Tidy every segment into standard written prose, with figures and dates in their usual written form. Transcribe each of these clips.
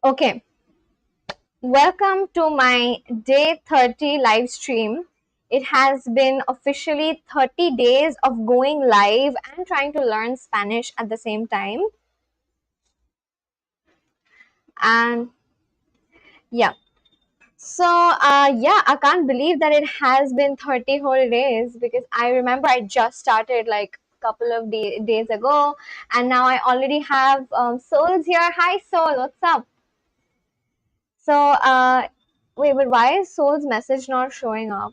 Okay, welcome to my day 30 live stream. It has been officially 30 days of going live and trying to learn Spanish at the same time. And yeah, so I can't believe that it has been 30 whole days because I remember I just started like a couple of days ago, and now I already have Soul's here. Hi, Soul, what's up? So, wait, but why is Soul's message not showing up?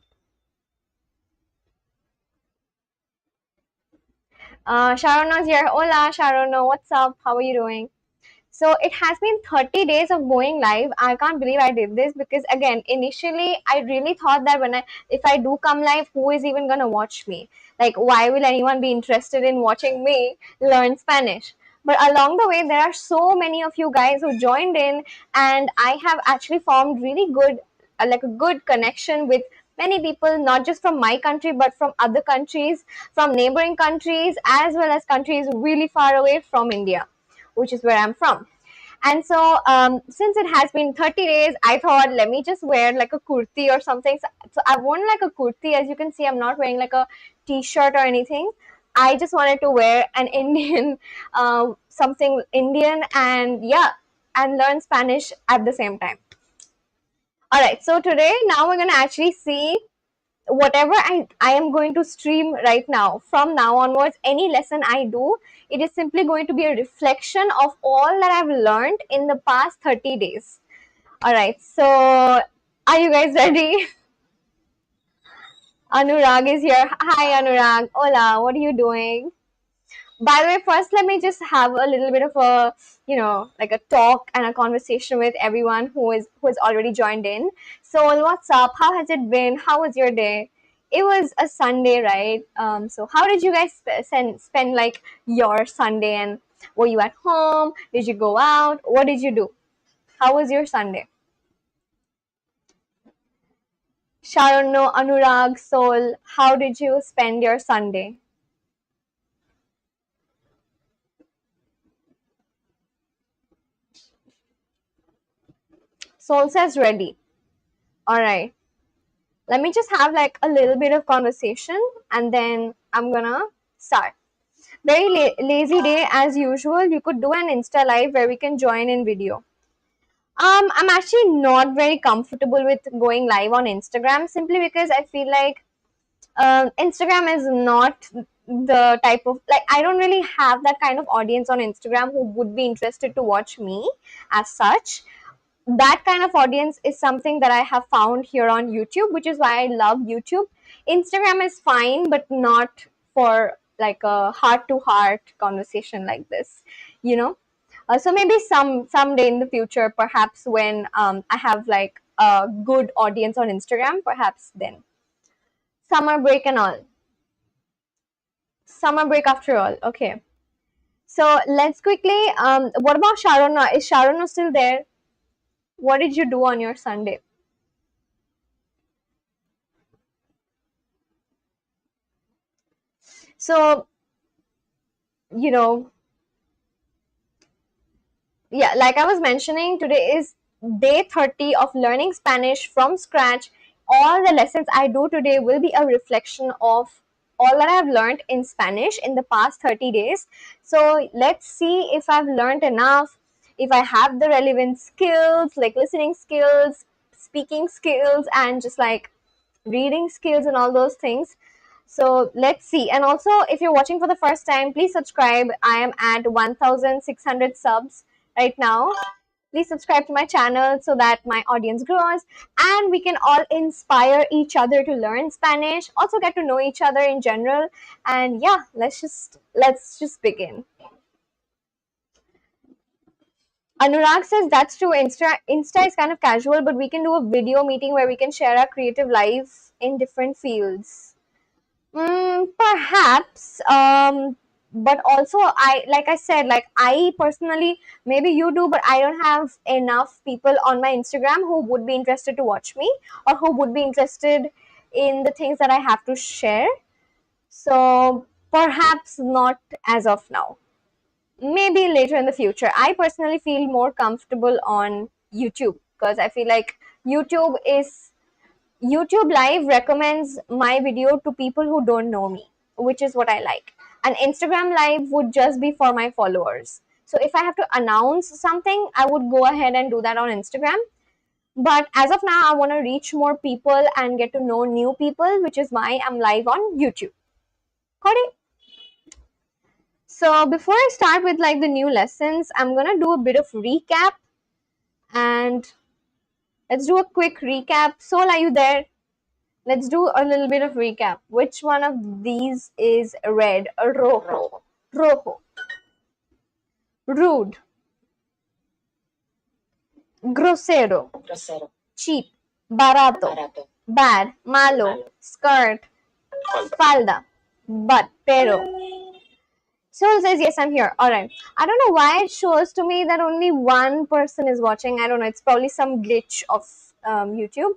Sharona's here. Hola, Sharona. What's up? How are you doing? So it has been 30 days of going live. I can't believe I did this because again, initially I really thought that if I do come live, who is even gonna watch me? Like, why will anyone be interested in watching me learn Spanish? But along the way, there are so many of you guys who joined in, and I have actually formed really good, like a good connection with many people, not just from my country, but from other countries, from neighboring countries, as well as countries really far away from India, which is where I'm from. And so, since it has been 30 days, I thought, let me just wear like a kurti or something. So I've worn like a kurti. As you can see, I'm not wearing like a t-shirt or anything. I just wanted to wear an Indian, something Indian, and yeah, and learn Spanish at the same time. All right. So today, now we're gonna actually see whatever I am going to stream right now. From now onwards, any lesson I do, it is simply going to be a reflection of all that I've learned in the past 30 days. All right, so are you guys ready? Anurag is here. Hi, Anurag. Hola, what are you doing? By the way, first let me just have a little bit of a, like a talk and a conversation with everyone who has already joined in. So what's up? How has it been? How was your day? It was a Sunday, right? So how did you guys spend like your Sunday? And were you at home? Did you go out? What did you do? How was your Sunday? Sharon, no, Anurag, Sol, how did you spend your Sunday? Sol says ready. All right. Let me just have like a little bit of conversation and then I'm gonna start. Very lazy day as usual. You could do an Insta live where we can join in video. I'm actually not very comfortable with going live on Instagram simply because I feel like Instagram is not the type of, like, I don't really have that kind of audience on Instagram who would be interested to watch me as such. That kind of audience is something that I have found here on YouTube, which is why I love YouTube. Instagram is fine, but not for like a heart to heart conversation like this, you know. So maybe someday in the future, perhaps when I have like a good audience on Instagram, perhaps then. Summer break and all. Summer break after all. Okay. So let's quickly. What about Sharona? Is Sharona still there? What did you do on your Sunday? So, you know, yeah, like I was mentioning, today is day 30 of learning Spanish from scratch. All the lessons I do today will be a reflection of all that I've learned in Spanish in the past 30 days. So let's see if I've learned enough, if I have the relevant skills, like listening skills, speaking skills, and just like reading skills and all those things. So let's see. And also, if you're watching for the first time, please subscribe. I am at 1,600 subs right now. Please subscribe to my channel so that my audience grows and we can all inspire each other to learn Spanish, also get to know each other in general. And yeah, let's just begin. Anurag says that's true. Insta is kind of casual, but we can do a video meeting where we can share our creative life in different fields. Perhaps, but also like I said, like I personally, maybe you do, but I don't have enough people on my Instagram who would be interested to watch me or who would be interested in the things that I have to share. So perhaps not as of now. maybe later in the future. I personally feel more comfortable on YouTube because I feel like YouTube is YouTube Live recommends my video to people who don't know me, which is what I like. And Instagram Live would just be for my followers. So if I have to announce something, I would go ahead and do that on Instagram. But as of now, I want to reach more people and get to know new people, which is why I'm live on YouTube. Got it? So before I start with like the new lessons, I'm gonna do a bit of recap, and let's do a quick recap. Sol, are you there? Let's do a little bit of recap. Which one of these is red? Rojo. Rojo. Rude. Grosero. Cheap. Barato. Bad. Malo. Skirt. Falda. But. Pero. Soul says, yes, I'm here. Alright. I don't know why it shows to me that only one person is watching. I don't know. It's probably some glitch of YouTube.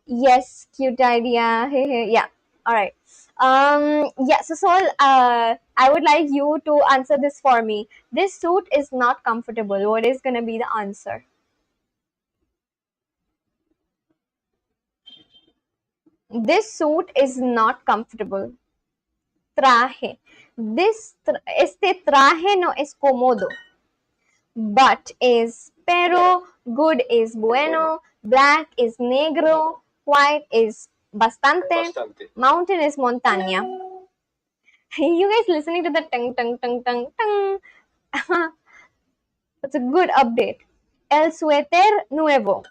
Yes, cute idea. Hey, hey. Yeah. All right. Yeah. So, Sol, I would like you to answer this for me. This suit is not comfortable. What is gonna be the answer? This suit is not comfortable. Traje. Este traje no es cómodo. But is pero, good is bueno, black is negro, white is bastante, mountain is montaña. You guys listening to the tung tung tung tung tung. That's a good update. El suéter nuevo.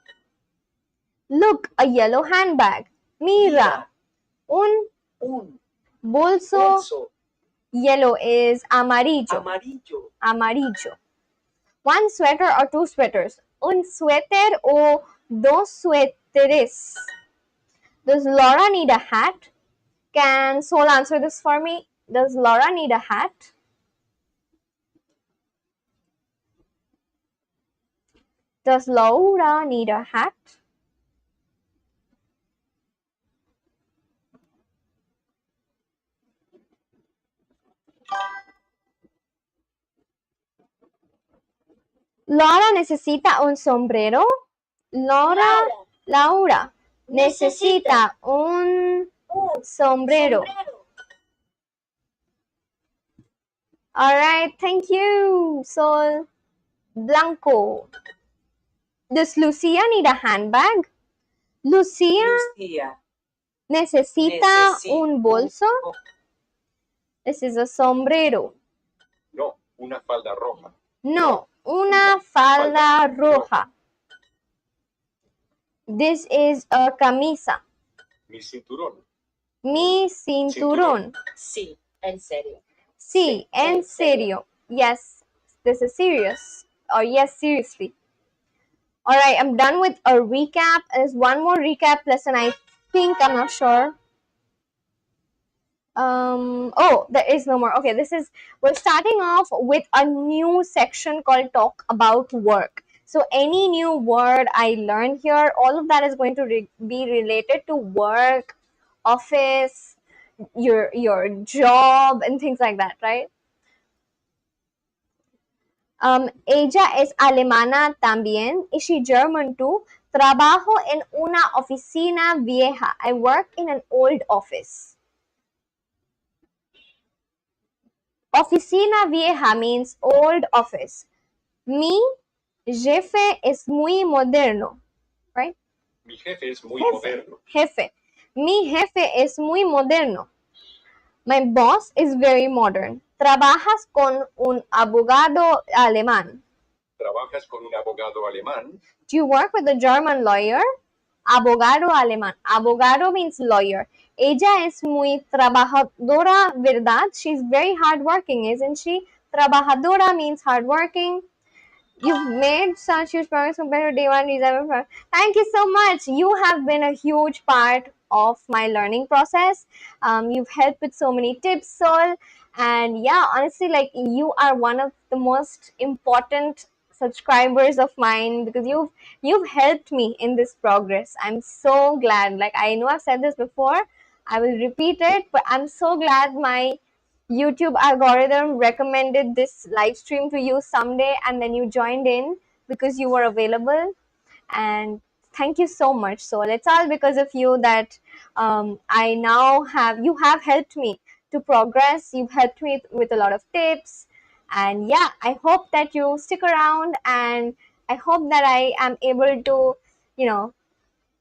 Look, a yellow handbag. Mira, un bolso. Yellow is amarillo. Amarillo. One sweater or two sweaters. Un suéter o dos suéteres. Does Laura need a hat? Can Sol answer this for me? Does Laura need a hat? Does Laura need a hat? Laura necesita un sombrero. Laura necesita un sombrero. Alright, thank you, Sol. Blanco. Does Lucia need a handbag? Lucia necesita un bolso. This is a sombrero. No, una falda roja. No, una falda roja. This is a camisa. Mi cinturón. Mi cinturón. Sí, en serio. Sí, en serio. Yes, this is serious. Or yes, seriously. Alright, I'm done with a recap. There's one more recap lesson, I think. I'm not sure. Oh, there is no more. Okay, we're starting off with a new section called Talk About Work. So any new word I learn here, all of that is going to be related to work, office, your job, and things like that, right? Ella es alemana también. Is she German too? Trabajo en una oficina vieja. I work in an old office. Oficina vieja means old office. Mi jefe es muy moderno, right? Mi jefe es muy moderno. Jefe. Mi jefe es muy moderno. My boss is very modern. Trabajas con un abogado alemán. ¿Trabajas con un abogado alemán? Do you work with a German lawyer? Abogado alemán. Abogado means lawyer. Ella es muy trabajadora, ¿verdad? She's very hardworking, isn't she? Trabajadora means hardworking. You've made such huge progress compared to day one. Thank you so much. You have been a huge part of my learning process. You've helped with so many tips, Sol. And yeah, honestly, like you are one of the most important subscribers of mine because you've helped me in this progress. I'm so glad. Like I know I've said this before. I will repeat it, but I'm so glad my YouTube algorithm recommended this live stream to you someday, and then you joined in because you were available. And thank you so much, Soul. It's all because of you that I now have, you have helped me to progress. You've helped me with a lot of tips. And yeah, I hope that you stick around, and I hope that I am able to, you know,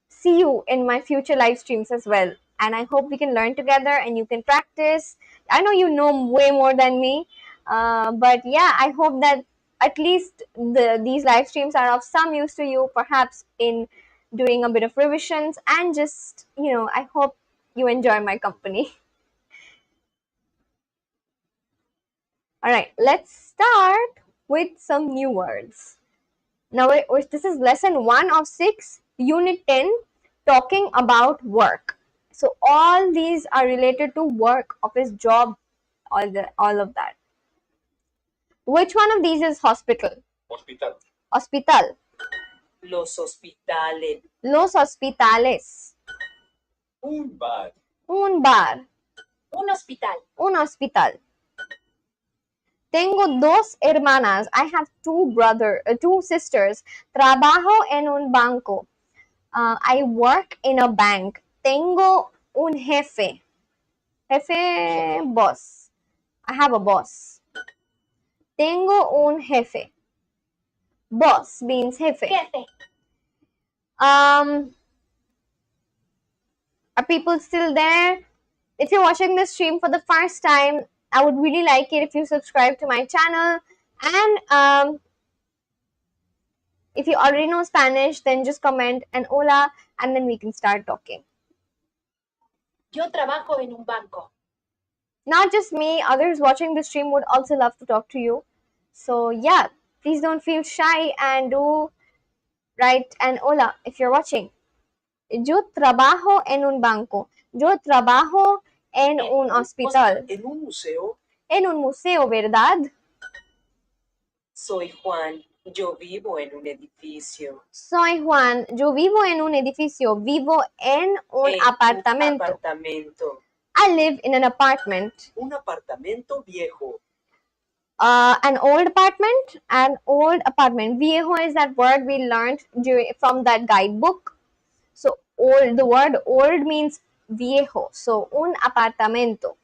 see you in my future live streams as well. And I hope we can learn together and you can practice. I know you know way more than me, but yeah, I hope that at least these live streams are of some use to you, perhaps in doing a bit of revisions, and just, you know, I hope you enjoy my company. All right, let's start with some new words. Now, this is lesson 1 of 6, unit 10, talking about work. So all these are related to work, office, job, all of that. Which one of these is hospital? Hospital. Hospital. Los hospitales. Los hospitales. Un bar. Un bar. Un hospital. Un hospital. Tengo dos hermanas. I have two sisters. Trabajo en un banco. I work in a bank. Tengo un jefe. Jefe, boss. I have a boss. Tengo un jefe. Boss means jefe. Jefe. Are people still there? If you're watching this stream for the first time, I would really like it if you subscribe to my channel. And if you already know Spanish, then just comment an hola, and then we can start talking. Yo trabajo en un banco. Not just me, others watching the stream would also love to talk to you. So yeah, please don't feel shy and do write an hola if you're watching. Yo trabajo en un banco. Yo trabajo en un hospital. En un museo. En un museo, ¿verdad? Soy Juan. Yo vivo en un edificio. Soy Juan. Yo vivo en un edificio. Vivo en un apartamento. Un apartamento. I live in an apartment. Un apartamento viejo. An old apartment. An old apartment. Viejo is that word we learned from that guidebook. So old, the word old means viejo. So un apartamento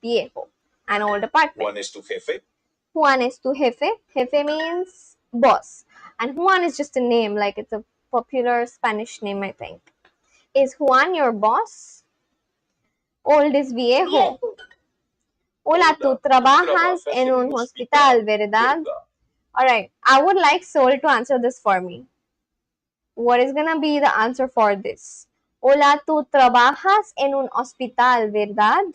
viejo, an old apartment. Juan es tu jefe. Juan es tu jefe. Jefe means boss, and Juan is just a name, like it's a popular Spanish name, I think. Is Juan your boss? Old is viejo. Hola, tú trabajas en un hospital, ¿verdad? All right, I would like Sol to answer this for me. What is gonna be the answer for this? Hola, tú trabajas en un hospital, ¿verdad?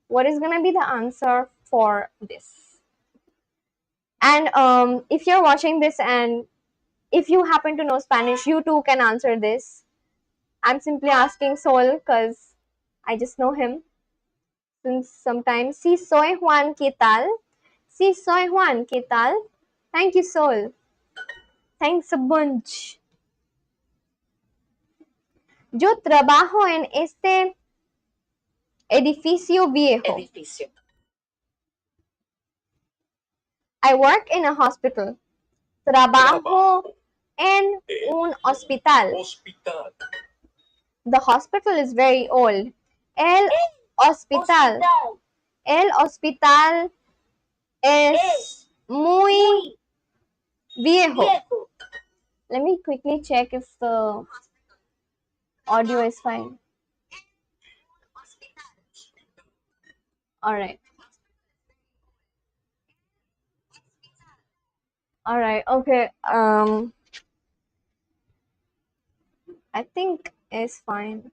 What is gonna be the answer for this? And if you're watching this and if you happen to know Spanish, you too can answer this. I'm simply asking Sol because I just know him since sometimes. Si soy Juan, ¿qué tal? Si soy Juan, ¿qué tal? Thank you, Sol. Thanks a bunch. Yo trabajo en este edificio viejo. Edificio. I work in a hospital. Trabajo en un hospital. Hospital. The hospital is very old. El hospital. El hospital es muy viejo. Let me quickly check if the audio is fine. All right. All right. Okay. I think it's fine.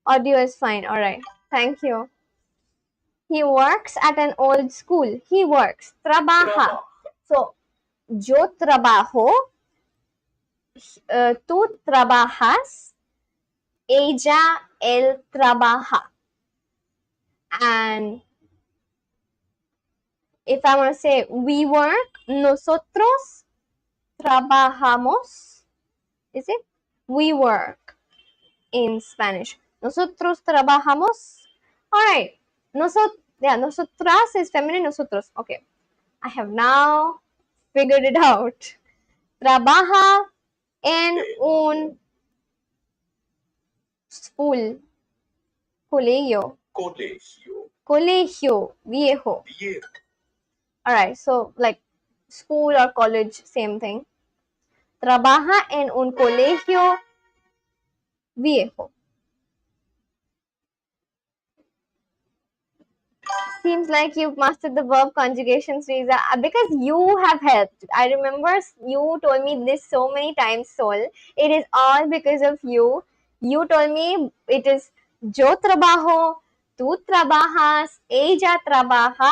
Audio is fine. All right. Thank you. He works at an old school. He works. Trabaja. So, yo trabajo. Tú trabajas. Ella, él trabaja. And if I want to say we work, nosotros trabajamos. Is it? We work in Spanish. Nosotros trabajamos. All right. Yeah, nosotras is feminine, nosotros. Okay. I have now figured it out. Trabaja en un school. Colegio. Colegio. Colegio viejo. Viejo. Alright, so like school or college, same thing. Trabaja en un colegio viejo. Seems like you've mastered the verb conjugations, Riza, because you have helped. I remember you told me this so many times, Sol. It is all because of you. You told me it is yo trabajo, tú trabajas, ella trabaja,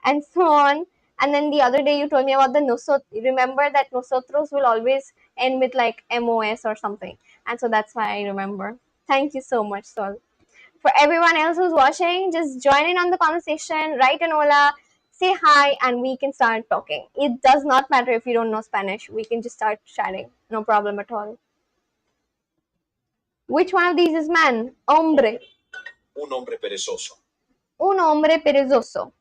and so on. And then the other day you told me about the nosotros. Remember that nosotros will always end with like MOS or something. And so that's why I remember. Thank you so much, Sol. For everyone else who's watching, just join in on the conversation, write an hola, say hi, and we can start talking. It does not matter if you don't know Spanish. We can just start chatting. No problem at all. Which one of these is man? Hombre. Un hombre perezoso. Un hombre perezoso.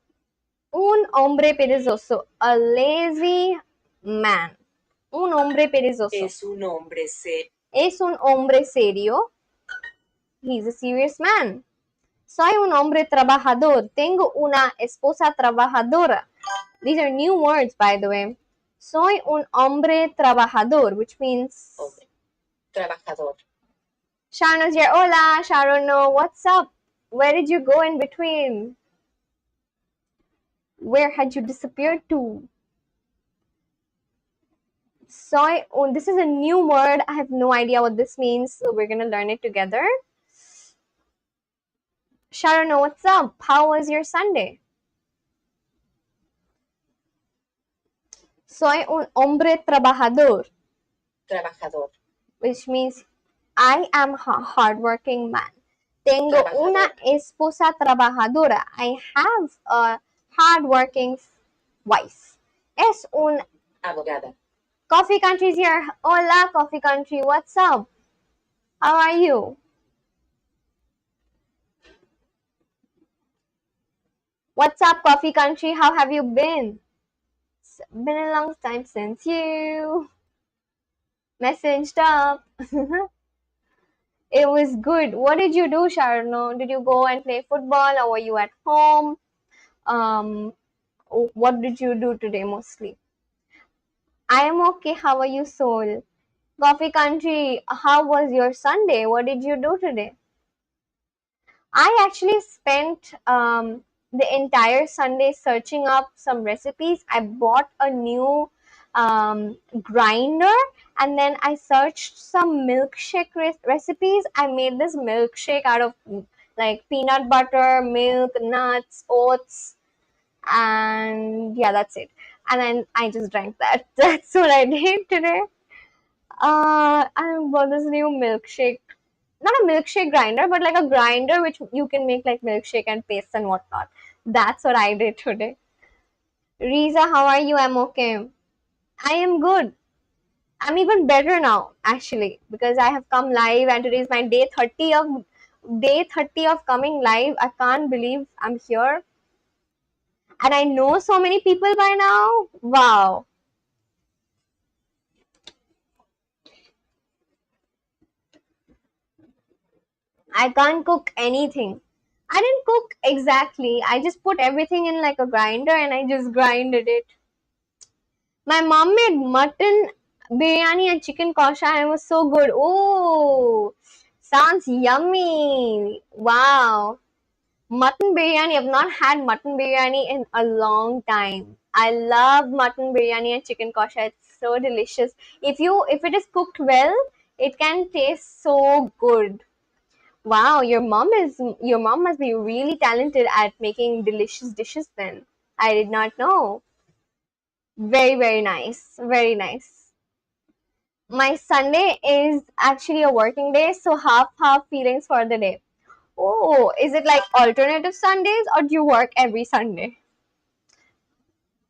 Un hombre perezoso. A lazy man. Un hombre perezoso. Es un hombre serio. Es un hombre serio. He's a serious man. Soy un hombre trabajador. Tengo una esposa trabajadora. These are new words, by the way. Soy un hombre trabajador, which means... Hombre. Trabajador. Sharon's here. Hola, Sharon. No, what's up? Where did you go in between? Where had you disappeared to? Soy un... This is a new word. I have no idea what this means, so we're going to learn it together. Sharon, no, what's up? How was your Sunday? Soy un hombre trabajador. Trabajador. Which means I am a hardworking man. Tengo una esposa trabajadora. I have a hardworking wife. Es un Abogada. Coffee Country's here. Hola, Coffee Country. What's up? How are you? What's up, Coffee Country? How have you been? It's been a long time since you messaged up. It was good. What did you do, Sharon? Did you go and play football or were you at home? What did you do today mostly? I am okay. How are you, Soul? Coffee Country, how was your Sunday? What did you do today? I actually spent the entire Sunday searching up some recipes. I bought a new grinder and then I searched some milkshake recipes. I made this milkshake out of like peanut butter, milk, nuts, oats, and yeah, that's it. And then I just drank that. That's what I did today. I bought this new milkshake, not a milkshake grinder, but like a grinder which you can make like milkshake and paste and whatnot. That's what I did today. Riza, how are you? I'm okay. I am good. I'm even better now, actually, because I have come live and today is my day 30 of coming live. I can't believe I'm here. And I know so many people by now. Wow. I can't cook anything. I didn't cook exactly. I just put everything in like a grinder and I just grinded it. My mom made mutton biryani and chicken kosha and it was so good. Oh, sounds yummy. Wow. Mutton biryani. I've not had mutton biryani in a long time. I love mutton biryani and chicken kosha. It's so delicious. If it is cooked well, it can taste so good. Wow, your mom must be really talented at making delicious dishes then. I did not know. Very, very nice. Very nice. My Sunday is actually a working day, so half feelings for the day. Oh, is it like alternative Sundays or do you work every Sunday?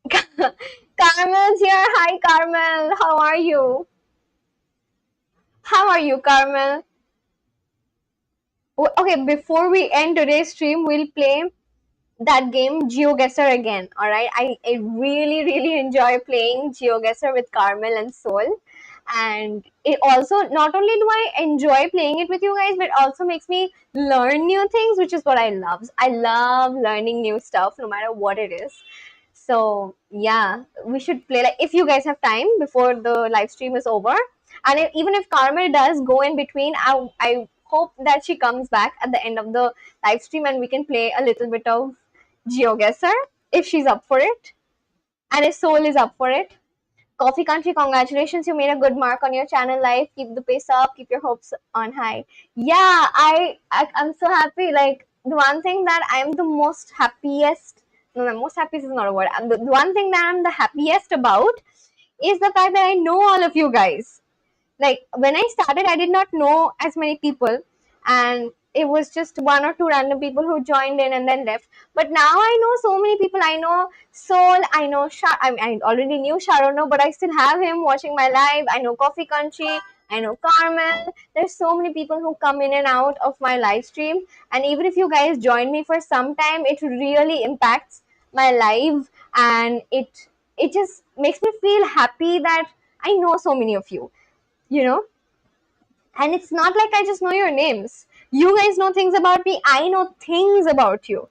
Carmel's here. Hi, Carmel. How are you? How are you, Carmel? Okay, before we end today's stream, we'll play that game GeoGuessr again. All right, I really enjoy playing GeoGuessr with Carmel and Soul, and it also, not only do I enjoy playing it with you guys, but also makes me learn new things, which is what I love. I love learning new stuff, no matter what it is. So yeah, we should play, like, if you guys have time before the live stream is over, and even if Carmel does go in between, I hope that she comes back at the end of the live stream and we can play a little bit of GeoGuessr if she's up for it, and if Soul is up for it. Coffee Country, congratulations! You made a good mark on your channel life. Keep the pace up. Keep your hopes on high. Yeah, I'm so happy. Like, the one thing that I'm the most happiest. No, the most happiest is not a word. The one thing that I'm the happiest about is the fact that I know all of you guys. Like, when I started, I did not know as many people, and it was just one or two random people who joined in and then left. But now I know so many people. I know Soul, I know I already knew Sharono, but I still have him watching my live. I know Coffee Country, I know Carmel. There's so many people who come in and out of my live stream, and even if you guys join me for some time, it really impacts my life, and it just makes me feel happy that I know so many of you, you know. And it's not like I just know your names. You guys know things about me, I know things about you,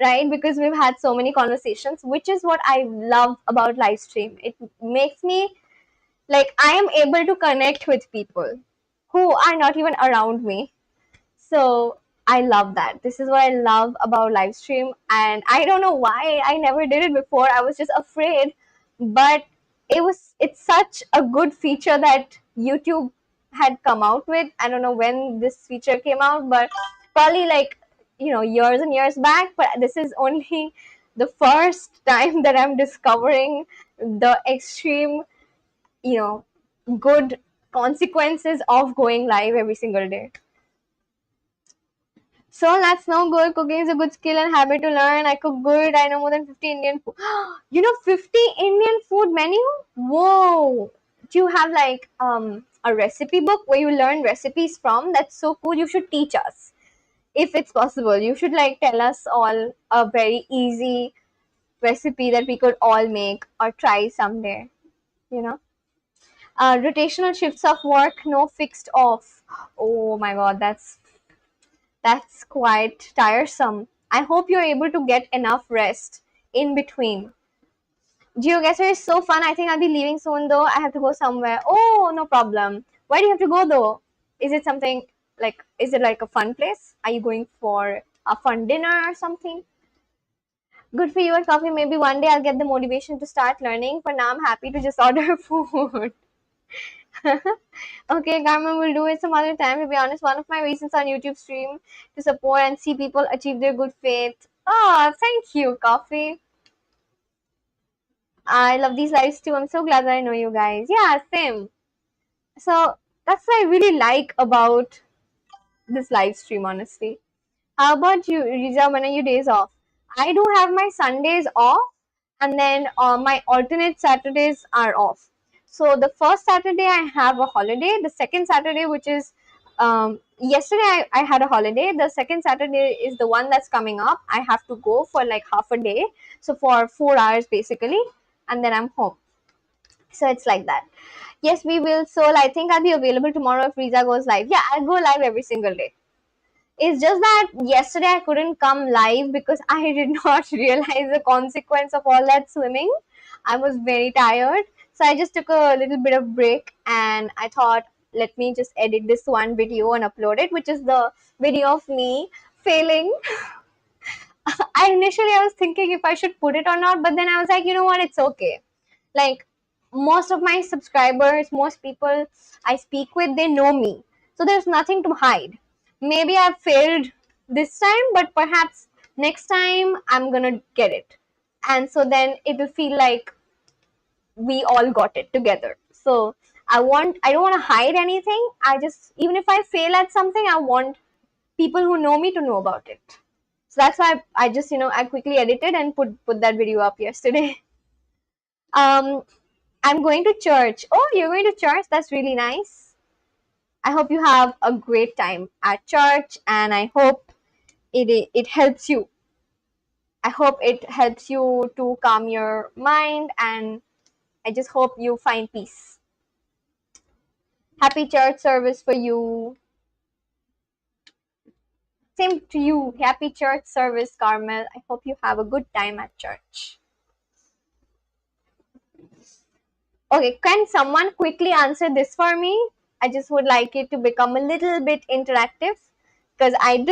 right? Because we've had so many conversations, which is what I love about live stream. It makes me, like, I am able to connect with people who are not even around me. So I love that. This is what I love about live stream, and I don't know why I never did it before. I was just afraid, but it's such a good feature that YouTube had come out with. I don't know when this feature came out, but probably, like, years and years back. But this is only the first time that I'm discovering the extreme, you know, good consequences of going live every single day. So that's no good. Cooking is a good skill and habit to learn. I cook good. I know more than 50 Indian food. 50 Indian food menu? Whoa. Do you have, like, a recipe book where you learn recipes from? That's so cool. You should teach us if it's possible. You should, like, tell us all a very easy recipe that we could all make or try someday, you know. Rotational shifts of work, no fixed off. Oh my god, that's quite tiresome. I hope you're able to get enough rest in between. GeoGuessr is so fun. I think I'll be leaving soon though. I have to go somewhere. Oh, no problem. Where do you have to go though? Is it something like, is it like a fun place? Are you going for a fun dinner or something? Good for you and coffee. Maybe one day I'll get the motivation to start learning. For now, I'm happy to just order food. Okay, Garmin will do it some other time. To be honest, one of my reasons on YouTube stream to support and see people achieve their good faith. Oh, thank you, Coffee. I love these lives too. I'm so glad that I know you guys. Yeah, same. So that's what I really like about this live stream, honestly. How about you, Riza? When are your days off? I do have my Sundays off, and then my alternate Saturdays are off. So the first Saturday I have a holiday. The second Saturday, which is yesterday, I had a holiday. The second Saturday is the one that's coming up. I have to go for like half a day, so for 4 hours basically, and then I'm home. So it's like that. Yes, we will. So I think I'll be available tomorrow if Riza goes live. Yeah, I'll go live every single day. It's just that yesterday I couldn't come live because I did not realize the consequence of all that swimming. I was very tired. So I just took a little bit of break and I thought, let me just edit this one video and upload it, which is the video of me failing. I was thinking if I should put it or not, but then I was like, you know what, it's okay. Like, most of my subscribers, most people I speak with, they know me. So there's nothing to hide. Maybe I've failed this time, but perhaps next time I'm gonna get it. And so then it'll feel like we all got it together. So I don't want to hide anything. I just, even if I fail at something, I want people who know me to know about it. So that's why I just, I quickly edited and put that video up yesterday. I'm going to church. Oh, you're going to church? That's really nice. I hope you have a great time at church, and I hope it helps you I hope it helps you to calm your mind, and I just hope you find peace. Happy church service for you. Same to you. Happy church service, Carmel. I hope you have a good time at church. Okay, can someone quickly answer this for me? I just would like it to become a little bit interactive, because I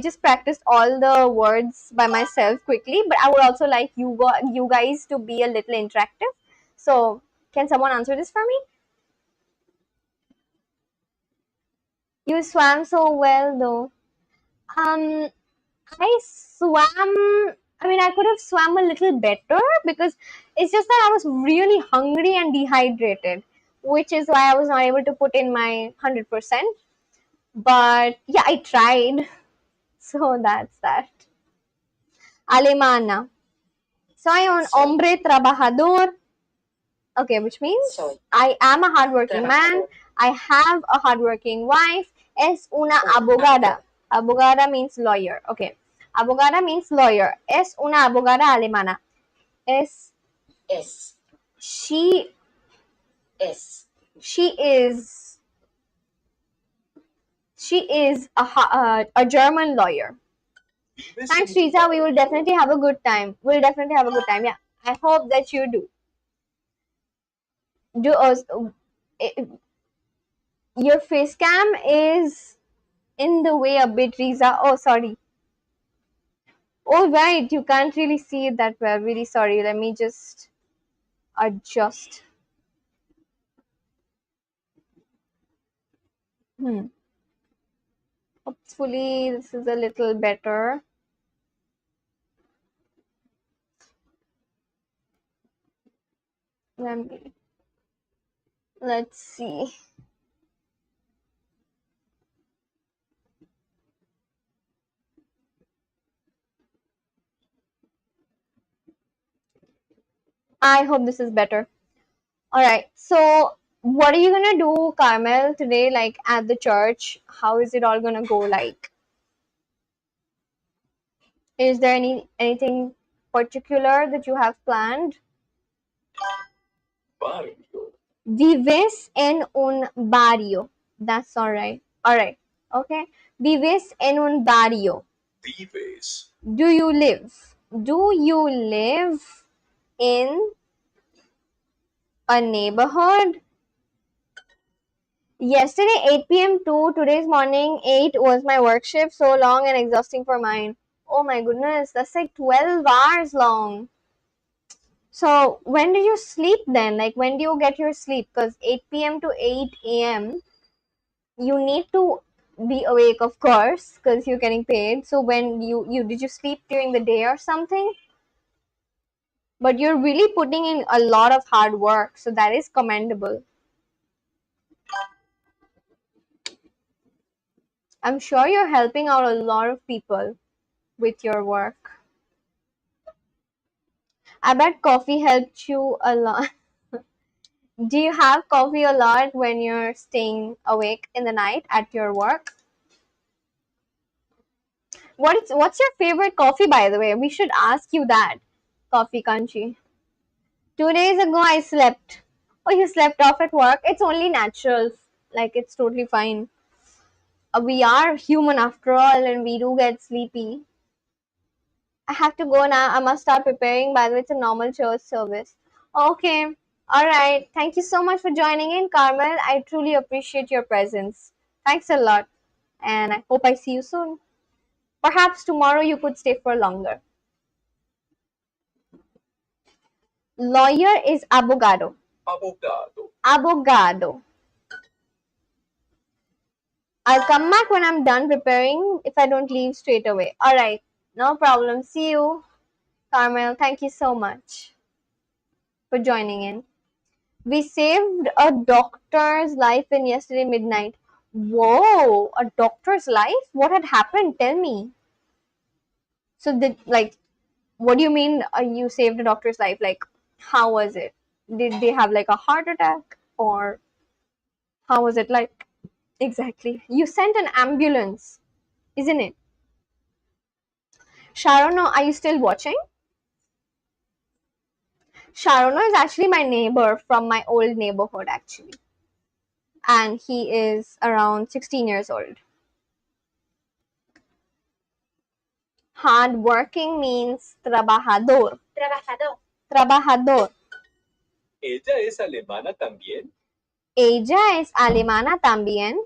just practiced all the words by myself quickly, but I would also like you guys to be a little interactive. So, can someone answer this for me? You swam so well though. Um, I swam. I mean, I could have swam a little better, because it's just that I was really hungry and dehydrated, which is why I was not able to put in my 100%. But yeah, I tried. So that's that. Alemana. Soy un hombre trabajador. Okay, which means I am a hardworking man. I have a hardworking wife. Es una abogada. Abogada means lawyer. Okay. Abogada means lawyer. Es una abogada alemana. Es Es. she Es. she is a German lawyer. Thanks, Riza. We will definitely have a good time. We'll definitely have a good time. Yeah. I hope that you do. Do your face cam is in the way a bit, Riza. Oh, sorry. Oh, right. You can't really see it that well. Really sorry. Let me just adjust. Hopefully, this is a little better. Let's see. I hope this is better. All right. So, what are you gonna do, Carmel, today? Like at the church? How is it all gonna go? Like, is there anything particular that you have planned? Barrio. Vives en un barrio. That's all right. All right. Okay. Vives en un barrio. Vives. Do you live? Do you live in a neighborhood? Yesterday 8 p.m. to today's morning 8 was my work shift, so long and exhausting for mine. Oh my goodness, that's like 12 hours long. So when did you sleep then? Like when do you get your sleep? Because 8 p.m. to 8 a.m. you need to be awake, of course, because you're getting paid. So when you did you sleep during the day or something? But you're really putting in a lot of hard work, so that is commendable. I'm sure you're helping out a lot of people with your work. I bet coffee helped you a lot. Do you have coffee a lot when you're staying awake in the night at your work? What's your favorite coffee, by the way? We should ask you that, Coffee Kanchi. 2 days ago I slept. Oh, you slept off at work? It's only natural. Like it's totally fine. We are human after all, and we do get sleepy. I have to go now. I must start preparing. By the way, it's a normal church service. Okay. All right. Thank you so much for joining in, Carmel. I truly appreciate your presence. Thanks a lot. And I hope I see you soon. Perhaps tomorrow you could stay for longer. Lawyer is abogado. Abogado. Abogado. I'll come back when I'm done preparing if I don't leave straight away. All right. No problem. See you, Carmel. Thank you so much for joining in. We saved a doctor's life in yesterday midnight. Whoa, a doctor's life? What had happened? Tell me. So did like what do you mean you saved a doctor's life? Like how was it? Did they have like a heart attack or how was it like exactly? You sent an ambulance, isn't it? Sharono, are you still watching? Sharono is actually my neighbor from my old neighborhood, actually. And he is around 16 years old. Hardworking means trabajador. Trabajador. Trabajador. ¿Ella es alemana también? Ella es alemana también.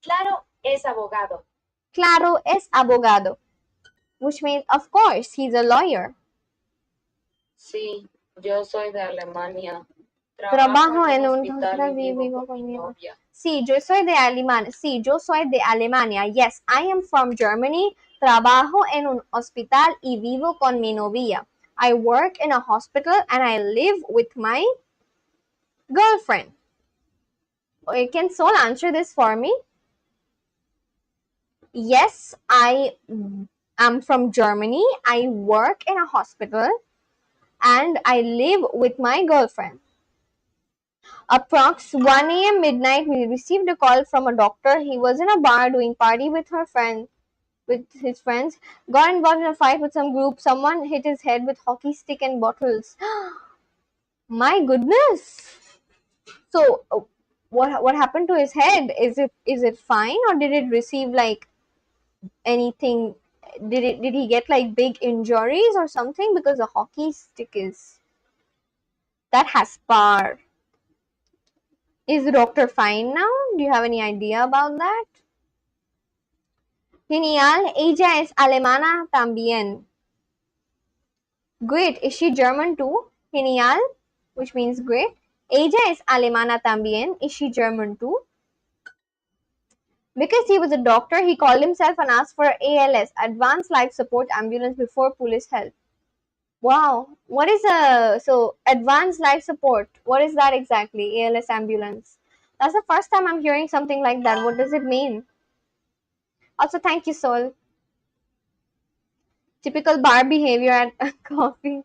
Claro, es abogado. Claro, es abogado. Which means, of course, he's a lawyer. Sí, yo soy de Alemania. Trabajo en un hospital hospital y y vivo con con mi mi novia. Sí, yo soy de Alemania. Sí, yo soy de Alemania. Yes, I am from Germany. Trabajo en un hospital y vivo con mi novia. I work in a hospital and I live with my girlfriend. Can Sol answer this for me? Yes, I am from Germany. I work in a hospital and I live with my girlfriend. Approx 1 a.m. midnight, we received a call from a doctor. He was in a bar doing party with his friends. Got involved in a fight with some group. Someone hit his head with hockey stick and bottles. My goodness! So, what happened to his head? Is it fine, or did it receive like anything? Did he get like big injuries or something? Because a hockey stick is that has power. Is the doctor fine now? Do you have any idea about that? Genial, ella es alemana también. Great, is she German too? Genial, which means great. Ella es alemana también. Is she German too? Because he was a doctor, he called himself and asked for ALS, Advanced Life Support Ambulance, before police help. Wow, what is advanced life support? What is that exactly? ALS ambulance. That's the first time I'm hearing something like that. What does it mean? Also, thank you, Sol. Typical bar behavior at coffee.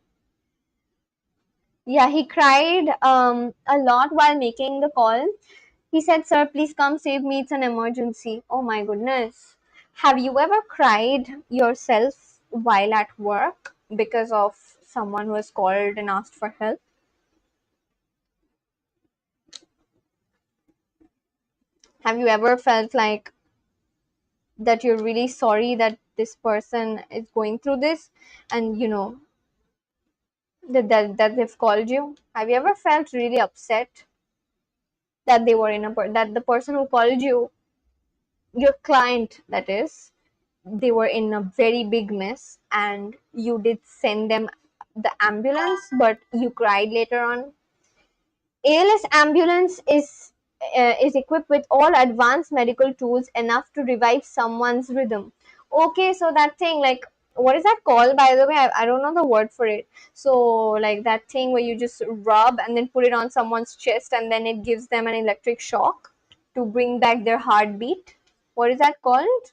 Yeah, he cried a lot while making the call. He said, "Sir, please come save me. It's an emergency." Oh my goodness. Have you ever cried yourself while at work because of someone who was called and asked for help? Have you ever felt like that you're really sorry that this person is going through this and that they've called you? Have you ever felt really upset that they were that the person who called you, your client that is, they were in a very big mess and you did send them the ambulance but you cried later on? ALS ambulance is equipped with all advanced medical tools enough to revive someone's rhythm. Okay, so that thing, like, what is that called, by the way? I don't know the word for it. So like that thing where you just rub and then put it on someone's chest and then it gives them an electric shock to bring back their heartbeat. What is that called?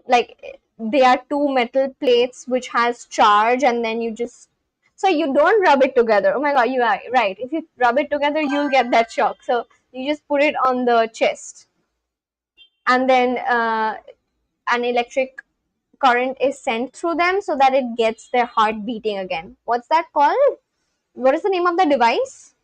Like, they are two metal plates which has charge and then you just, so you don't rub it together. Oh my god, you are right. If you rub it together you'll get that shock. So you just put it on the chest and then an electric current is sent through them so that it gets their heart beating again. What's that called? What is the name of the device?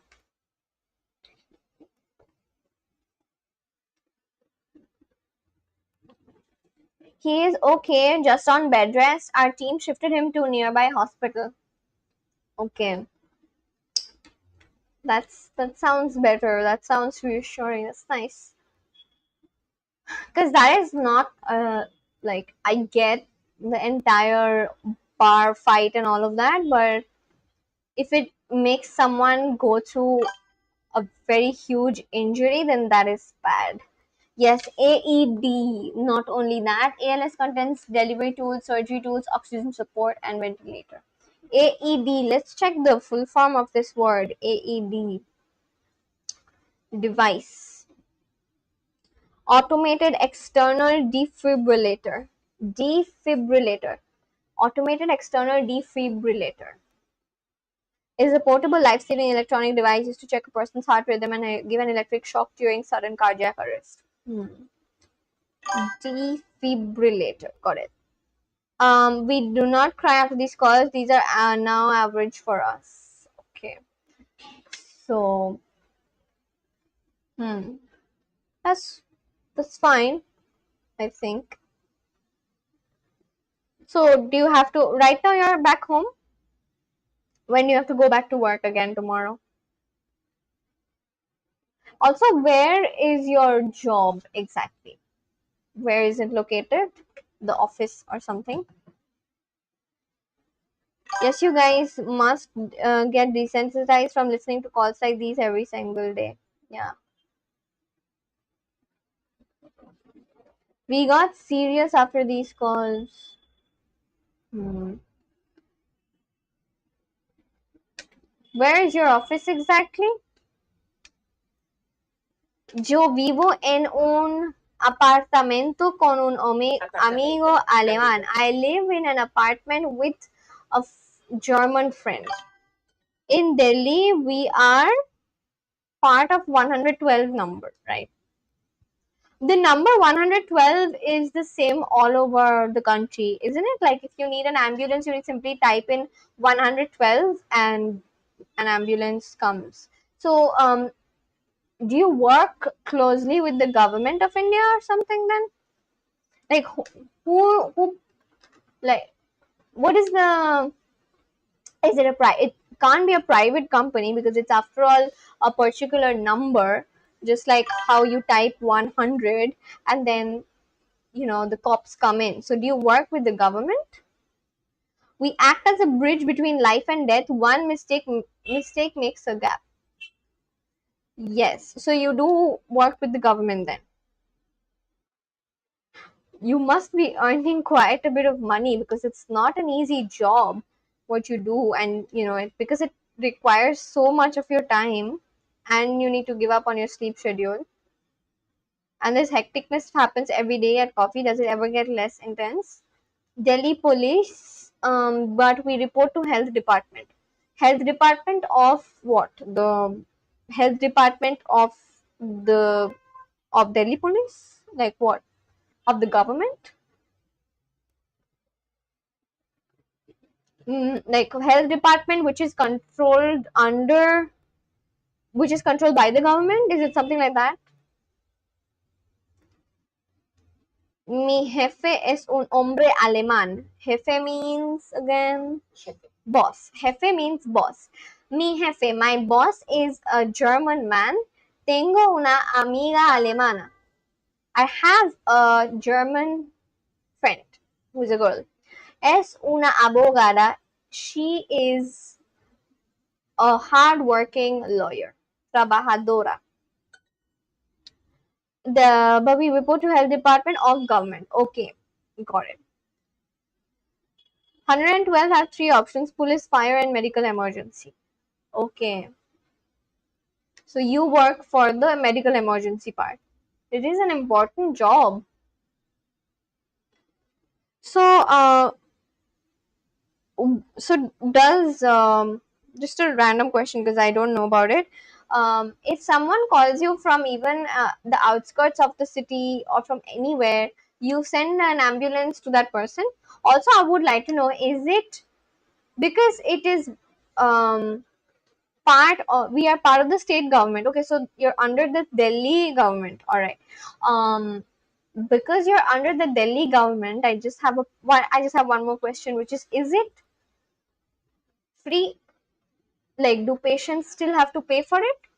He is okay, just on bed rest. Our team shifted him to a nearby hospital. Okay. That sounds better. That sounds reassuring. That's nice. Because that is not like, I get the entire bar fight and all of that, but if it makes someone go through a very huge injury, then that is bad. Yes, AED. Not only that, ALS contains delivery tools, surgery tools, oxygen support, and ventilator. AED. Let's check the full form of this word. AED. Device. Automated external defibrillator. Defibrillator. Automated external defibrillator is a portable life-saving electronic device used to check a person's heart rhythm and give an electric shock during sudden cardiac arrest. Defibrillator. Got it. We do not cry after these calls. These are now average for us. Okay. So, hmm, that's fine, I think. So, do you have to right now? You're back home. When you have to go back to work again tomorrow? Also, where is your job exactly? Where is it located? The office or something? Yes, you guys must get desensitized from listening to calls like these every single day. Yeah. We got serious after these calls. Hmm. Where is your office exactly? Yo vivo en un apartamento con un amigo alemán. I live in an apartment with a German friend. In Delhi, we are part of 112 number, right? The number 112 is the same all over the country, isn't it? Like if you need an ambulance, you simply type in 112 and an ambulance comes. So, do you work closely with the government of India or something then? Like who like what is the is it it can't be a private company because it's after all a particular number, just like how you type 100 and then the cops come in. So do you work with the government? We act as a bridge between life and death. One mistake makes a gap. Yes, so you do work with the government then. You must be earning quite a bit of money because it's not an easy job what you do, and because it requires so much of your time and you need to give up on your sleep schedule, and this hecticness happens every day at coffee. Does it ever get less intense? Delhi police, but we report to health department. Health department of what? The health department of the of Delhi police, like what, of the government? Like health department which is controlled by the government, is it something like that? Mi jefe es un hombre alemán. Jefe means again boss. Jefe means boss. Mi jefe, my boss, is a German man. Tengo una amiga alemana. I have a German friend who's a girl. Es una abogada. She is a hard-working lawyer. Trabajadora. But we report to health department of government. Okay, got it. 112 have three options: police, fire, and medical emergency. Okay, so you work for the medical emergency part. It is an important job. So, does just a random question because I don't know about it. If someone calls you from even the outskirts of the city or from anywhere, you send an ambulance to that person. Also, I would like to know, is it because it is we are part of the state government? Okay, so you're under the Delhi government, all right. Because you're under the Delhi government, I just have one more question, which is it free? Like, do patients still have to pay for it?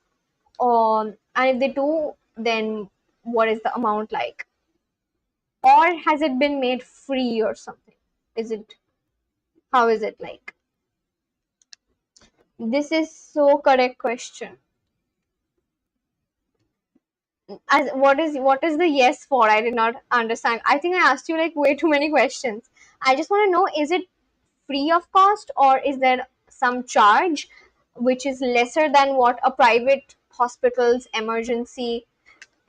And if they do, then what is the amount like? Or has it been made free or something? Is it, how is it like? This is so correct question. As what is the yes for? I did not understand. I think I asked you like way too many questions. I just want to know, is it free of cost or is there some charge which is lesser than what a private hospital's emergency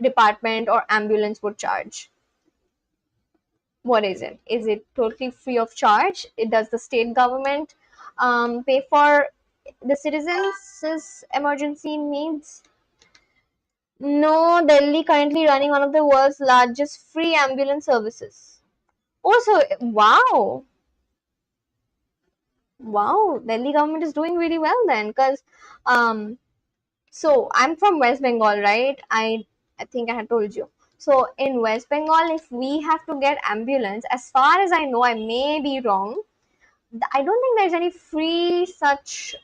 department or ambulance would charge? What is it? Is it totally free of charge? Does the state government pay for the citizens' emergency needs? No, Delhi currently running one of the world's largest free ambulance services. Also, wow, wow, Delhi government is doing really well then, because um, so I'm from West Bengal, right? I think I had told you. So in West Bengal, if we have to get ambulance, as far as I know, I may be wrong. I don't think there's any free such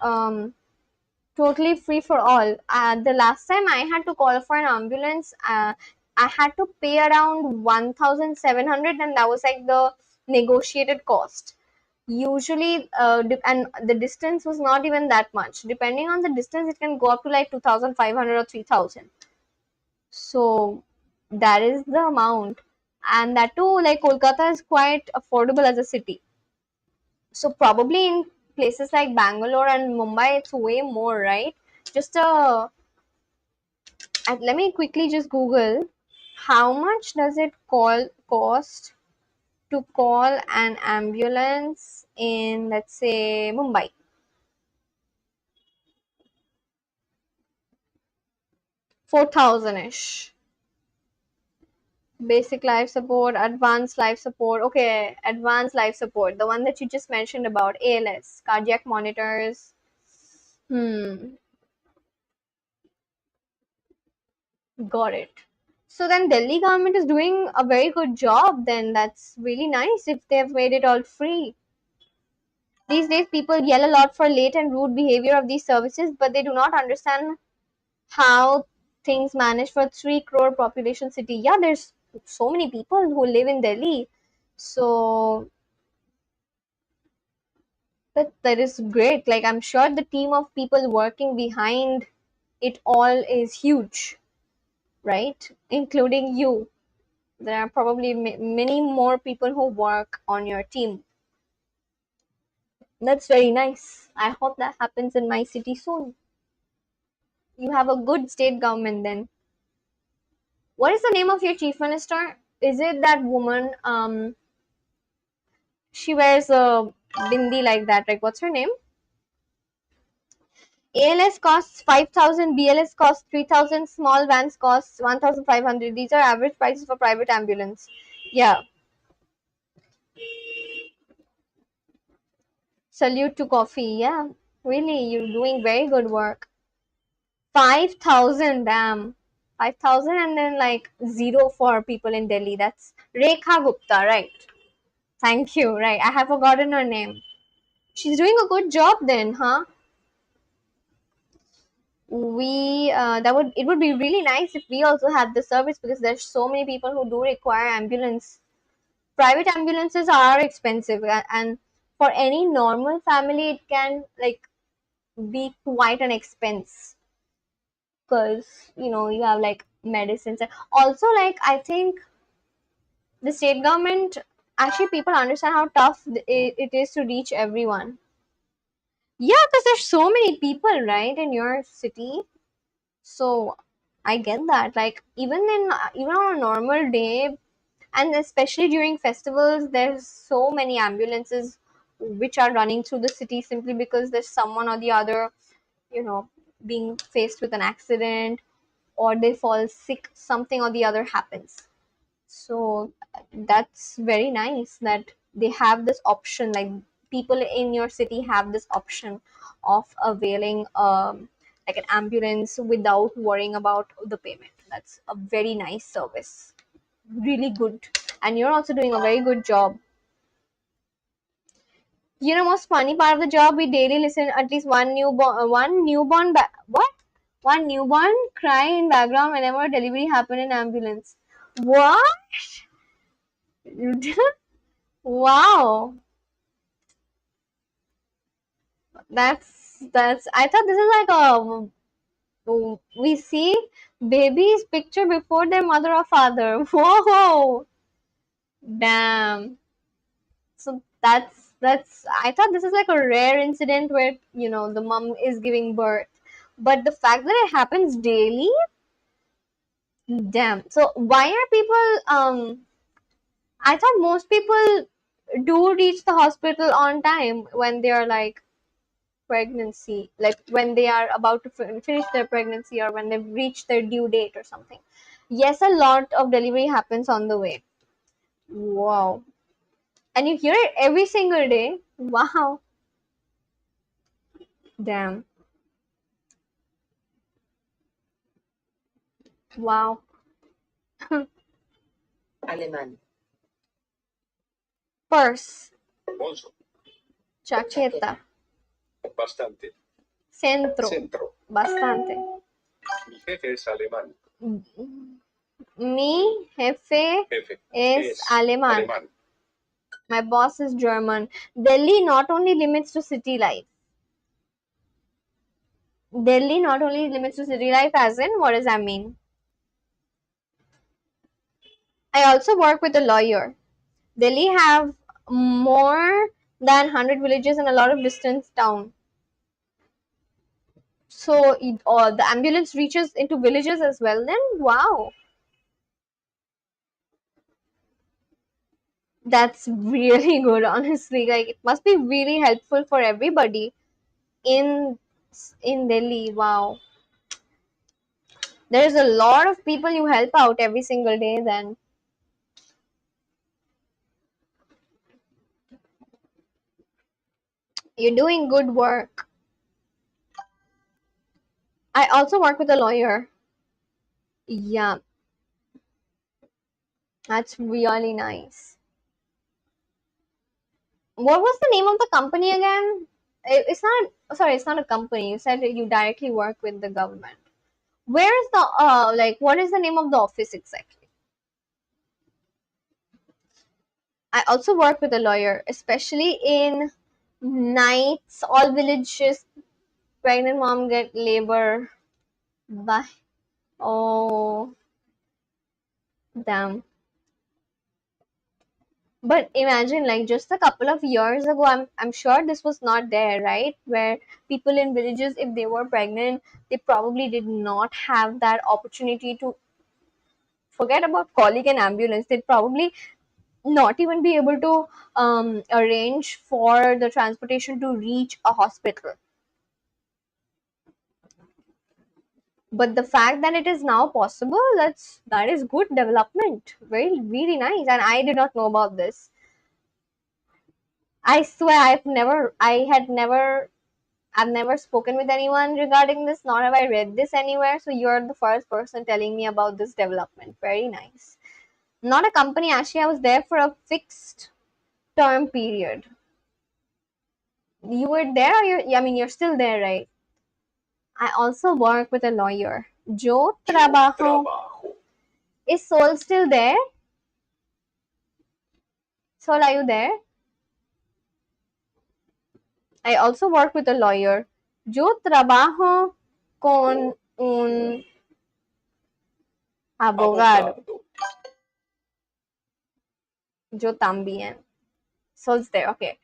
totally free for all. The last time I had to call for an ambulance, I had to pay around 1,700, and that was like the negotiated cost. Usually, and the distance was not even that much. Depending on the distance, it can go up to like 2,500 or 3,000. So that is the amount, and that too, like Kolkata is quite affordable as a city. So probably in places like Bangalore and Mumbai, it's way more, right? Just let me quickly just Google how much does it cost to call an ambulance in, let's say, Mumbai. 4,000 ish. Basic life support, advanced life support. Okay, advanced life support, the one that you just mentioned about ALS, cardiac monitors. Hmm, got it. So then Delhi government is doing a very good job then. That's really nice if they've made it all free. These days people yell a lot for late and rude behavior of these services, but they do not understand how things manage for 3 crore population city. Yeah, there's so many people who live in Delhi. So that is great. Like I'm sure the team of people working behind it all is huge, right? Including you. There are probably many more people who work on your team. That's very nice. I hope that happens in my city soon. You have a good state government then. What is the name of your chief minister? Is it that woman? She wears a bindi like that. Like, what's her name? ALS costs 5,000, BLS costs 3,000, small vans costs 1,500. These are average prices for private ambulance. Yeah, salute to coffee. Yeah, really, you're doing very good work. 5,000, damn. 5,000 and then like zero for people in Delhi. That's Rekha Gupta, right? Thank you, right. I have forgotten her name. She's doing a good job then, huh? We that would it would be really nice if we also had the service, because there's so many people who do require ambulance. Private ambulances are expensive, and for any normal family it can like be quite an expense, because you have like medicines, and also like I think the state government, actually people understand how tough it is to reach everyone. Yeah, because there's so many people, right, in your city. So I get that. Like even on a normal day, and especially during festivals, there's so many ambulances which are running through the city simply because there's someone or the other, you know, being faced with an accident, or they fall sick, something or the other happens. So that's very nice that they have this option. Like people in your city have this option of availing like an ambulance without worrying about the payment. That's a very nice service. Really good. And you're also doing a very good job. Most funny part of the job, we daily listen at least what? One newborn cry in background whenever a delivery happen in ambulance. What? Wow. That's I thought this is like we see baby's picture before their mother or father. Whoa. Damn. So that's I thought this is like a rare incident where the mom is giving birth, but the fact that it happens daily, damn. So why are people I thought most people do reach the hospital on time when they are like pregnancy, like when they are about to finish their pregnancy or when they've reached their due date or something. Yes, a lot of delivery happens on the way. Wow. And you hear it every single day. Wow. Damn. Wow. Alemán. Purse. Bolso. Chaqueta. Bastante. Centro. Centro. Bastante. Mi jefe es alemán. Mi jefe Jefe es alemán. alemán. My boss is German. Delhi not only limits to city life. Delhi not only limits to city life, as in, what does that mean? I also work with a lawyer. Delhi have more than 100 villages and a lot of distance town. So the ambulance reaches into villages as well then? Wow. That's really good, honestly. Like, it must be really helpful for everybody in Delhi. Wow. There's a lot of people you help out every single day then. You're doing good work. I also work with a lawyer. Yeah, that's really nice. What was the name of the company again? It's not, sorry, it's not a company. You said that you directly work with the government. Where is the, like, what is the name of the office exactly? I also work with a lawyer, especially in nights, all villages, pregnant mom get labor. Bye. Oh, damn. But imagine, like, just a couple of years ago, I'm sure this was not there, right? Where people in villages, if they were pregnant, they probably did not have that opportunity to forget about calling an ambulance. They'd probably not even be able to arrange for the transportation to reach a hospital. But the fact that it is now possible, that is good development. Very, really nice. And I did not know about this. I swear I've never spoken with anyone regarding this, nor have I read this anywhere. So you're the first person telling me about this development. Very nice. Not a company, actually. I was there for a fixed term period. You were there, or I mean, you're still there, right? I also work with a lawyer. Yo trabajo. Trabajo. Is Sol still there? Sol, are you there? I also work with a lawyer. Yo trabajo con un abogado. Abogado. Yo también. Sol's there. Okay.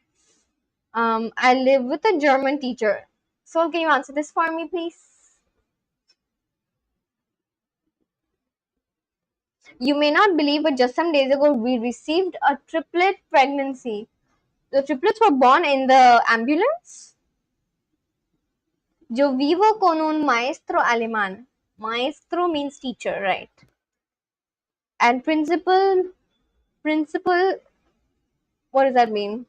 I live with a German teacher. Sol, can you answer this for me, please? You may not believe, but just some days ago, we received a triplet pregnancy. The triplets were born in the ambulance. Yo vivo con un maestro alemán. Maestro means teacher, right? And principal, what does that mean?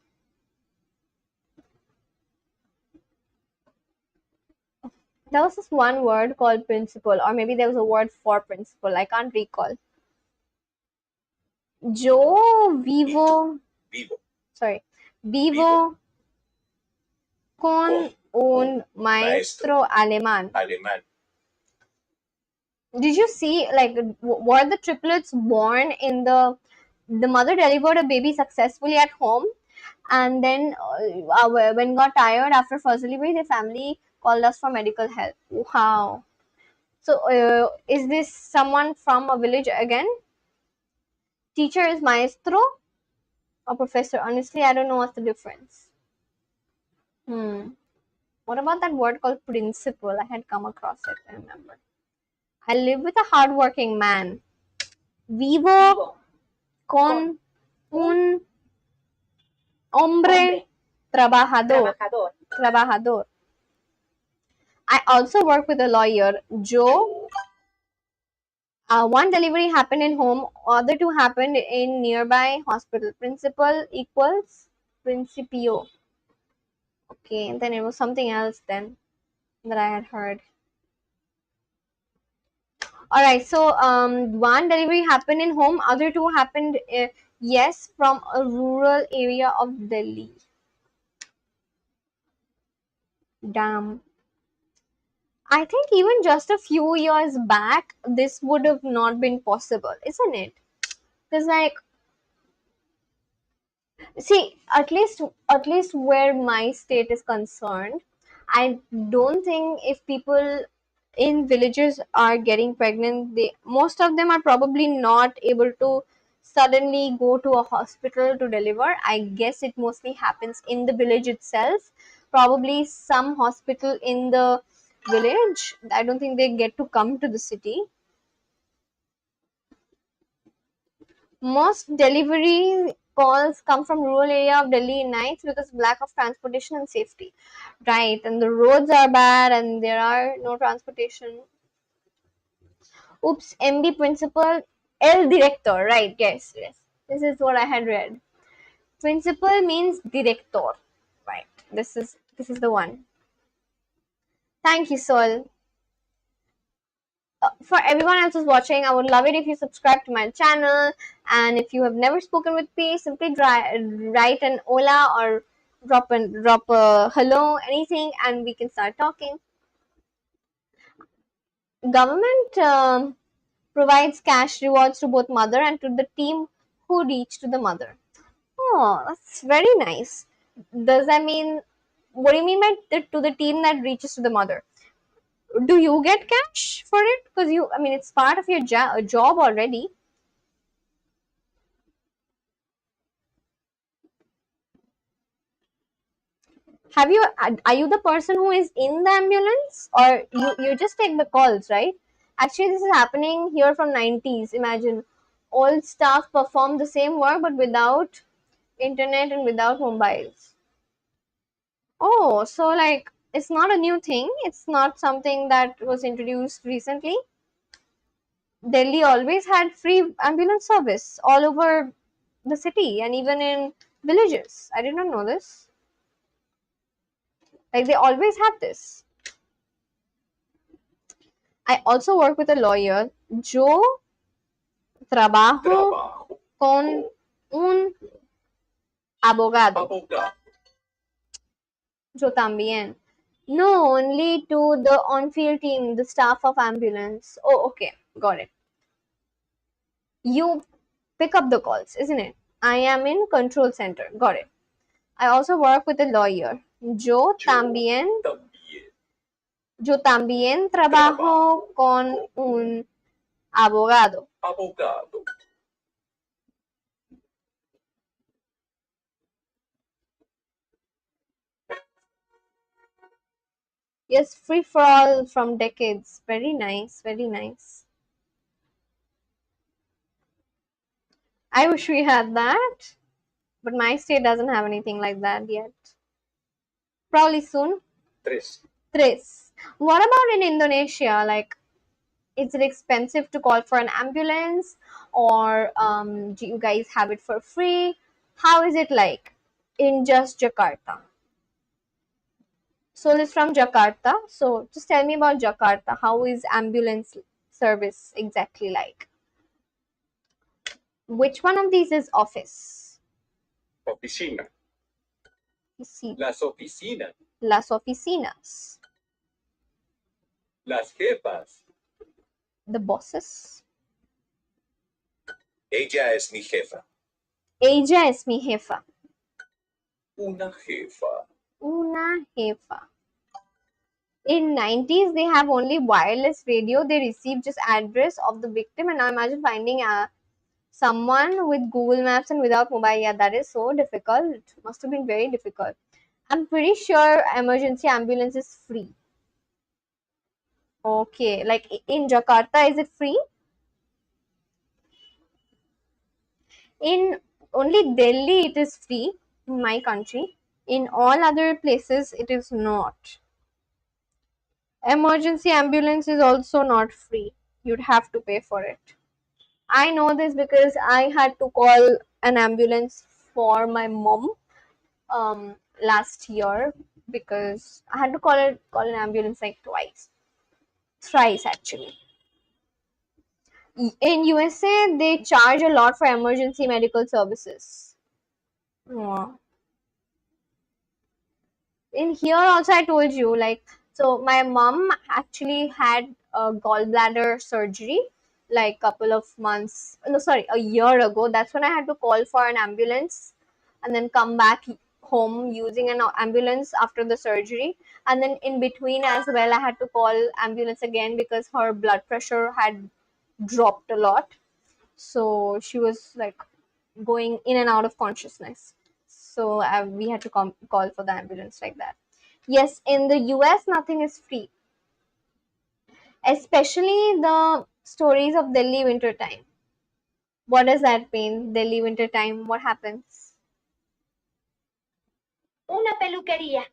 There was this one word called principal, or maybe there was a word for principal. I can't recall. Yo vivo, Vivo. sorry, vivo con un maestro alemán. Alemán. Did you see, like, were the triplets born in the mother delivered a baby successfully at home, and then when got tired after first delivery, the family called us for medical help. Wow. So is this someone from a village again? Teacher is maestro or professor? Honestly, I don't know what's the difference. What about that word called principal? I had come across it, I remember. I live with a hardworking man. Vivo con un hombre trabajador. Trabajador. Trabajador. I also work with a lawyer. Joe, one delivery happened in home, other two happened in nearby hospital. Principal equals principio. Okay, and then it was something else then that I had heard. All right, so one delivery happened in home, other two happened, yes, from a rural area of Delhi. Damn. I think even just a few years back, this would have not been possible, isn't it? Because like, see, at least where my state is concerned, I don't think if people in villages are getting pregnant, they most of them are probably not able to suddenly go to a hospital to deliver. I guess it mostly happens in the village itself. Probably some hospital in the village. I don't think they get to come to the city. Most delivery calls come from rural area of Delhi in nights because of lack of transportation and safety. Right, and the roads are bad and there are no transportation. Oops, MD principal, El director. Right, yes, yes. This is what I had read. Principal means director. Right. This is the one. Thank you, Sol. For everyone else who's watching, I would love it if you subscribe to my channel. And if you have never spoken with me, simply write an hola or drop a hello, anything, and we can start talking. Government provides cash rewards to both mother and to the team who reach to the mother. Oh, that's very nice. Does that mean, what do you mean by to the team that reaches to the mother? Do you get cash for it? Because I mean, it's part of your job already. Have you, are you the person who is in the ambulance, or you just take the calls, right? Actually, this is happening here from 90s. Imagine all staff perform the same work but without internet and without mobiles. Oh, so like it's not a new thing. It's not something that was introduced recently. Delhi always had free ambulance service all over the city and even in villages. I did not know this. Like they always have this. I also work with a lawyer. Yo trabajo Trabajo. con un abogado. Abogado. Yo también. No, only to the on-field team, the staff of ambulance. Oh, okay, got it. You pick up the calls, isn't it? I am in control center. Got it. I also work with a lawyer. Yo también, También. yo también trabajo con un abogado. Abogado. Yes, free for all from decades. Very nice, very nice. I wish we had that, but my state doesn't have anything like that yet. Probably soon. Tres. Tres. What about in Indonesia? Like, is it expensive to call for an ambulance, or do you guys have it for free? How is it like in just Jakarta? Sol is from Jakarta, so just tell me about Jakarta. How is ambulance service exactly like? Which one of these is office? Oficina. See, Las oficinas. las oficinas. Las jefas. The bosses. Ella es mi jefa. Ella es mi jefa. Una jefa. Una jefa. In 90s, they have only wireless radio. They receive just address of the victim, and now imagine finding someone with Google Maps and without mobile. Yeah, that is so difficult. Must have been very difficult. I'm pretty sure emergency ambulance is free. Okay, like in Jakarta, is it free? In only Delhi, it is free in my country. In all other places, it is not. Emergency ambulance is also not free. You'd have to pay for it. I know this because I had to call an ambulance for my mom last year because I had to call an ambulance like thrice actually. In USA, they charge a lot for emergency medical services. Yeah. In here also I told you, like, so my mom actually had a gallbladder surgery like couple of months, no sorry, a year ago. That's when I had to call for an ambulance and then come back home using an ambulance after the surgery. And then in between as well I had to call ambulance again because her blood pressure had dropped a lot, so she was like going in and out of consciousness. So we had to call for the ambulance like that. Yes, in the US, nothing is free, especially the stories of Delhi winter time. What does that mean? Delhi winter time, what happens? Una peluquería.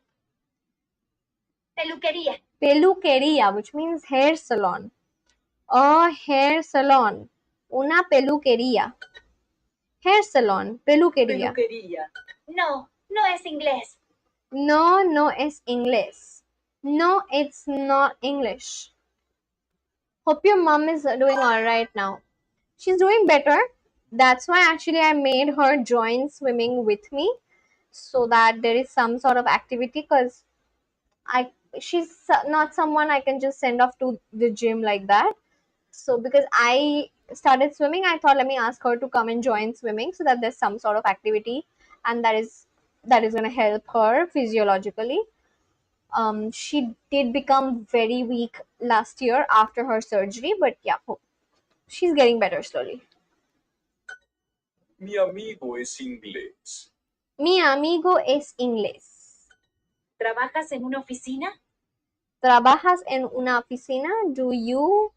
Peluquería. Peluqueria, which means hair salon. A hair salon. Una peluqueria. Hair salon. Peluqueria. Peluquería. No, no es inglés. No, no es inglés. No, it's not English. Hope your mom is doing alright now. She's doing better. That's why actually I made her join swimming with me so that there is some sort of activity, because I she's not someone I can just send off to the gym like that. So because I started swimming, I thought let me ask her to come and join swimming so that there's some sort of activity, and that is going to help her physiologically. She did become very weak last year after her surgery, but yeah, she's getting better slowly. Mi amigo es inglés. Mi amigo es inglés. ¿Trabajas en una oficina? ¿Trabajas en una oficina? Do you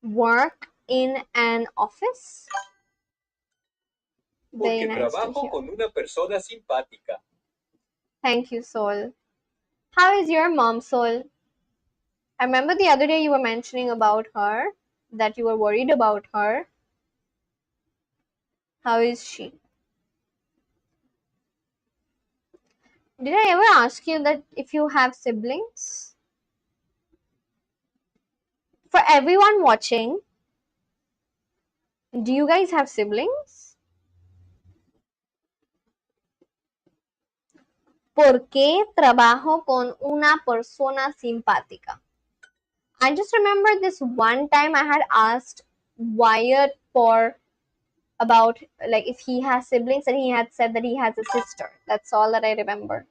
work in an office? Very Porque nice to trabajo hear. con una persona simpática. Thank you, Sol. How is your mom, Sol? I remember the other day you were mentioning about her, that you were worried about her. How is she? Did I ever ask you that if you have siblings? For everyone watching, do you guys have siblings? ¿Por qué trabajo con una persona simpática? I just remember this one time I had asked Wyatt for about like if he has siblings, and he had said that he has a sister. That's all that I remember.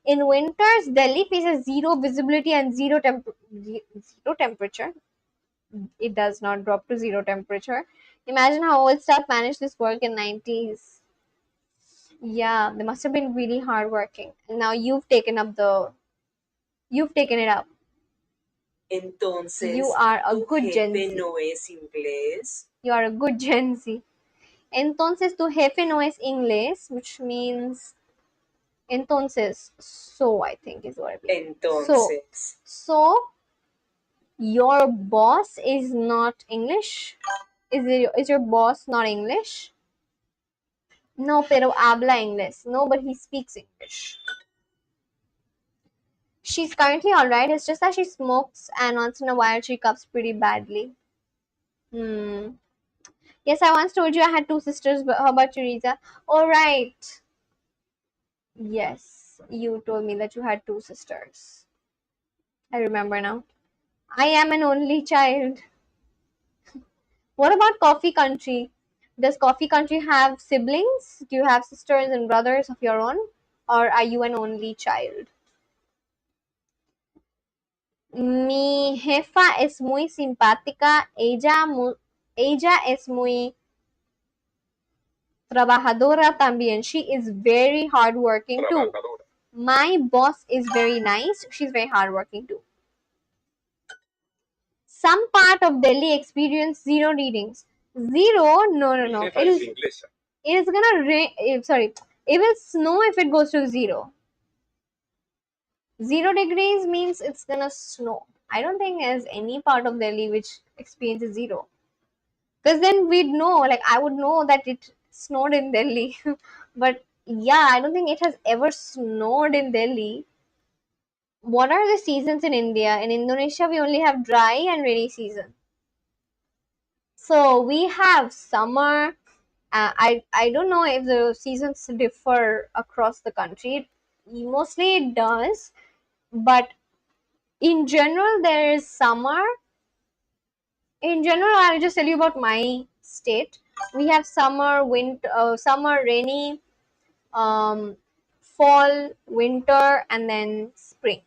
In winters, Delhi faces zero visibility and zero temperature. It does not drop to zero temperature. Imagine how old staff managed this work in 90s. Yeah, they must have been really hardworking. Now you've taken it up. Entonces, You are a ¿tu good Gen jefe Z. no es inglés? You are a good Gen Z. Entonces tu jefe no es inglés, which means entonces, so I think is what it means. Entonces, So your boss is not English? Is your boss not English? No, pero habla inglés. No, but he speaks English. She's currently alright. It's just that she smokes and once in a while she coughs pretty badly. Yes, I once told you I had two sisters, but how about you, Riza? Alright. Yes, you told me that you had two sisters. I remember now. I am an only child. What about Coffee Country? Does Coffee Country have siblings? Do you have sisters and brothers of your own? Or are you an only child? Mi jefa es muy simpática. Ella es muy trabajadora también. She is very hardworking too. My boss is very nice. She's very hardworking too. Some part of Delhi experienced zero readings. Zero? No. It is gonna rain. Sorry, it will snow if it goes to zero. 0 degrees means it's gonna snow. I don't think there's any part of Delhi which experiences 0. Because then we'd know, like I would know that it snowed in Delhi. But yeah, I don't think it has ever snowed in Delhi. What are the seasons in India? In Indonesia, we only have dry and rainy season. So we have summer. I don't know if the seasons differ across the country. Mostly it does, but in general there is summer. In general, I'll just tell you about my state. We have summer, winter, summer, rainy, um, fall, winter, and then spring.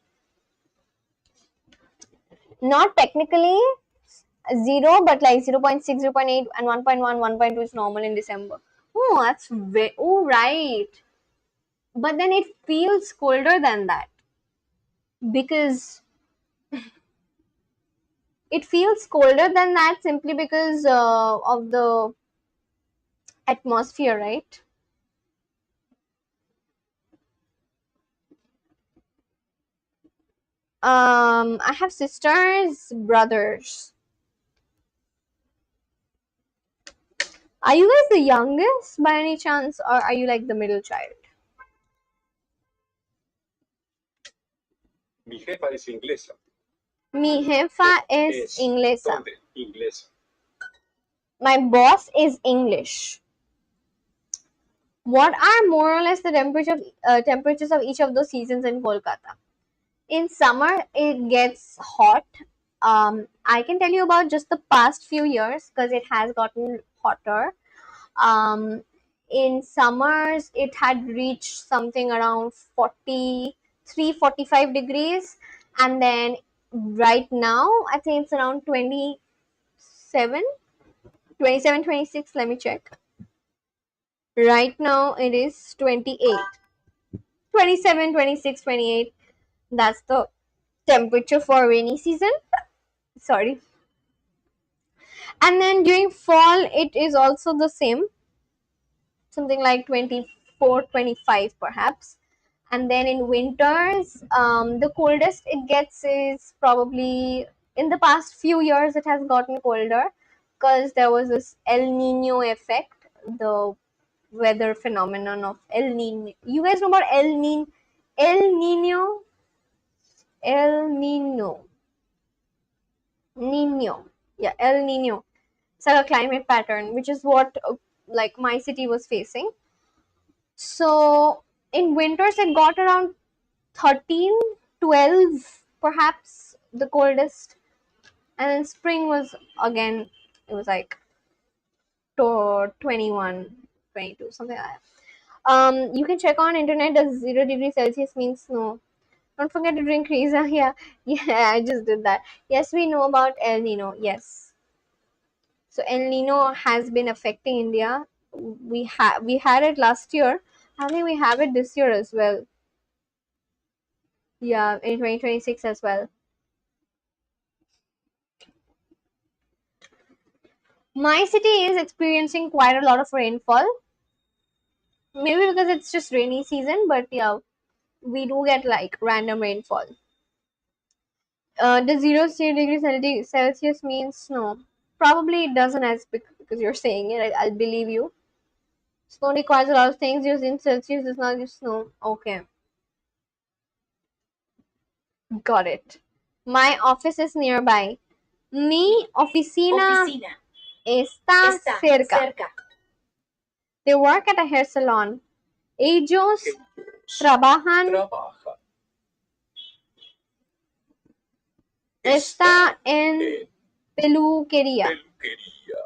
Not technically 0, but like 0.6, 0.8, and 1.1, 1.2 is normal in December. Oh, that's very, oh, right. But then it feels colder than that because it feels colder than that simply because of the atmosphere, right? I have sisters, brothers. Are you guys the youngest by any chance, or are you like the middle child? Mi jefa es inglesa. Mi jefa es Es. inglesa. ¿Dónde? Inglesa. My boss is English. What are more or less the temperatures of each of those seasons in Kolkata? In summer, it gets hot. I can tell you about just the past few years because it has gotten hotter. Um, in summers, it had reached something around 43, 45 degrees. And then right now, I think it's around 27, 27, 26. Let me check. Right now, it is 28, 27, 26, 28. That's the temperature for rainy season. Sorry. And then during fall, it is also the same, something like 24, 25 perhaps. And then in winters, the coldest it gets is probably, in the past few years it has gotten colder because there was this El Nino effect, the weather phenomenon of El Nino. You guys know about El Nino? El Nino? El Nino. Nino. Yeah, El Nino. It's like a climate pattern, which is what like my city was facing. So in winters it got around 13, 12 perhaps the coldest, and then spring was again, it was like 21, 22, something like that. You can check on internet, does 0 degrees Celsius mean snow? Don't forget to drink Riza. Yeah, yeah, I just did that. Yes, we know about El Nino. Yes. So El Nino has been affecting India. We had it last year. I think we have it this year as well. Yeah, in 2026 as well. My city is experiencing quite a lot of rainfall. Maybe because it's just rainy season, but yeah, we do get like random rainfall. Does 0 degrees Celsius mean snow? Probably it doesn't, as because you're saying it. I'll believe you. Snow requires a lot of things. 0 in Celsius does not give snow. Okay, got it. My office is nearby. Mi oficina Oficina. está Está cerca. cerca. They work at a hair salon. Ellos Ellos trabajan. trabajan. Está en en peluquería. peluquería.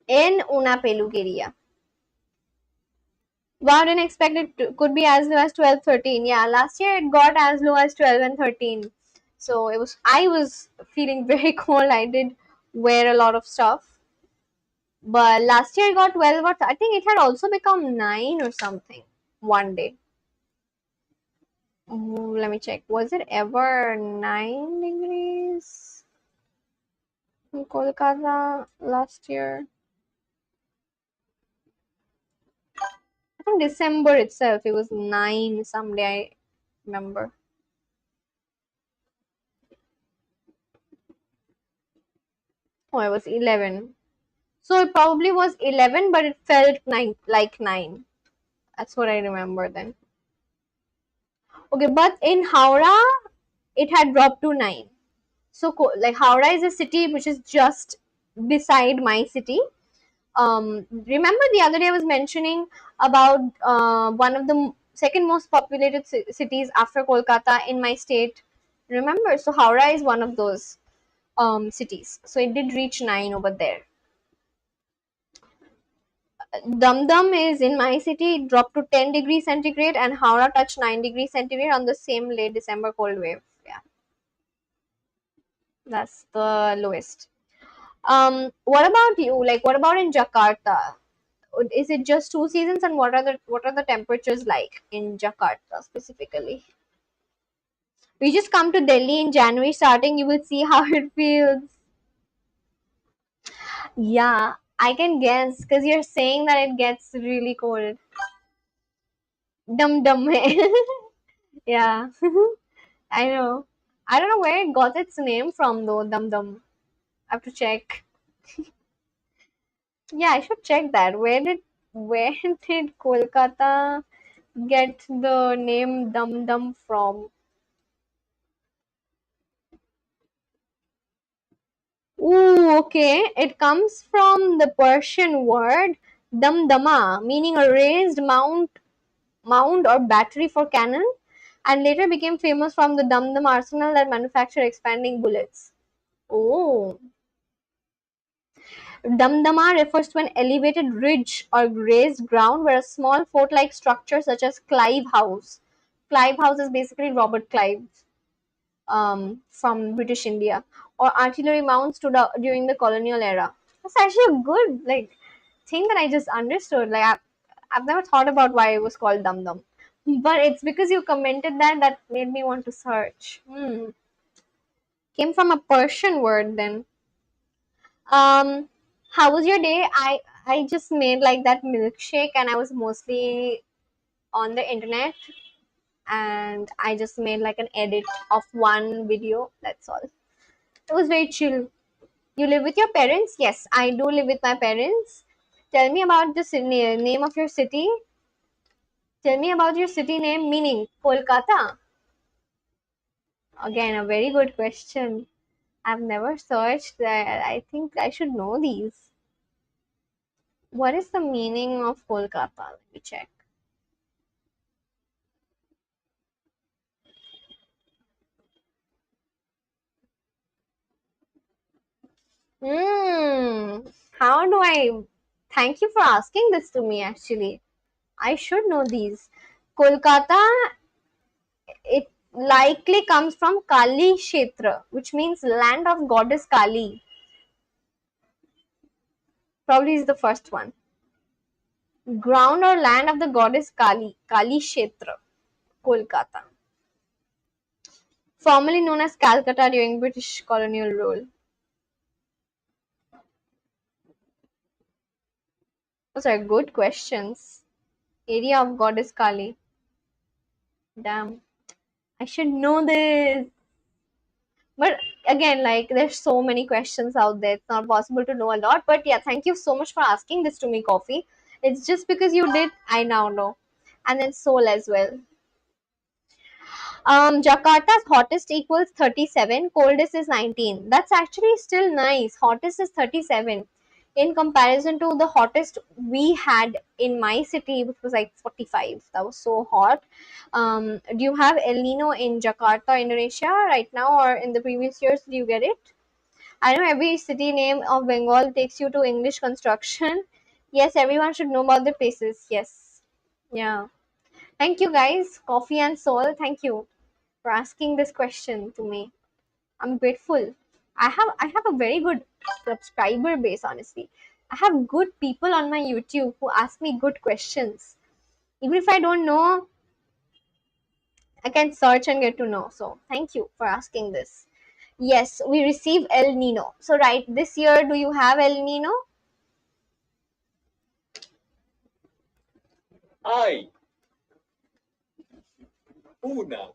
En una peluquería. Wow, didn't expect it could be as low as 12, 13. Yeah, last year it got as low as 12 and 13. So I was feeling very cold. I did wear a lot of stuff. But last year it got 12 or I think it had also become 9 or something one day. Let me check. Was it ever 9 degrees in Kolkata last year? I think December itself, it was 9 someday, I remember. Oh, it was 11. So it probably was 11, but it felt like 9. That's what I remember then. Okay, but in Howrah, it had dropped to 9. So, like, Howrah is a city which is just beside my city. Remember the other day I was mentioning about one of the second most populated cities after Kolkata in my state. Remember? So, Howrah is one of those cities. So, it did reach 9 over there. Dum Dum is in my city, it dropped to 10 degrees centigrade, and Howrah touched 9 degrees centigrade on the same late December cold wave. Yeah, that's the lowest. What about you? Like, what about in Jakarta? Is it just 2 seasons, and what are the temperatures like in Jakarta specifically? We just come to Delhi in January starting, you will see how it feels. Yeah, I can guess because you're saying that it gets really cold. Dum dum hai. Yeah. I know. I don't know where it got its name from though, Dum Dum. I have to check. Yeah, I should check that. Where did Kolkata get the name Dum Dum from? Ooh, okay. It comes from the Persian word Dum Dama, meaning a raised mound or battery for cannon, and later became famous from the Dum Dum arsenal that manufactured expanding bullets. Oh. Damdama refers to an elevated ridge or raised ground where a small fort-like structure such as Clive House. Clive House is basically Robert Clive from British India, or artillery mounts stood out during the colonial era. That's actually a good thing that I just understood. I've never thought about why it was called Dum Dum, but it's because you commented that made me want to search. Came from a Persian word then. Um, how was your day? I just made like that milkshake and I was mostly on the internet and I just made like an edit of one video. That's all. It was very chill. You live with your parents? Yes, I do live with my parents. Tell me about the name of your city. Tell me about your city name meaning Kolkata. Again, a very good question. I've never searched that. I think I should know these. What is the meaning of Kolkata? Let me check. Hmm. How do I? Thank you for asking this to me. Actually, I should know these. Kolkata. It likely comes from Kali Kshetra, which means land of goddess Kali. Probably is the first one. Ground or land of the goddess Kali. Kali Kshetra. Kolkata. Formerly known as Calcutta during British colonial rule. Those are good questions. Area of goddess Kali. Damn. I should know this. But again, like there's so many questions out there. It's not possible to know a lot. But yeah, thank you so much for asking this to me, Coffee. It's just because you did, I now know. And then Soul as well. Jakarta's hottest equals 37, coldest is 19. That's actually still nice. Hottest is 37 in comparison to the hottest we had in my city, which was like 45. That was so hot. Do you have El Nino in Jakarta, Indonesia right now, or in the previous years? Do you get it? I know every city name of Bengal takes you to English construction. Yes, everyone should know about the places. Yes. Yeah. Thank you guys, Coffee and Soul. Thank you for asking this question to me. I'm grateful. I have a very good subscriber base, honestly. I have good people on my YouTube who ask me good questions. Even if I don't know, I can search and get to know. So thank you for asking this. Yes, we receive El Nino. So right, this year do you have El Nino? Hay una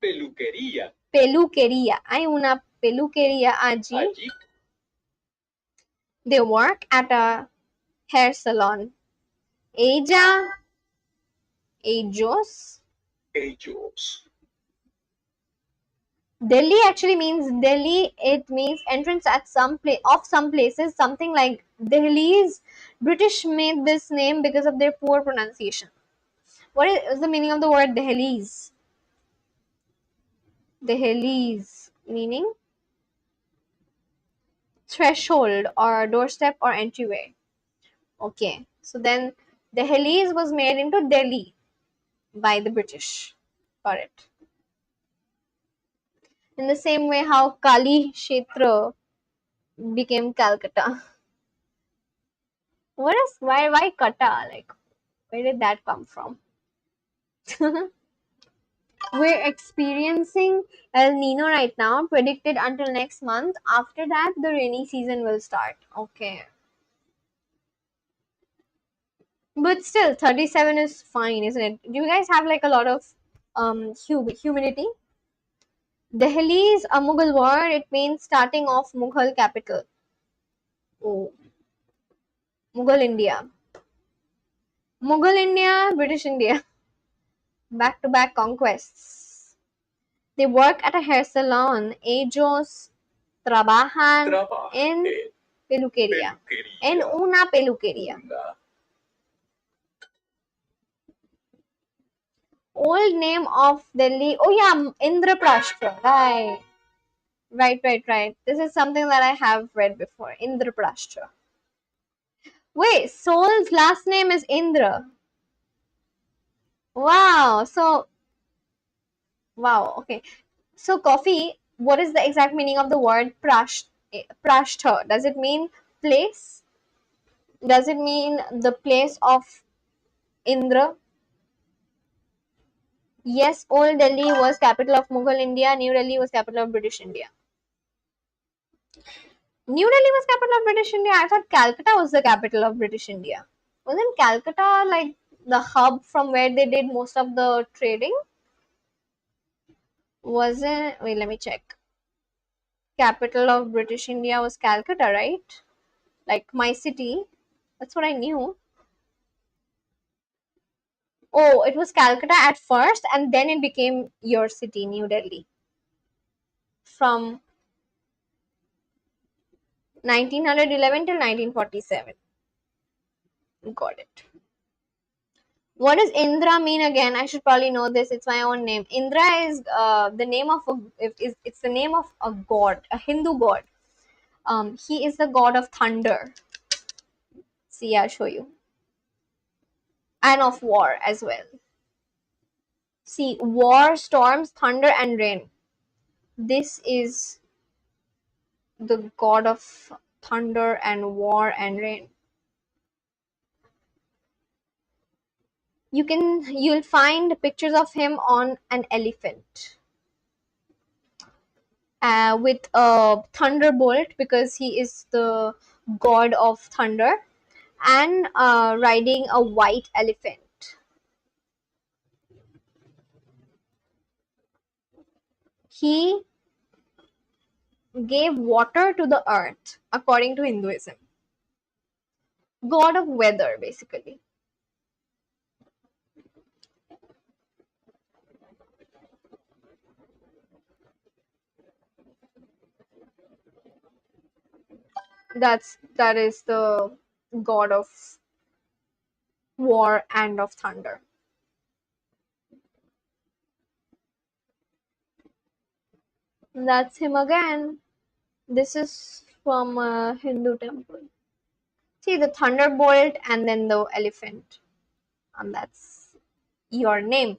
peluquería Peluquería. Hay una peluquería allí. allí. They work at a hair salon. Ella, ellos. Ellos. Delhi actually means Delhi. It means entrance at some places. Something like Delhi's. British made this name because of their poor pronunciation. What is the meaning of the word Dehliz? Dehliz meaning threshold or doorstep or entryway. Okay, so then Dehliz was made into Delhi by the British. Got it. In the same way how Kali Kshetra became Calcutta. What is why Kata? Like where did that come from? We're experiencing El Nino right now, predicted until next month. After that, the rainy season will start. Okay. But still, 37 is fine, isn't it? Do you guys have like a lot of humidity? Delhi is a Mughal word. It means starting off Mughal capital. Oh, Mughal India. Mughal India, British India. Back to back conquests. They work at a hair salon. Ellos trabajan Trabaja en en peluquería. En peluquería. una peluquería. Una. Old name of Delhi. Oh yeah, Indraprashta. Right. This is something that I have read before. Indraprashta. Wait, Soul's last name is Indra. Wow. Wow. Okay. So, coffee. What is the exact meaning of the word prashta? Does it mean place? Does it mean the place of Indra? Yes, Old Delhi was capital of Mughal India. New Delhi was capital of British India. New Delhi was capital of British India. I thought Calcutta was the capital of British India. Wasn't Calcutta like the hub from where they did most of the trading? Wasn't, wait, let me check. Capital of British India was Calcutta, right? Like my city. That's what I knew. Oh, it was Calcutta at first and then it became your city, New Delhi. From 1911 till 1947. Got it. What does Indra mean again? I should probably know this. It's my own name. Indra is the name of it's the name of a god, a Hindu god. He is the god of thunder. See, I'll show you, and of war as well. See, war, storms, thunder, and rain. This is the god of thunder and war and rain. You'll find pictures of him on an elephant. With a thunderbolt because he is the god of thunder and riding a white elephant. He gave water to the earth according to Hinduism. God of weather basically. That is the god of war and of thunder. That's him again. This is from a Hindu temple. See the thunderbolt and then the elephant. And that's your name.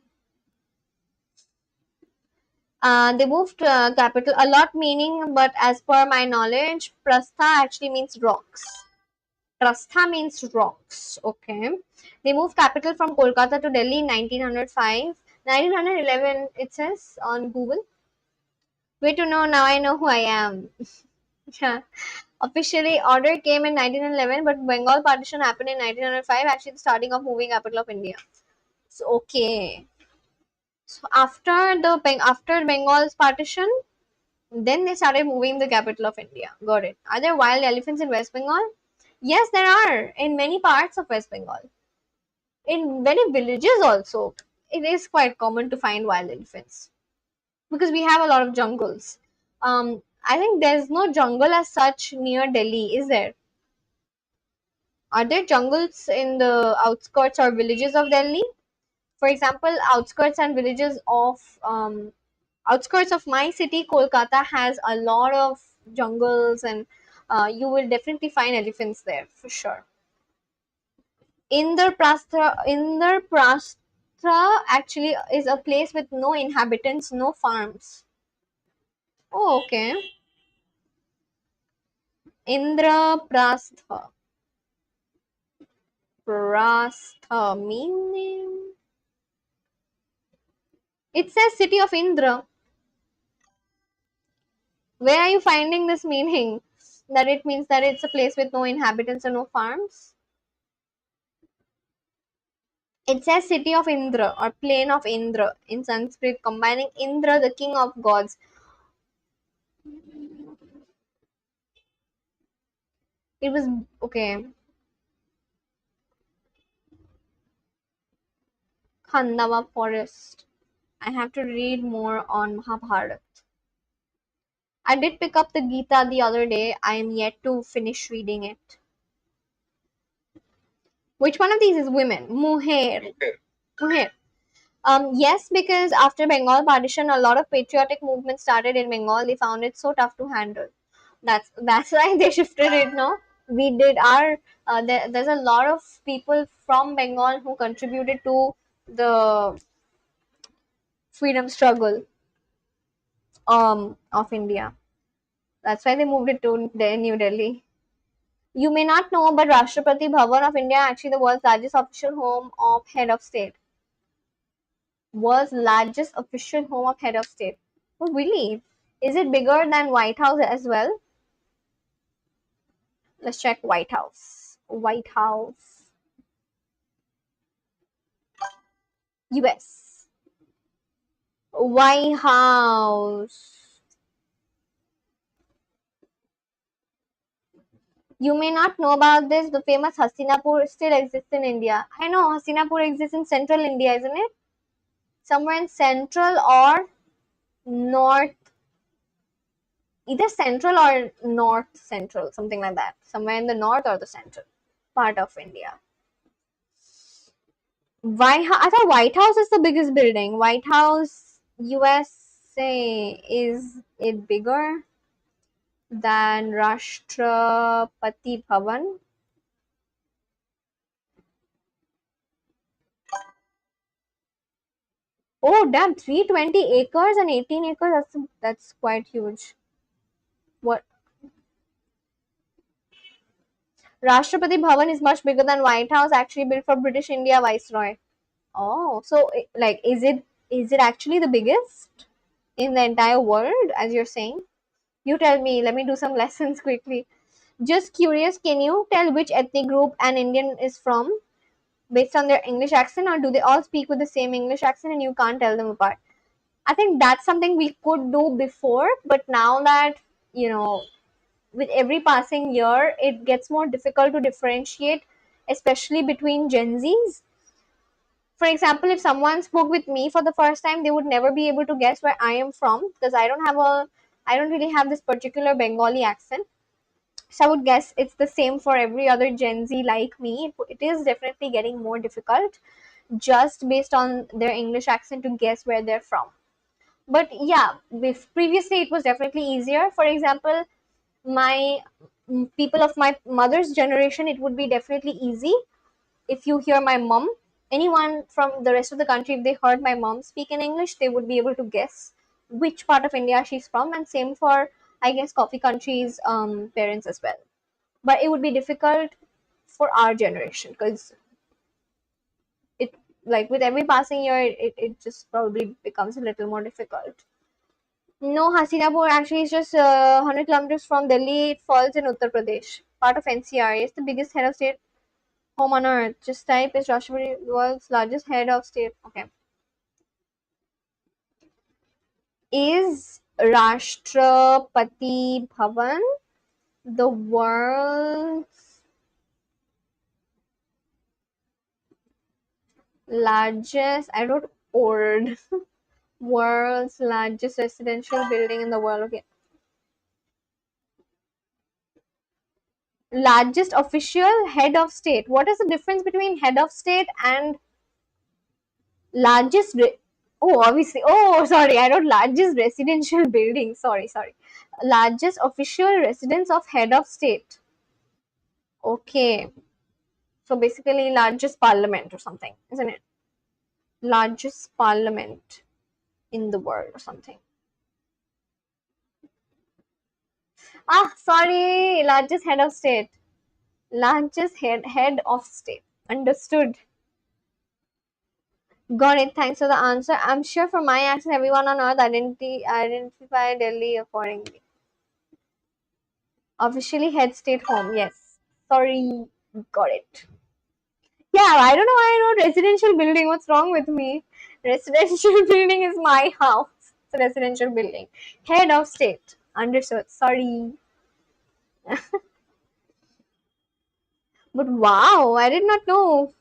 They moved capital a lot meaning, but as per my knowledge, Prastha actually means rocks. Prastha means rocks. Okay. They moved capital from Kolkata to Delhi in 1905. 1911 it says on Google. Way to know, now I know who I am. Yeah. Officially, order came in 1911, but Bengal partition happened in 1905. Actually, the starting of moving capital of India. So okay. So after Bengal's partition, then they started moving the capital of India. Got it. Are there wild elephants in West Bengal? Yes, there are in many parts of West Bengal. In many villages also, it is quite common to find wild elephants because we have a lot of jungles. I think there's no jungle as such near Delhi, is there? Are there jungles in the outskirts or villages of Delhi? For example, outskirts of my city, Kolkata, has a lot of jungles, and you will definitely find elephants there for sure. Indraprastha actually is a place with no inhabitants, no farms. Oh, okay. Indraprastha. Prastha meaning. It says city of Indra. Where are you finding this meaning? That it means that it's a place with no inhabitants and no farms? It says city of Indra or plain of Indra in Sanskrit, combining Indra, the king of gods. It was okay. Khandava forest. I have to read more on Mahabharata. I did pick up the Gita the other day. I am yet to finish reading it. Which one of these is women? Muher. Muher. Yes, because after Bengal partition, a lot of patriotic movements started in Bengal. They found it so tough to handle. That's why they shifted it. No, we did our. There's a lot of people from Bengal who contributed to the freedom struggle of India. That's why they moved it to New Delhi. You may not know, but Rashtrapati Bhavan of India actually the world's largest official home of head of state. World's largest official home of head of state. Oh, really? Is it bigger than White House as well? Let's check White House. White House. US. White House. You may not know about this. The famous Hastinapur still exists in India. I know Hastinapur exists in central India, isn't it? Somewhere in central or north, either central or north central, something like that. Somewhere in the north or the central part of India. I thought White House is the biggest building. White House, USA, is it bigger than Rashtrapati Bhavan? Oh, damn! 320 acres and 18 acres. That's quite huge. What Rashtrapati Bhavan is much bigger than White House, actually built for British India Viceroy. Oh, so like, is it actually the biggest in the entire world, as you're saying? You tell me. Let me do some lessons quickly. Just curious, can you tell which ethnic group an Indian is from based on their English accent, or do they all speak with the same English accent and you can't tell them apart? I think that's something we could do before, but now that, you know, with every passing year, it gets more difficult to differentiate, especially between Gen Zs. For example, if someone spoke with me for the first time, they would never be able to guess where I am from because I don't really have this particular Bengali accent. So I would guess it's the same for every other Gen Z like me. It is definitely getting more difficult just based on their English accent to guess where they're from. But yeah, previously it was definitely easier. For example, my people of my mother's generation, it would be definitely easy if you hear my mom. Anyone from the rest of the country, if they heard my mom speak in English, they would be able to guess which part of India she's from, and same for, I guess, coffee country's parents as well. But it would be difficult for our generation because it, like, with every passing year, it just probably becomes a little more difficult. No, Hastinapur actually is just 100 kilometers from Delhi. It falls in Uttar Pradesh, part of NCR. It's the biggest head of state home on earth. Just type is Rashtrapati, world's largest head of state. Okay. Is Rashtrapati Bhavan the world's largest? I wrote ORD. World's largest residential building in the world. Okay. Largest official head of state. What is the difference between head of state and largest? Oh, obviously. Oh, sorry. I wrote largest residential building. Sorry. Largest official residence of head of state. Okay. So basically, largest parliament or something, isn't it? Largest parliament in the world or something. Ah, sorry. Largest head of state. Largest head of state. Understood. Got it. Thanks for the answer. I'm sure from my accent, everyone on earth identify Delhi accordingly. Officially head state home. Yes. Sorry. Got it. Yeah, I don't know why I wrote residential building. What's wrong with me? Residential building is my house. It's a residential building. Head of state. Understood. Sorry. But wow, I did not know.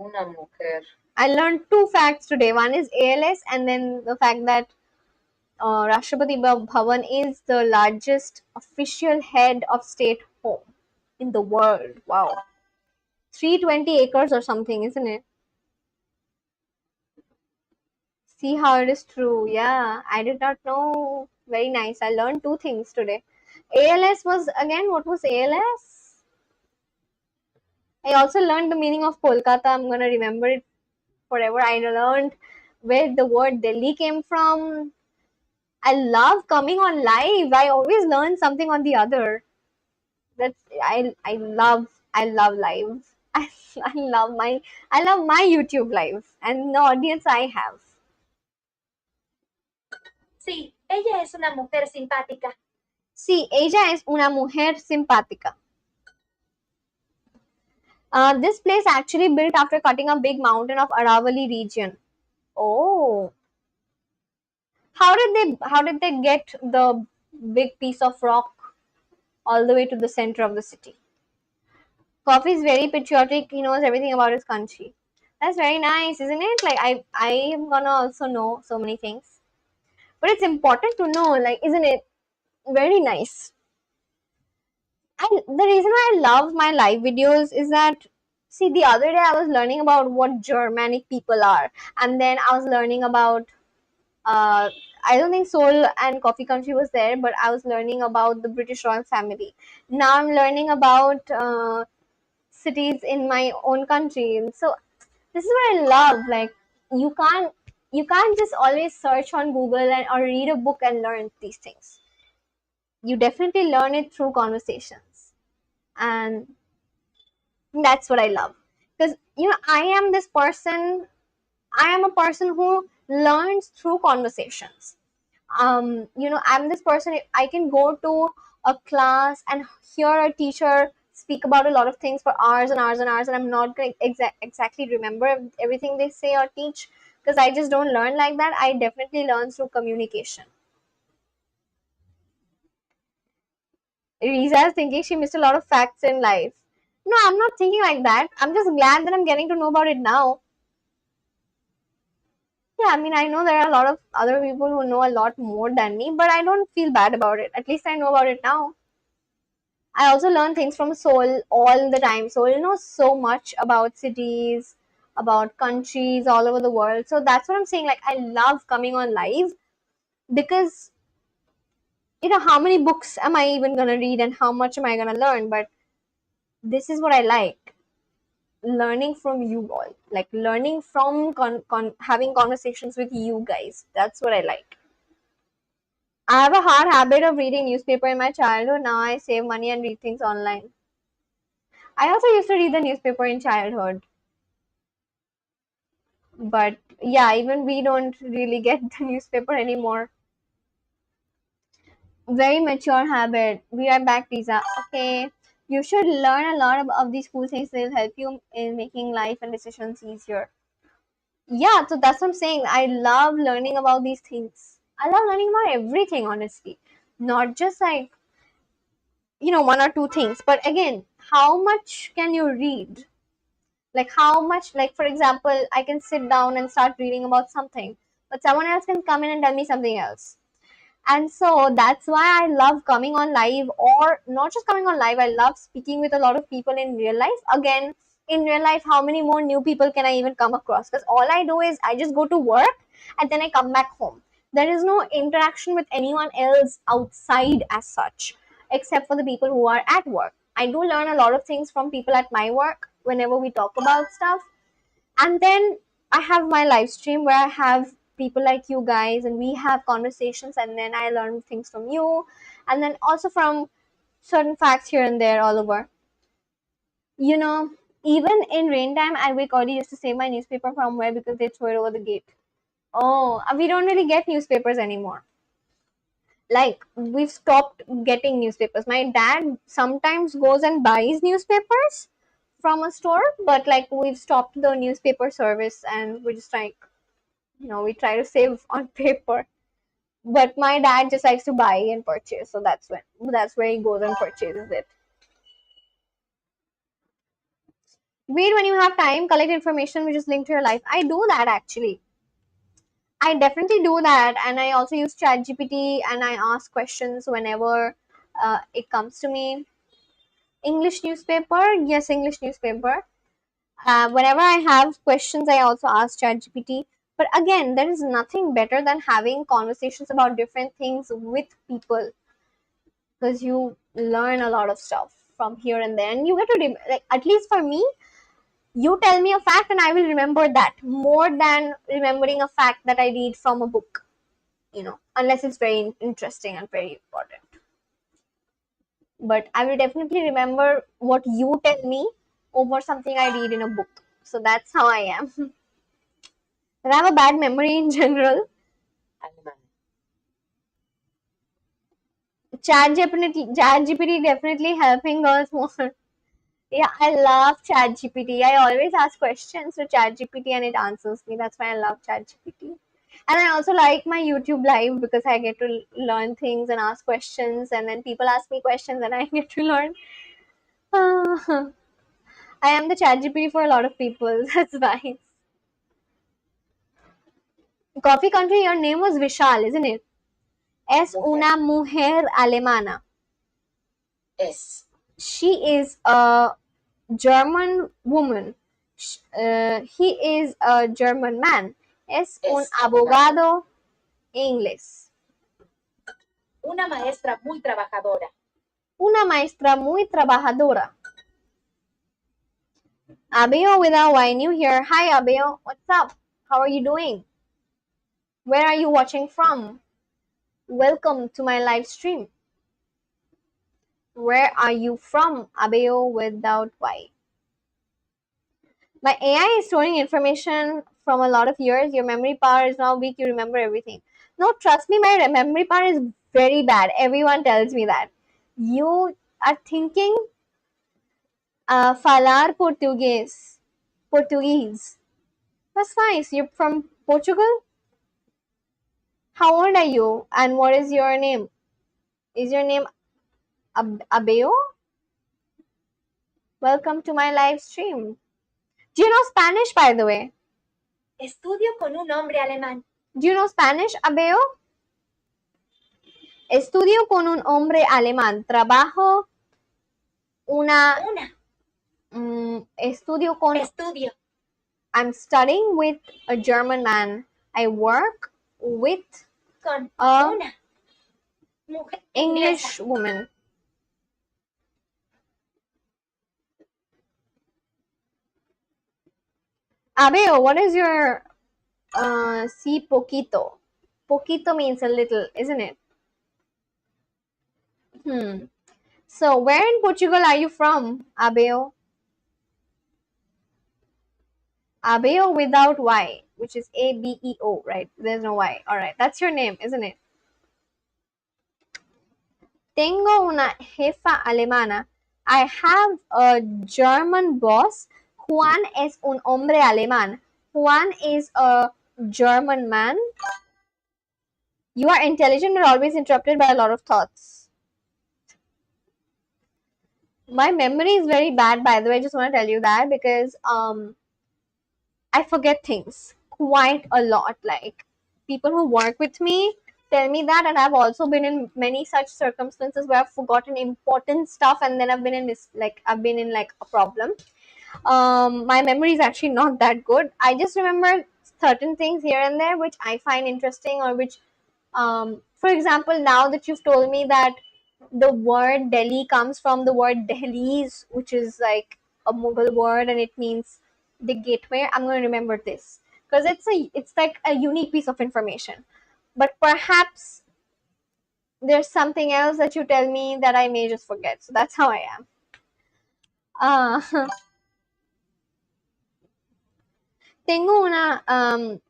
Una mujer. I learned two facts today. One is ALS, and then the fact that Rashtrapati Bhavan is the largest official head of state home in the world. Wow. 320 acres or something, isn't it? See how it is true. Yeah, I did not know. Very nice. I learned two things today. ALS was again, what was ALS? I also learned the meaning of Kolkata. I'm gonna remember it forever. I learned where the word Delhi came from. I love coming on live. I always learn something on the other. That's I love live. I love my I love my YouTube live and the audience I have. Sí, ella es una mujer simpática. Sí, ella es una mujer simpática. This place actually built after cutting a big mountain of Aravali region. Oh, how did they get the big piece of rock all the way to the center of the city? Coffee is very patriotic. He knows everything about his country. That's very nice, isn't it? Like I am gonna also know so many things, but it's important to know. Like, isn't it very nice? The reason why I love my live videos is that, see, the other day I was learning about what Germanic people are, and then I was learning about I don't think Soul and Coffee Country was there, but I was learning about the British royal family. Now I'm learning about cities in my own country, and so this is what I love. Like, you can't just always search on Google or read a book and learn these things. You definitely learn it through conversations, and that's what I love. Because I am a person who learns through conversations. I'm this person. I can go to a class and hear a teacher speak about a lot of things for hours and hours and hours, and I'm not going to exactly remember everything they say or teach, because I just don't learn like that. I definitely learn through communication. Riza is thinking she missed a lot of facts in life. No, I'm not thinking like that. I'm just glad that I'm getting to know about it now. Yeah, I mean, I know there are a lot of other people who know a lot more than me, but I don't feel bad about it. At least I know about it now. I also learn things from Soul all the time. Soul knows so much about cities, about countries all over the world. So that's what I'm saying. Like, I love coming on live because, how many books am I even going to read and how much am I going to learn? But this is what I like, learning from you all. Like, learning from having conversations with you guys. That's what I like. I have a hard habit of reading newspaper in my childhood. Now I save money and read things online. I also used to read the newspaper in childhood. But yeah, even we don't really get the newspaper anymore. Very mature habit. Be right back, Riza. Okay. You should learn a lot of these cool things. They'll help you in making life and decisions easier. Yeah, so that's what I'm saying. I love learning about these things. I love learning about everything, honestly. Not just like, one or two things. But again, how much can you read? Like, how much, like, for example, I can sit down and start reading about something, but someone else can come in and tell me something else. And so that's why I love coming on live, or not just coming on live, I love speaking with a lot of people in real life. Again, in real life, how many more new people can I even come across? Because all I do is I just go to work and then I come back home. There is no interaction with anyone else outside as such, except for the people who are at work. I do learn a lot of things from people at my work whenever we talk about stuff. And then I have my live stream where I have people like you guys and we have conversations, and then I learn things from you, and then also from certain facts here and there all over. You know, even in rain time, I wake early just to save my newspaper from where, because they throw it over the gate. Oh, we don't really get newspapers anymore. Like, we've stopped getting newspapers. My dad sometimes goes and buys newspapers from a store, but like we've stopped the newspaper service and we're just like, we try to save on paper. But my dad just likes to buy and purchase, so that's where he goes and purchases it. Read when you have time, collect information which is linked to your life. I do that actually. I definitely do that, and I also use ChatGPT and I ask questions whenever it comes to me. English newspaper, yes, English newspaper. Whenever I have questions, I also ask ChatGPT. But again, there is nothing better than having conversations about different things with people, because you learn a lot of stuff from here and there, and you get to like, at least for me, you tell me a fact and I will remember that more than remembering a fact that I read from a book, unless it's very interesting and very important. But I will definitely remember what you tell me over something I read in a book. So that's how I am. And I have a bad memory in general. ChatGPT definitely helping us more. Yeah, I love ChatGPT. I always ask questions to ChatGPT and it answers me. That's why I love ChatGPT. And I also like my YouTube live because I get to learn things and ask questions, and then people ask me questions and I get to learn. I am the ChatGPT for a lot of people. That's nice. Coffee Country, your name was Vishal, isn't it? Es una mujer alemana. Es. She is a German woman. He is a German man. Es un abogado inglés. Una maestra muy trabajadora. Una maestra muy trabajadora. Abeo without Y, new here. Hi Abeo, what's up? How are you doing? Where are you watching from? Welcome to my live stream. Where are you from? Abeo without Y. My AI is storing information from a lot of years. Your memory power is now weak. You remember everything. No, trust me, my memory power is very bad. Everyone tells me that. You are thinking falar Portuguese. Portuguese. That's nice. You're from Portugal? How old are you? And what is your name? Is your name Abeo? Welcome to my live stream. Do you know Spanish, by the way? Estudio con un hombre alemán. Do you know Spanish, Abeo? Estudio con un hombre alemán. Trabajo una. Estudio con. Estudio. I'm studying with a German man. I work with Con a una mujer English inglesa. woman. Abeo, what is your si poquito? Poquito means a little, isn't it? So, where in Portugal are you from, Abeo? Abeo without Y, which is Abeo, right? There's no Y. All right, that's your name, isn't it? Tengo una jefa alemana. I have a German boss. Juan es un hombre alemán. Juan is a German man. You are intelligent but always interrupted by a lot of thoughts. My memory is very bad, by the way. I just want to tell you that because I forget things quite a lot. Like people who work with me tell me that, and I've also been in many such circumstances where I've forgotten important stuff, and then I've been in like a problem. My memory is actually not that good. I just remember certain things here and there which I find interesting, or which, for example, now that you've told me that the word Delhi comes from the word Dehliz, which is like a Mughal word and it means the gateway. I'm going to remember this because it's like a unique piece of information. But perhaps there's something else that you tell me that I may just forget. So that's how I am. Tengo una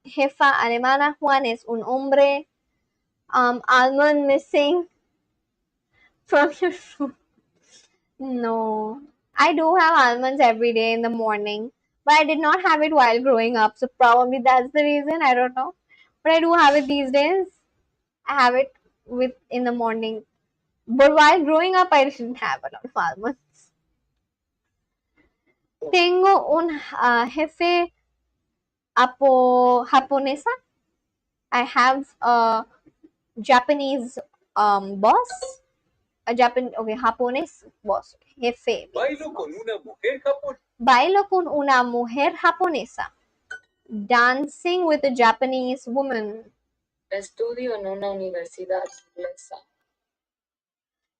jefa alemana. Juan es un hombre. Almond missing from your food. No. I do have almonds every day in the morning, but I did not have it while growing up, so probably that's the reason. I don't know. But I do have it these days. I have it with in the morning. But while growing up, I didn't have a lot of almonds. Tengo un jefe japonesa. I have a Japanese boss. Japonés boss. Jefe. Bailo con una mujer japonesa. Bailo con una mujer japonesa. Dancing with a Japanese woman. Estudio en una universidad inglesa.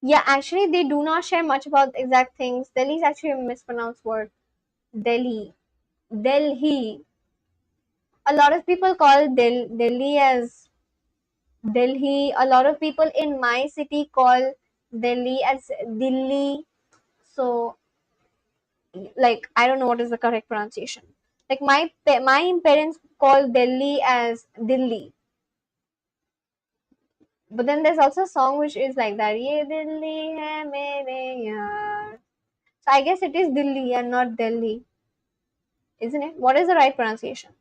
Yeah, actually, they do not share much about exact things. Delhi is actually a mispronounced word. Delhi. Delhi. A lot of people call Delhi as Delhi. A lot of people in my city call Delhi as Dilli. So, like, I don't know what is the correct pronunciation. Like, my parents call Delhi as Dilli. But then there's also a song which is like that. Ye Dilli hai mere yaar. So I guess it is Dilli and not Delhi, isn't it? What is the right pronunciation?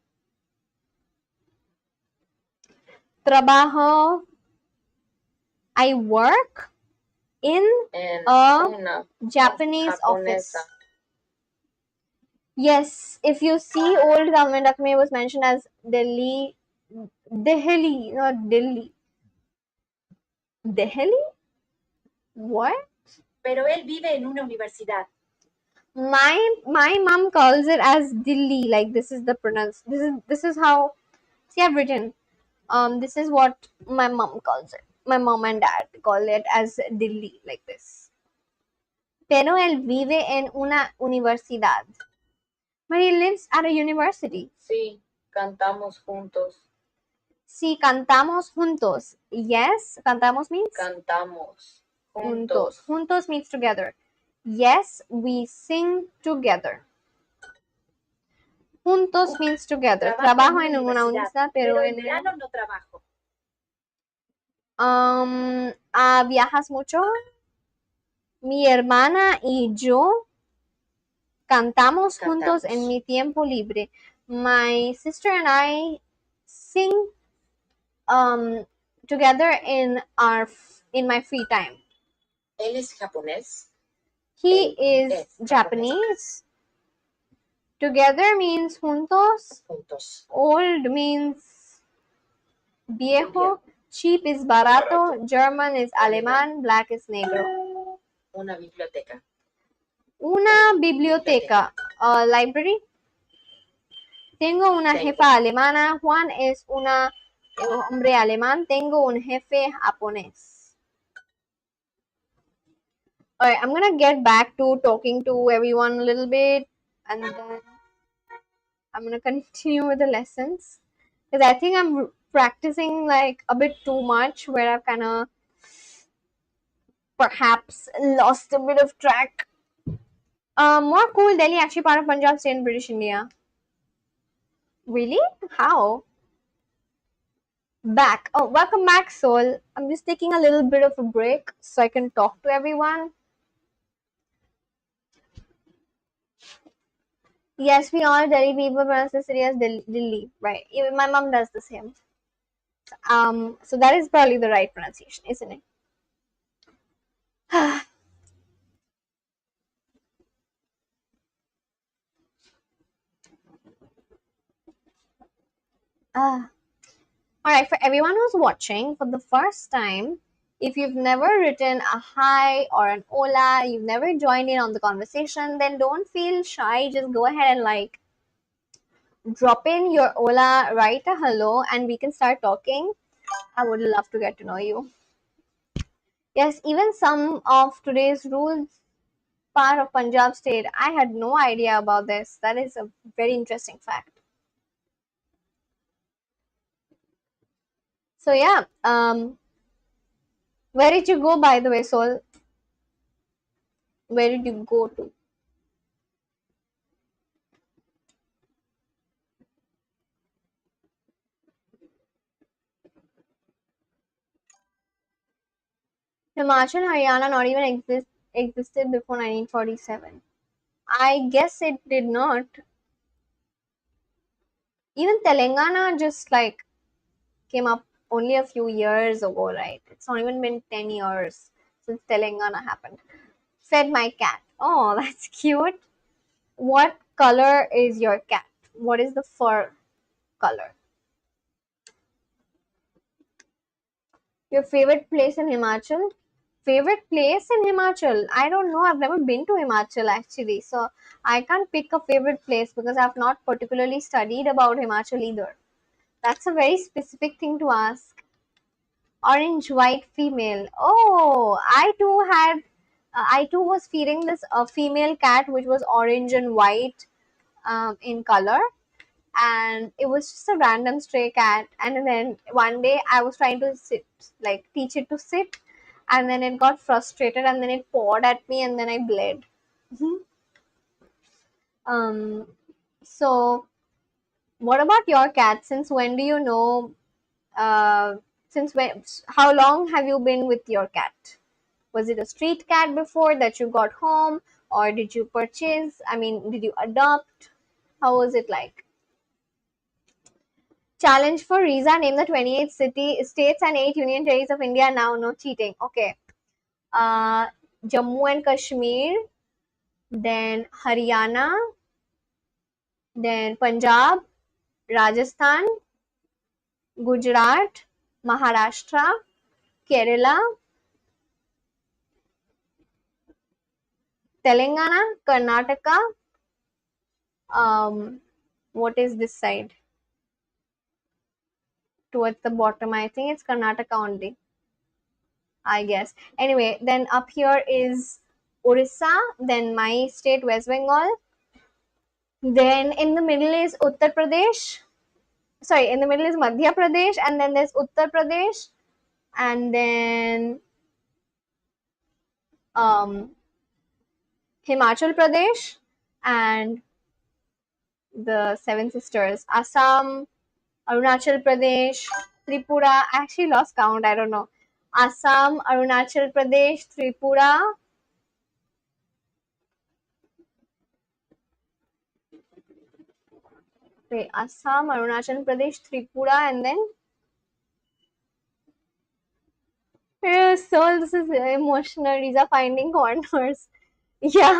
Trabajo. I work in a Una Japanese office. japonesa. Yes, if you see old government document, it was mentioned as Delhi, not Delhi. Delhi? What? Pero él vive en una universidad. My mom calls it as Dilli. Like this is the pronounce. This is how. See, I've written. This is what my mom calls it. My mom and dad call it as Dilli, like this. Pero él vive en una universidad. But he lives at a university. Sí, cantamos juntos. Si cantamos juntos. Yes, cantamos means Cantamos juntos. juntos. Juntos means together. Yes, we sing together. Juntos means together. Trabajo en una universidad, pero en verano no trabajo. ¿Viajas mucho? Mi hermana y yo cantamos juntos en mi tiempo libre. My sister and I sing together in my free time. Él es japonés. He is Japanese. Together means juntos. Juntos. Old means viejo. Cheap is barato. German is alemán. Black is negro. Una biblioteca. Una biblioteca. A library. Tengo una jefa alemana. Juan es un hombre alemán. Tengo un jefe japonés. Alright, I'm gonna get back to talking to everyone a little bit, and then I'm gonna continue with the lessons, because I think I'm practicing like a bit too much, where I've kind of perhaps lost a bit of track. More cool. Delhi actually part of Punjab state in British India. Really? How? Back. Oh, welcome back, Soul. I'm just taking a little bit of a break so I can talk to everyone. Yes, we all Delhi people pronounce the city as Delhi, right? Even my mom does the same. So that is probably the right pronunciation, isn't it? Ah. All right, for everyone who's watching for the first time, if you've never written a hi or an hola, you've never joined in on the conversation, then don't feel shy. Just go ahead and like drop in your hola, write a hello, and we can start talking. I would love to get to know you. Yes, even some of today's rules part of Punjab state, I had no idea about this. That is a very interesting fact. So yeah, where did you go by the way, Sol? Where did you go to? Himachal, Haryana not even existed before 1947. I guess it did not. Even Telangana just like came up only a few years ago, right? It's not even been 10 years since Telangana happened. Fed my cat. Oh, that's cute. What color is your cat? What is the fur color? Your favorite place in Himachal? Favorite place in Himachal? I don't know. I've never been to Himachal actually. So I can't pick a favorite place because I've not particularly studied about Himachal either. That's a very specific thing to ask. Orange, white, female. Oh, I too was feeding this female cat which was orange and white in color, and it was just a random stray cat. And then one day I was trying to sit, like teach it to sit, and then it got frustrated and then it pawed at me and then I bled. um, so what about your cat? Since when do you know? Uh, since when? How long have you been with your cat? Was it a street cat before that you got home, or did you purchase? I mean, did you adopt? How was it like? Challenge for Riza. Name the 28 states and 8 union territories of India now. No cheating. Okay. Uh, Jammu and Kashmir, then Haryana, then Punjab, Rajasthan, Gujarat, Maharashtra, Kerala, Telangana, Karnataka. Um, what is this side? Towards the bottom, I think it's Karnataka only, I guess. Anyway, then up here is Orissa, then my state, West Bengal. Then in the middle is Uttar Pradesh. Sorry, in the middle is Madhya Pradesh, and then there's Uttar Pradesh, and then um, Himachal Pradesh, and the Seven Sisters, Assam, Arunachal Pradesh, Tripura. I actually lost count. I don't know. Assam, Arunachal Pradesh, Tripura. Wait, Assam, Arunachal Pradesh, Tripura, and then so this is emotional. These are finding corners. Yeah.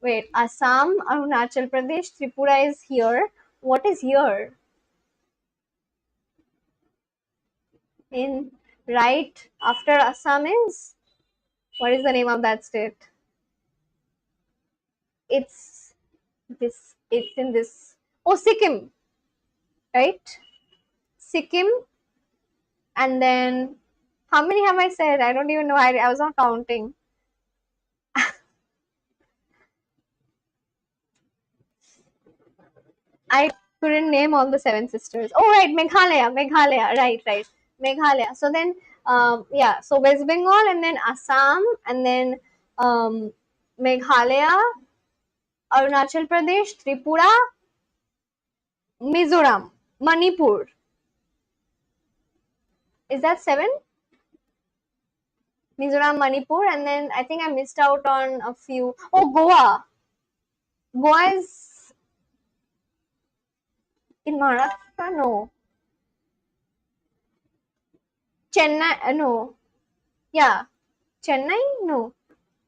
Wait, Assam, Arunachal Pradesh, Tripura is here. What is here? In right after Assam is, what is the name of that state? It's this. It's in this. Oh, Sikkim, right? Sikkim, and then how many have I said? I don't even know. I was not counting. I couldn't name all the seven sisters. Oh, right, Meghalaya, right, Meghalaya. So then, yeah, so West Bengal and then Assam and then um, Meghalaya, Arunachal Pradesh, Tripura, Mizoram, Manipur. Is that 7? Mizoram, Manipur, and then I think I missed out on a few. Oh, Goa. Goa is in Maharashtra? No. Chennai? No. Yeah. Chennai? No.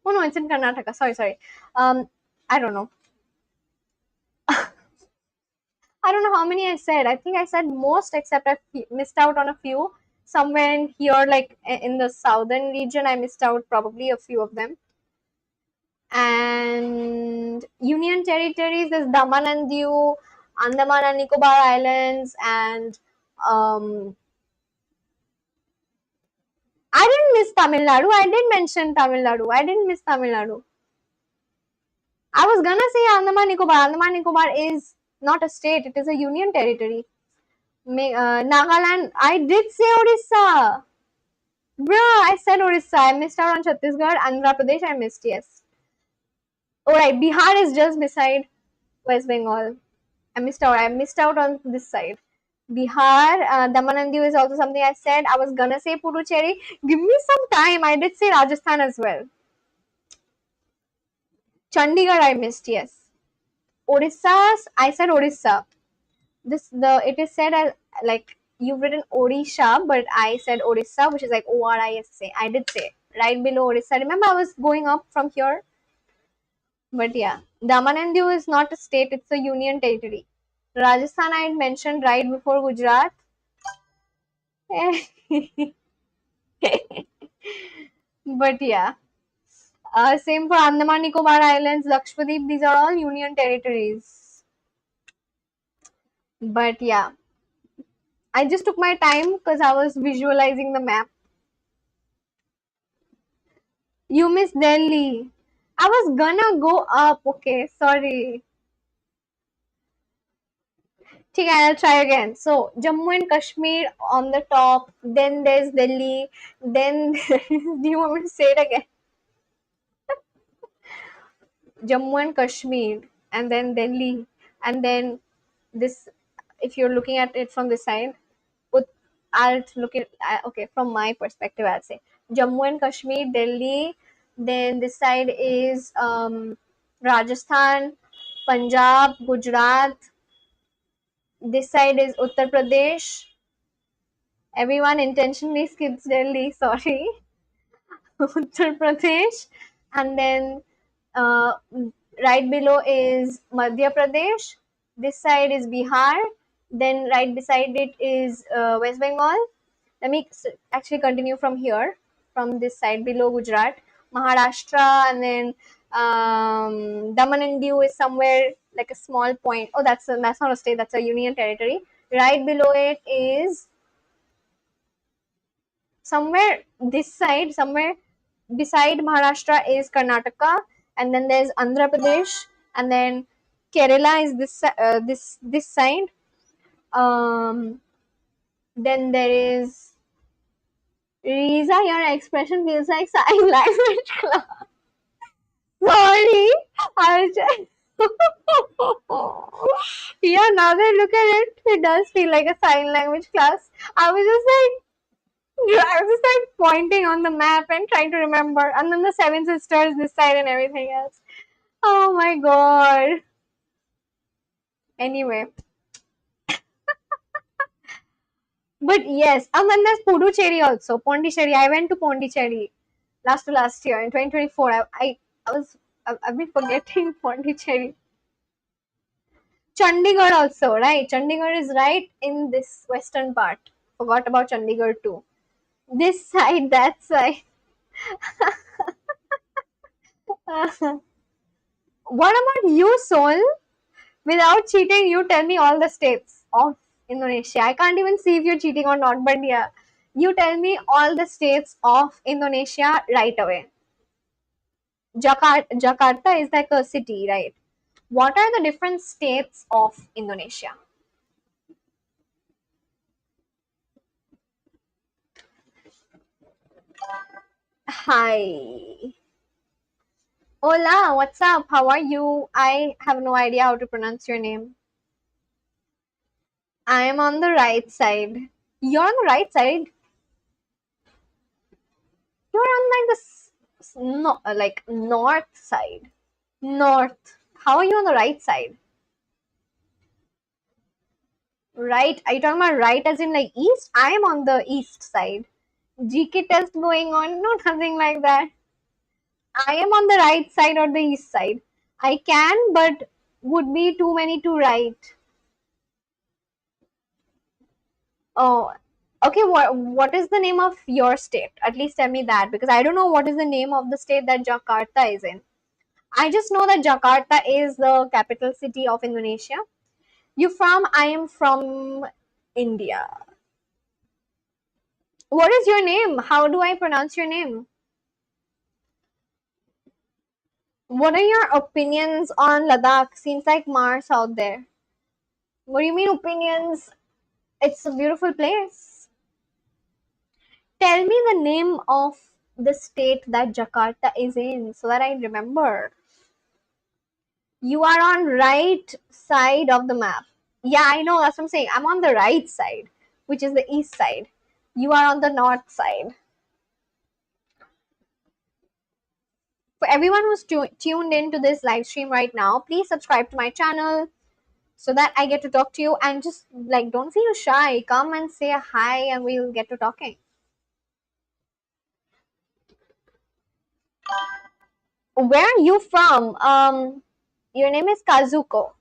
Oh no, it's in Karnataka. Sorry. I don't know. I don't know how many I said. I think I said most, except I missed out on a few. Somewhere in here, like in the southern region, I missed out probably a few of them. And union territories, there's Daman and Diu, Andaman and Nicobar Islands, and I didn't miss Tamil Nadu. I did mention Tamil Nadu. I didn't miss Tamil Nadu. I was gonna say Andaman Nicobar. Andaman Nicobar is not a state; it is a union territory. Nagaland. I did say Odisha. Bruh, I said Odisha. I missed out on Chhattisgarh. Andhra Pradesh, I missed, yes. Alright, Bihar is just beside West Bengal. I missed out. I missed out on this side. Bihar, Daman and Diu is also something I said. I was gonna say Puducherry. Give me some time. I did say Rajasthan as well. Chandigarh, I missed, yes. Odisha, I said Odisha. It is said as like you've written Odisha, but I said Odisha, which is like Orissa. I did say right below Odisha. Remember, I was going up from here, but yeah, Daman and Diu is not a state; it's a union territory. Rajasthan, I had mentioned right before Gujarat. But yeah, same for Andaman Nicobar Islands, Lakshadweep. These are all union territories. But yeah, I just took my time because I was visualizing the map. You miss Delhi. I was gonna go up. Okay, sorry. Okay, I'll try again. So, Jammu and Kashmir on the top. Then there's Delhi. Then do you want me to say it again? Jammu and Kashmir, and then Delhi, and then this. If you're looking at it from this side, I'll look at okay from my perspective. I'll say Jammu and Kashmir, Delhi. Then this side is Rajasthan, Punjab, Gujarat. This side is Uttar Pradesh. Everyone intentionally skips Delhi. Sorry, Uttar Pradesh, and then uh, right below is Madhya Pradesh. This side is Bihar. Then right beside it is West Bengal. Let me actually continue from here, from this side below Gujarat, Maharashtra, and then Daman and Diu is somewhere like a small point. Oh, that's not a state. That's a union territory. Right below it is somewhere this side, somewhere beside Maharashtra is Karnataka, and then there's Andhra Pradesh, and then Kerala is this side. Um, then there is Riza. Your expression feels like sign language class. Sorry, I was just yeah. Now that I look at it, it does feel like a sign language class. I was just like. Yeah, I was just like pointing on the map and trying to remember, and then the Seven Sisters this side and everything else. Oh my god. Anyway, but yes, and then there's Puducherry also. Pondicherry. I went to Pondicherry last year in 2024. I've been forgetting Pondicherry. Chandigarh also, right? Chandigarh is right in this western part. Forgot about Chandigarh too. This side, that side. What about you, Sol? Without cheating, you tell me all the states of Indonesia. I can't even see if you're cheating or not, but yeah. You tell me all the states of Indonesia right away. Jakarta is like a city, right? What are the different states of Indonesia? Hi. Hola, what's up? How are you? I have no idea how to pronounce your name. I am on the right side. You're on the right side? no, like north side? North. How are you on the right side? Right? Are you talking about right as in like east? I am on the east side. GK test going on? No, nothing like that. I am on the right side or the east side. I can, but would be too many to write. Oh, okay. What is the name of your state? At least tell me that, because I don't know what is the name of the state that Jakarta is in. I just know that Jakarta is the capital city of Indonesia. You from? I am from India. What is your name? How do I pronounce your name? What are your opinions on Ladakh? Seems like Mars out there. What do you mean opinions? It's a beautiful place. Tell me the name of the state that Jakarta is in so that I remember. You are on right side of the map. Yeah, I know. That's what I'm saying. I'm on the right side, which is the east side. You are on the north side. For everyone who's tuned into this live stream right now, please subscribe to my channel so that I get to talk to you, and just like don't feel shy. Come and say hi and we'll get to talking. Where are you from? Your name is Kazuko.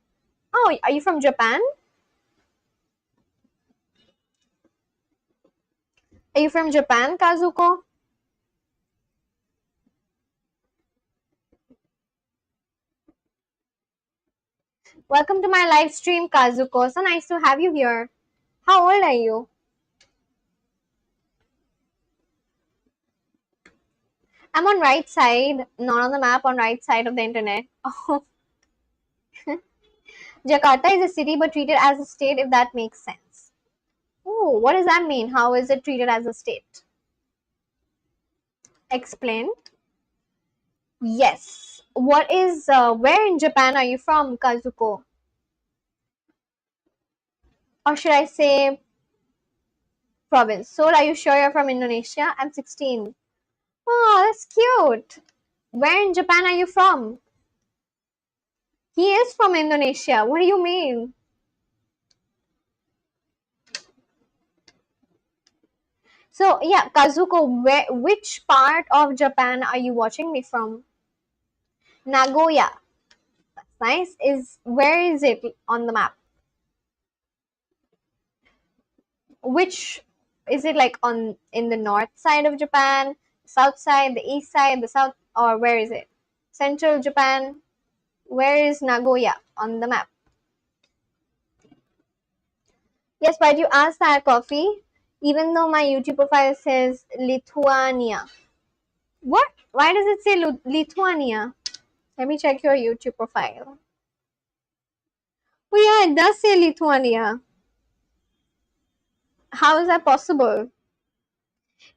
Oh, are you from Japan? Are you from Japan, Kazuko? Welcome to my live stream, Kazuko. So nice to have you here. How old are you? I'm on right side, not on the map, on right side of the internet. Oh, Jakarta is a city but treated as a state, if that makes sense. Oh, what does that mean? How is it treated as a state? Explain. Yes. What is, where in Japan are you from, Kazuko? Or should I say province? So, are you sure you're from Indonesia? I'm 16. Oh, that's cute. Where in Japan are you from? He is from Indonesia. What do you mean? So, yeah, Kazuko, which part of Japan are you watching me from? Nagoya. That's nice. Where is it on the map? Which is it, like on in the north side of Japan, south side, the east side, the south, or where is it? Central Japan. Where is Nagoya on the map? Yes, but you asked that, Coffee. Even though my YouTube profile says Lithuania. What? Why does it say Lithuania? Let me check your YouTube profile. Oh yeah, it does say Lithuania. How is that possible?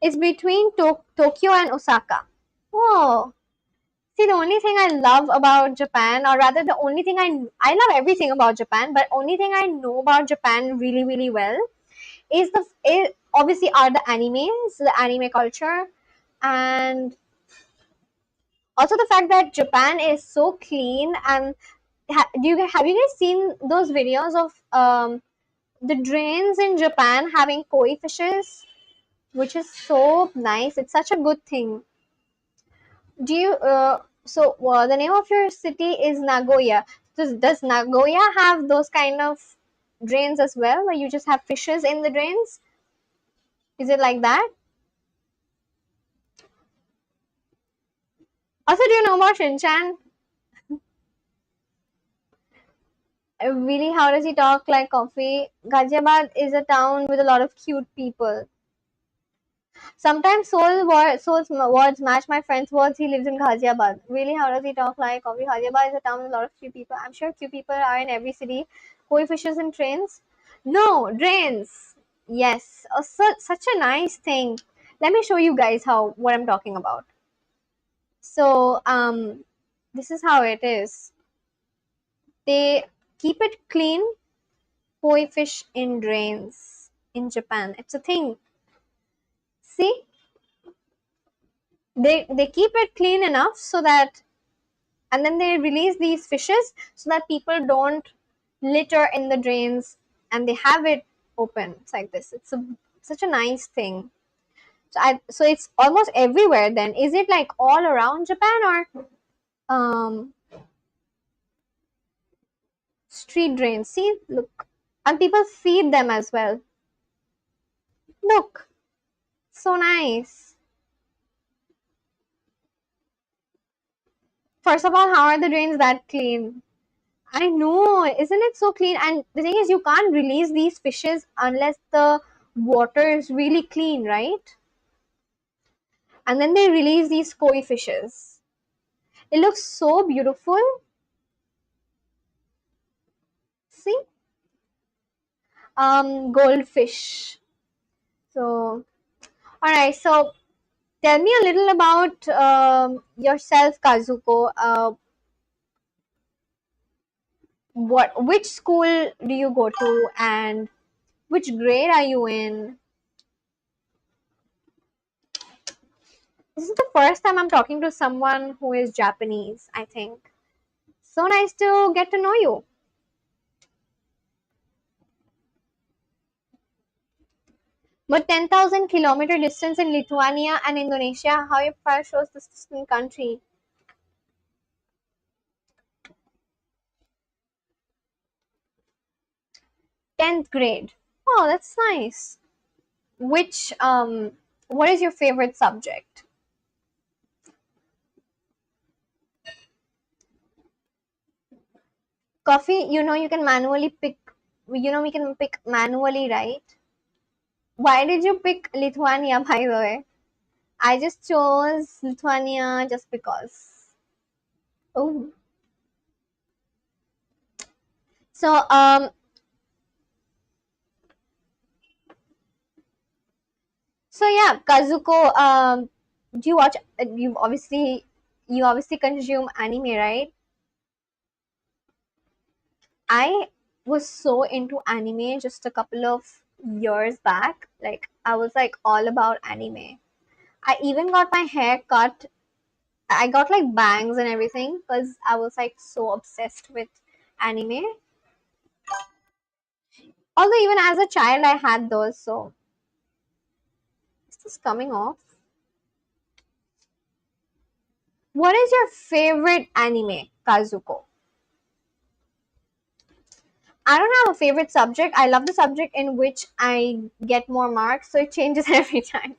It's between Tokyo and Osaka. Oh, see, the only thing I love about Japan, or rather, the only thing I love everything about Japan, but only thing I know about Japan really, really well is obviously are the animes, the anime culture, and also the fact that Japan is so clean. And have you guys seen those videos of the drains in Japan having koi fishes, which is so nice. It's such a good thing. Do you the name of your city is Nagoya. Does Nagoya have those kind of drains as well, where you just have fishes in the drains? Is it like that? Also, do you know about Shinchan? Really, how does he talk like Coffee? Ghaziabad is a town with a lot of cute people. Sometimes Soul's words match my friend's words. He lives in Ghaziabad. Really, how does he talk like Coffee? Ghaziabad is a town with a lot of cute people. I'm sure cute people are in every city. Koi fishes and trains? No, drains. Yes, such a nice thing. Let me show you guys what I'm talking about. So, this is how it is. They keep it clean. Koi fish in drains in Japan. It's a thing. See? They keep it clean enough so that, and then they release these fishes so that people don't litter in the drains, and they have it open. It's like this. It's such a nice thing. So it's almost everywhere then. Is it like all around Japan, or street drains? See, look. And people feed them as well. Look. So nice. First of all, how are the drains that clean? I know, isn't it so clean? And the thing is, you can't release these fishes unless the water is really clean, right? And then they release these koi fishes. It looks so beautiful. See? Goldfish. So, alright, so tell me a little about yourself, Kazuko. Which school do you go to, and which grade are you in? This is the first time I'm talking to someone who is Japanese, I think. So nice to get to know you. But 10,000 kilometer distance in Lithuania and Indonesia, how far shows this distant country? 10th grade. Oh, that's nice. Which, what is your favorite subject? Coffee, you can manually pick, we can pick manually, right? Why did you pick Lithuania, by the way? I just chose Lithuania just because. Oh. So, yeah, Kazuko, do you watch, you obviously consume anime, right? I was so into anime just a couple of years back. Like, I was like all about anime. I even got my hair cut. I got like bangs and everything because I was like so obsessed with anime. Although even as a child I had those, so is this coming off? What is your favorite anime, Kazuko? I don't have a favorite subject. I love the subject in which I get more marks, so it changes every time.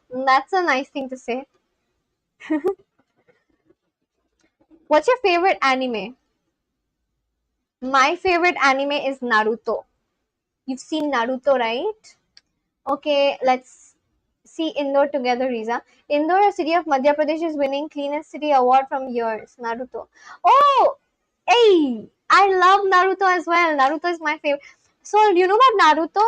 That's a nice thing to say. What's your favorite anime? My favorite anime is Naruto. You've seen Naruto, right? Okay, let's see Indore together, Riza. Indore, a city of Madhya Pradesh, is winning cleanest city award from years. Naruto. Oh, hey, I love Naruto as well. Naruto is my favorite. So, do you know about Naruto?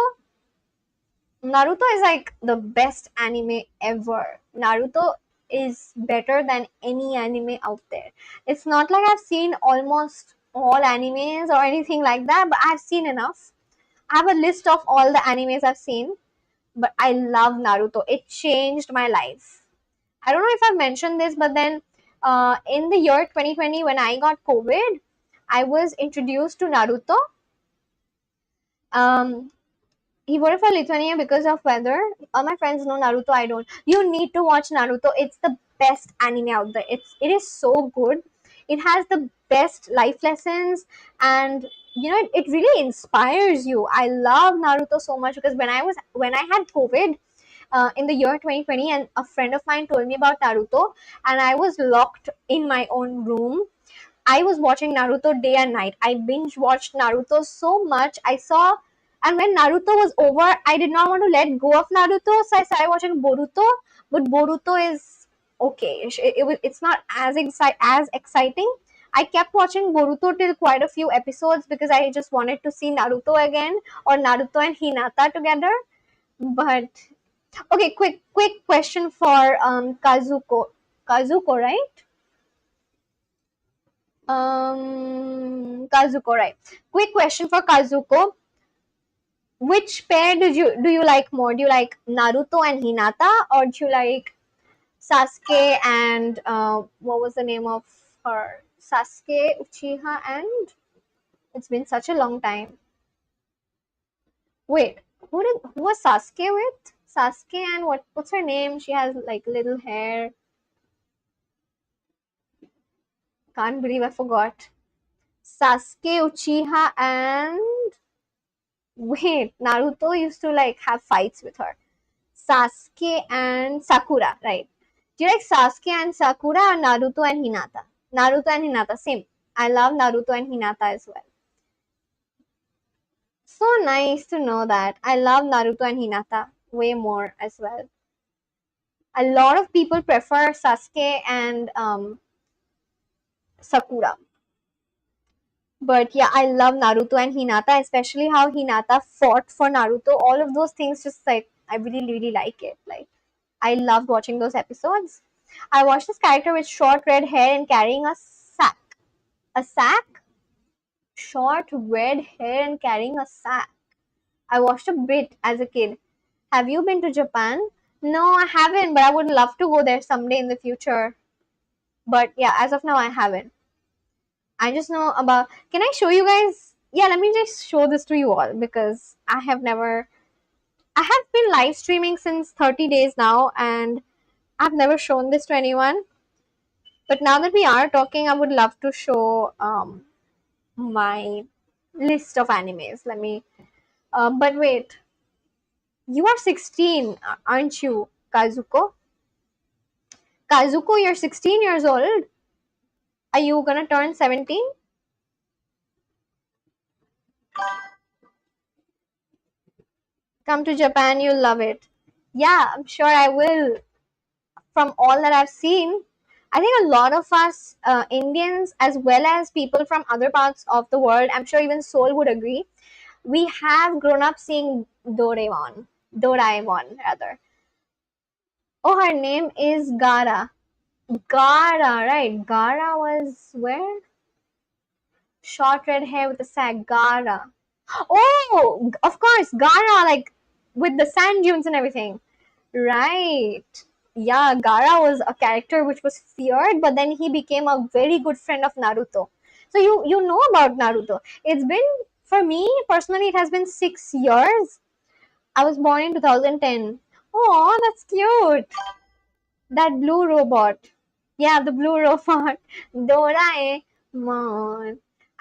Naruto is like the best anime ever. Naruto is better than any anime out there. It's not like I've seen almost all animes or anything like that, but I've seen enough. I have a list of all the animes I've seen, but I love Naruto. It changed my life. I don't know if I've mentioned this, but then in the year 2020, when I got COVID, I was introduced to Naruto. Um, he voted for Lithuania because of weather. All my friends know Naruto. I don't. You need to watch Naruto. It's the best anime out there. It is so good. It has the best life lessons, and it really inspires you. I love Naruto so much because when I had COVID in the year 2020, and a friend of mine told me about Naruto, and I was locked in my own room. I was watching Naruto day and night. I binge watched Naruto so much. And when Naruto was over, I did not want to let go of Naruto, so I started watching Boruto. But Boruto is okay. It's not as exciting. I kept watching Boruto till quite a few episodes because I just wanted to see Naruto again, or Naruto and Hinata together. But okay, quick question for Kazuko. Kazuko, right? Kazuko, right? Quick question for Kazuko. Which pair do you like more? Do you like Naruto and Hinata, or do you like Sasuke and what was the name of her? Sasuke, Uchiha, and it's been such a long time. Wait, who was Sasuke with? Sasuke and what's her name? She has like little hair. Can't believe I forgot. Sasuke, Uchiha, and wait, Naruto used to like have fights with her. Sasuke and Sakura, right? Do you like Sasuke and Sakura or Naruto and Hinata? Naruto and Hinata, same. I love Naruto and Hinata as well. So nice to know that. I love Naruto and Hinata way more as well. A lot of people prefer Sasuke and Sakura. But yeah, I love Naruto and Hinata, especially how Hinata fought for Naruto. All of those things just like I really, really like it. Like I loved watching those episodes. I watched this character with short red hair and carrying a sack. A sack? Short red hair and carrying a sack. I watched a bit as a kid. Have you been to Japan? No, I haven't, but I would love to go there someday in the future. But yeah, as of now, I haven't. I just know about. Can I show you guys? Yeah, let me just show this to you all because I have never. I have been live streaming since 30 days now and I've never shown this to anyone. But now that we are talking, I would love to show my list of animes. Let me. But wait, you are 16, aren't you, Kazuko? Kazuko, you're 16 years old. Are you gonna turn 17? Come to Japan, you'll love it. Yeah, I'm sure I will. From all that I've seen, I think a lot of us Indians, as well as people from other parts of the world, I'm sure even Seoul would agree, we have grown up seeing Doraemon. Doraemon, rather. Oh, her name is Gara. Gara, right. Gara was where? Short red hair with a sack. Gara. Oh, of course, Gara, like with the sand dunes and everything. Right. Yeah, Gara was a character which was feared, but then he became a very good friend of Naruto. So you know about Naruto. It's been for me personally, it has been 6 years. I was born in 2010. Oh, that's cute. That blue robot. Yeah, the blue robot. Doraemon.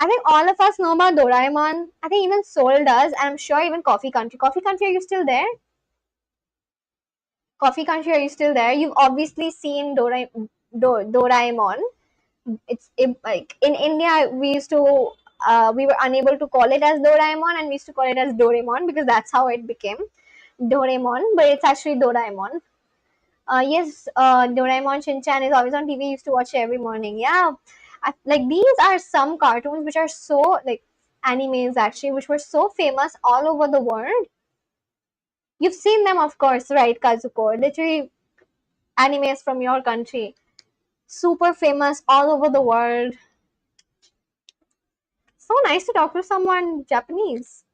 I think all of us know about Doraemon. I think even Soul does. I'm sure even Coffee Country. Coffee Country, are you still there? Coffee Country, are you still there? You've obviously seen Doraemon. Like in India, we were unable to call it as Doraemon, and we used to call it as Doraemon because that's how it became Doraemon. But it's actually Doraemon. Yes, Doraemon Shinchan is always on TV. Used to watch it every morning. Yeah, like these are some cartoons which are so like animes actually, which were so famous all over the world. You've seen them, of course, right, Kazuko? Literally animes from your country, super famous all over the world. So nice to talk to someone Japanese.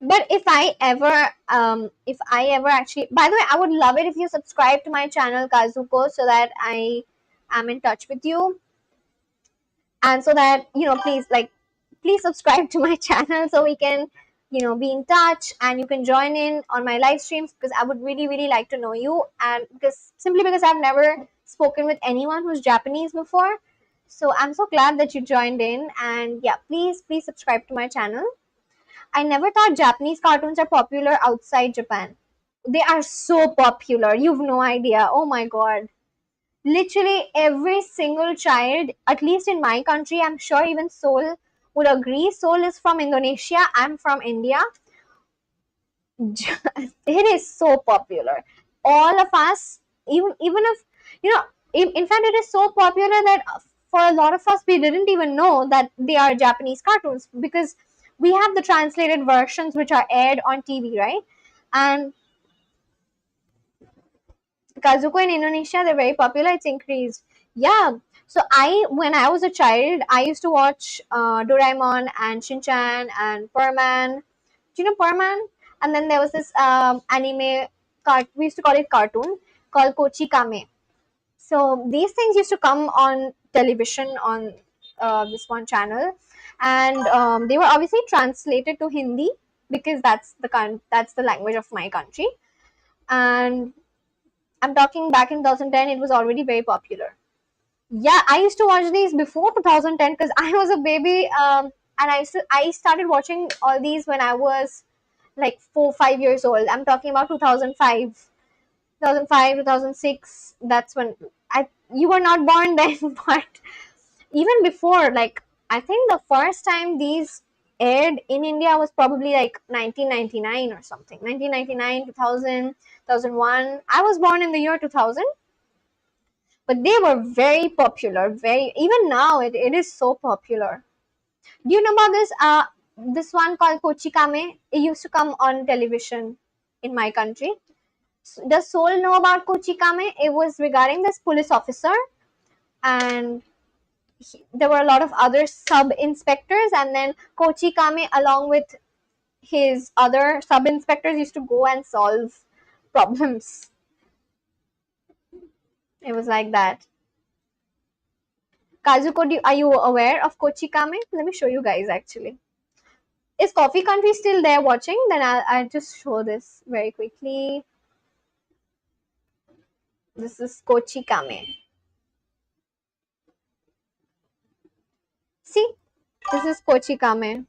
But if I ever actually, by the way, I would love it if you subscribe to my channel Kazuko so that I am in touch with you, and so that please subscribe to my channel so we can be in touch and you can join in on my live streams because I would really really like to know you, and because I've never spoken with anyone who's Japanese before. So I'm so glad that you joined in, and yeah, please subscribe to my channel. I never thought Japanese cartoons are popular outside Japan. They are so popular. You've no idea. Oh my god. Literally every single child, at least in my country, I'm sure even Seoul would agree. Seoul is from Indonesia. I'm from India. It is so popular. All of us, even if in fact, it is so popular that for a lot of us, we didn't even know that they are Japanese cartoons because we have the translated versions which are aired on TV, right? And Kazuko in Indonesia, they're very popular. It's increased. Yeah. So when I was a child, I used to watch Doraemon and Shinchan and Perman. Do you know Perman? And then there was this anime, we used to call it cartoon, called Kochi Kame. So these things used to come on television on this one channel, and they were obviously translated to Hindi because that's the language of my country. And I'm talking back in 2010, it was already very popular. Yeah, I used to watch these before 2010 because I was a baby, and I started watching all these when I was like 4 5 years old. I'm talking about 2006. That's when I you were not born then, but even before, like I think the first time these aired in India was probably like 1999 or something. 1999, 2000, 2001. I was born in the year 2000, but they were very popular. Very even now, it is so popular. Do you know about this one called Kochikame? It used to come on television in my country. Does Soul know about Kochikame? It was regarding this police officer, and there were a lot of other sub inspectors, and then Kochikame, along with his other sub inspectors, used to go and solve problems. It was like that. Kazuko, are you aware of Kochikame? Let me show you guys actually. Is Coffee Country still there watching? Then I'll just show this very quickly. This is Kochikame. See, this is Kochikame.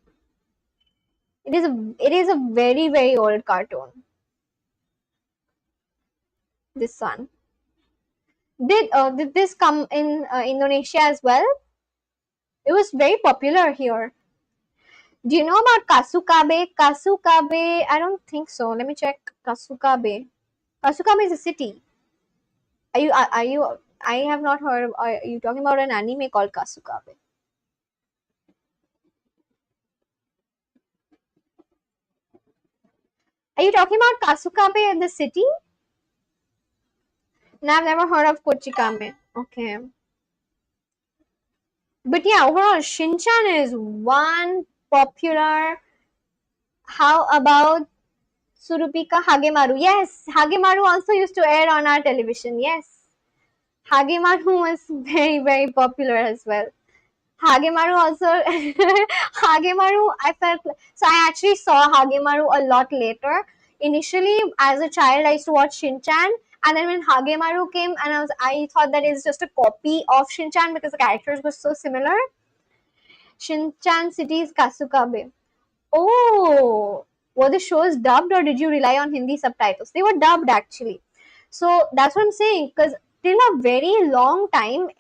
It is a very very old cartoon. This one. Did this come in Indonesia as well? It was very popular here. Do you know about Kasukabe? Kasukabe, I don't think so. Let me check. Kasukabe. Kasukabe is a city. Are you? I have not heard. Are you talking about an anime called Kasukabe? Are you talking about Kasukabe in the city? No, I've never heard of Kochikame. Okay. But yeah, overall, Shinchan is one popular. How about Surupika Hagemaru? Yes, Hagemaru also used to air on our television. Yes. Hagemaru was very, very popular as well. Hagemaru also, Hagemaru, I felt, so I actually saw Hagemaru a lot later. Initially, as a child, I used to watch Shinchan, and then when Hagemaru came, and I thought that it's just a copy of Shinchan because the characters were so similar. Shinchan City's Kasukabe. Oh, were the shows dubbed or did you rely on Hindi subtitles? They were dubbed actually. So that's what I'm saying. Because till a very long time,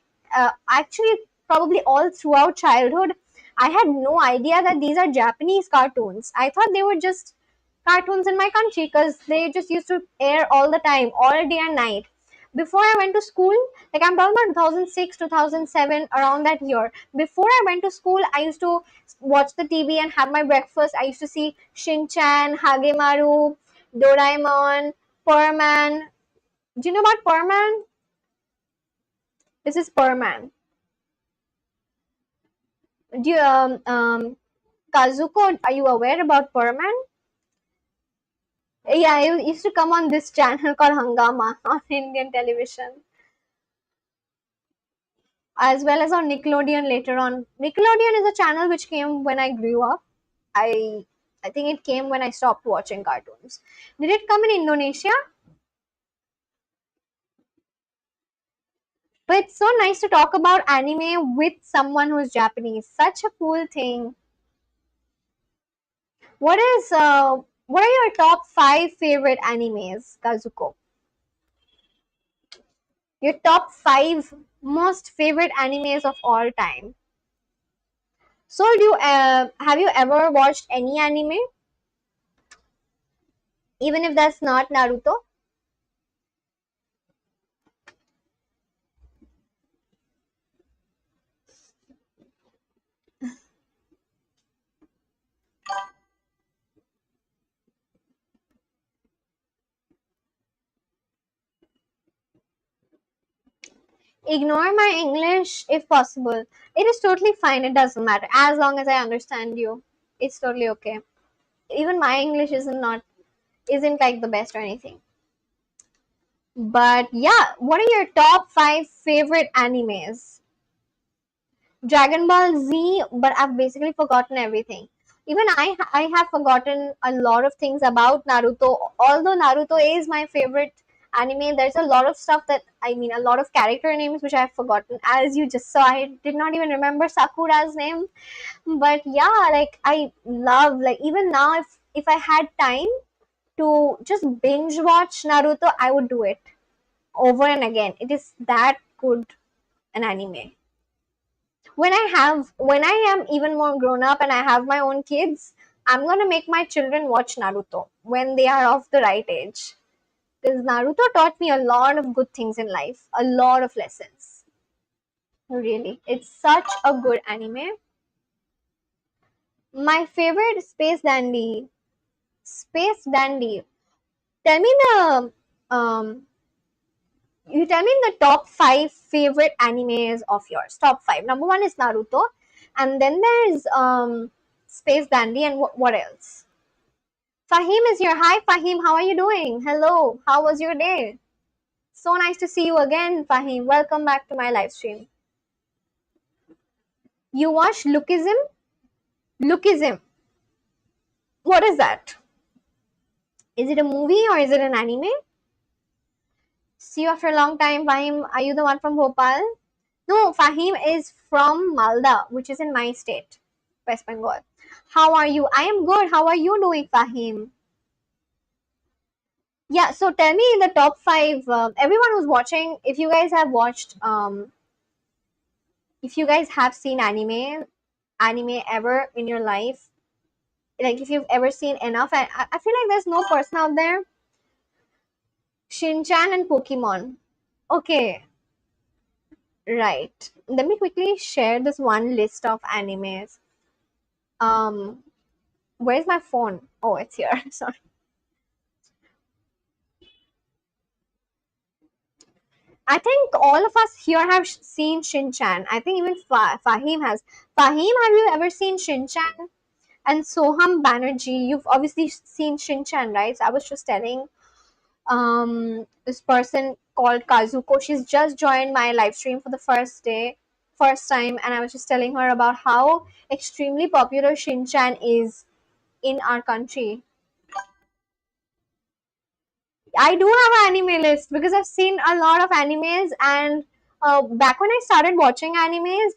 actually, probably all throughout childhood, I had no idea that these are Japanese cartoons. I thought they were just cartoons in my country because they just used to air all the time, all day and night. Before I went to school, like I'm talking about 2006, 2007, around that year. Before I went to school, I used to watch the TV and have my breakfast. I used to see Shinchan, Hagemaru, Doraemon, Perman. Do you know about Perman? This is Perman. Do you, Kazuko, are you aware about Perman? Yeah, it used to come on this channel called Hangama on Indian television, as well as on Nickelodeon later on. Nickelodeon is a channel which came when I grew up. I I think it came when I stopped watching cartoons. Did it come in Indonesia? But it's so nice to talk about anime with someone who's Japanese. Such a cool thing. What are your top 5 favorite animes, Kazuko? Your top 5 most favorite animes of all time. So, have you ever watched any anime, even if that's not Naruto? Ignore my English if possible. It is totally fine. It doesn't matter as long as I understand you. It's totally okay. Even my English isn't not. isn't like the best or anything. But yeah, what are your top 5 favorite animes? Dragon Ball Z, but I've basically forgotten everything. Even I have forgotten a lot of things about Naruto. Although Naruto is my favorite anime, there's a lot of stuff that I mean, a lot of character names which I've forgotten. As you just saw, I did not even remember Sakura's name. But yeah, like I love, like even now, if I had time to just binge watch Naruto, I would do it over and again. It is that good an anime. When I am even more grown up and I have my own kids, I'm gonna make my children watch Naruto when they are of the right age. Because Naruto taught me a lot of good things in life, a lot of lessons. Really, it's such a good anime. My favorite Space Dandy. Space Dandy. Tell me the you tell me the top 5 favorite animes of yours. Top 5. Number 1 is Naruto, and then there's Space Dandy, and what else? Fahim is here. Hi Fahim, how are you doing? Hello, how was your day? So nice to see you again, Fahim. Welcome back to my live stream. You watch Lookism? Lookism. What is that? Is it a movie or is it an anime? See you after a long time, Fahim. Are you the one from Bhopal? No, Fahim is from Malda, which is in my state, West Bengal. How are you? I am good. How are you doing, Fahim? Yeah, so tell me the top 5. Everyone who's watching, if you guys have watched, if you guys have seen anime ever in your life, like if you've ever seen enough, I feel like there's no person out there. Shinchan and Pokemon. Okay, right. Let me quickly share this one list of animes. Um, where's my phone? Oh, it's here. Sorry. I think all of us here have seen Shinchan. I think even Fahim has. Fahim, have you ever seen Shinchan? And Soham Banerjee, you've obviously seen Shinchan, right? So I was just telling this person called Kazuko. She's just joined my live stream for the first time, and I was just telling her about how extremely popular Shinchan is in our country. I do have an anime list because I've seen a lot of animes, and back when I started watching animes,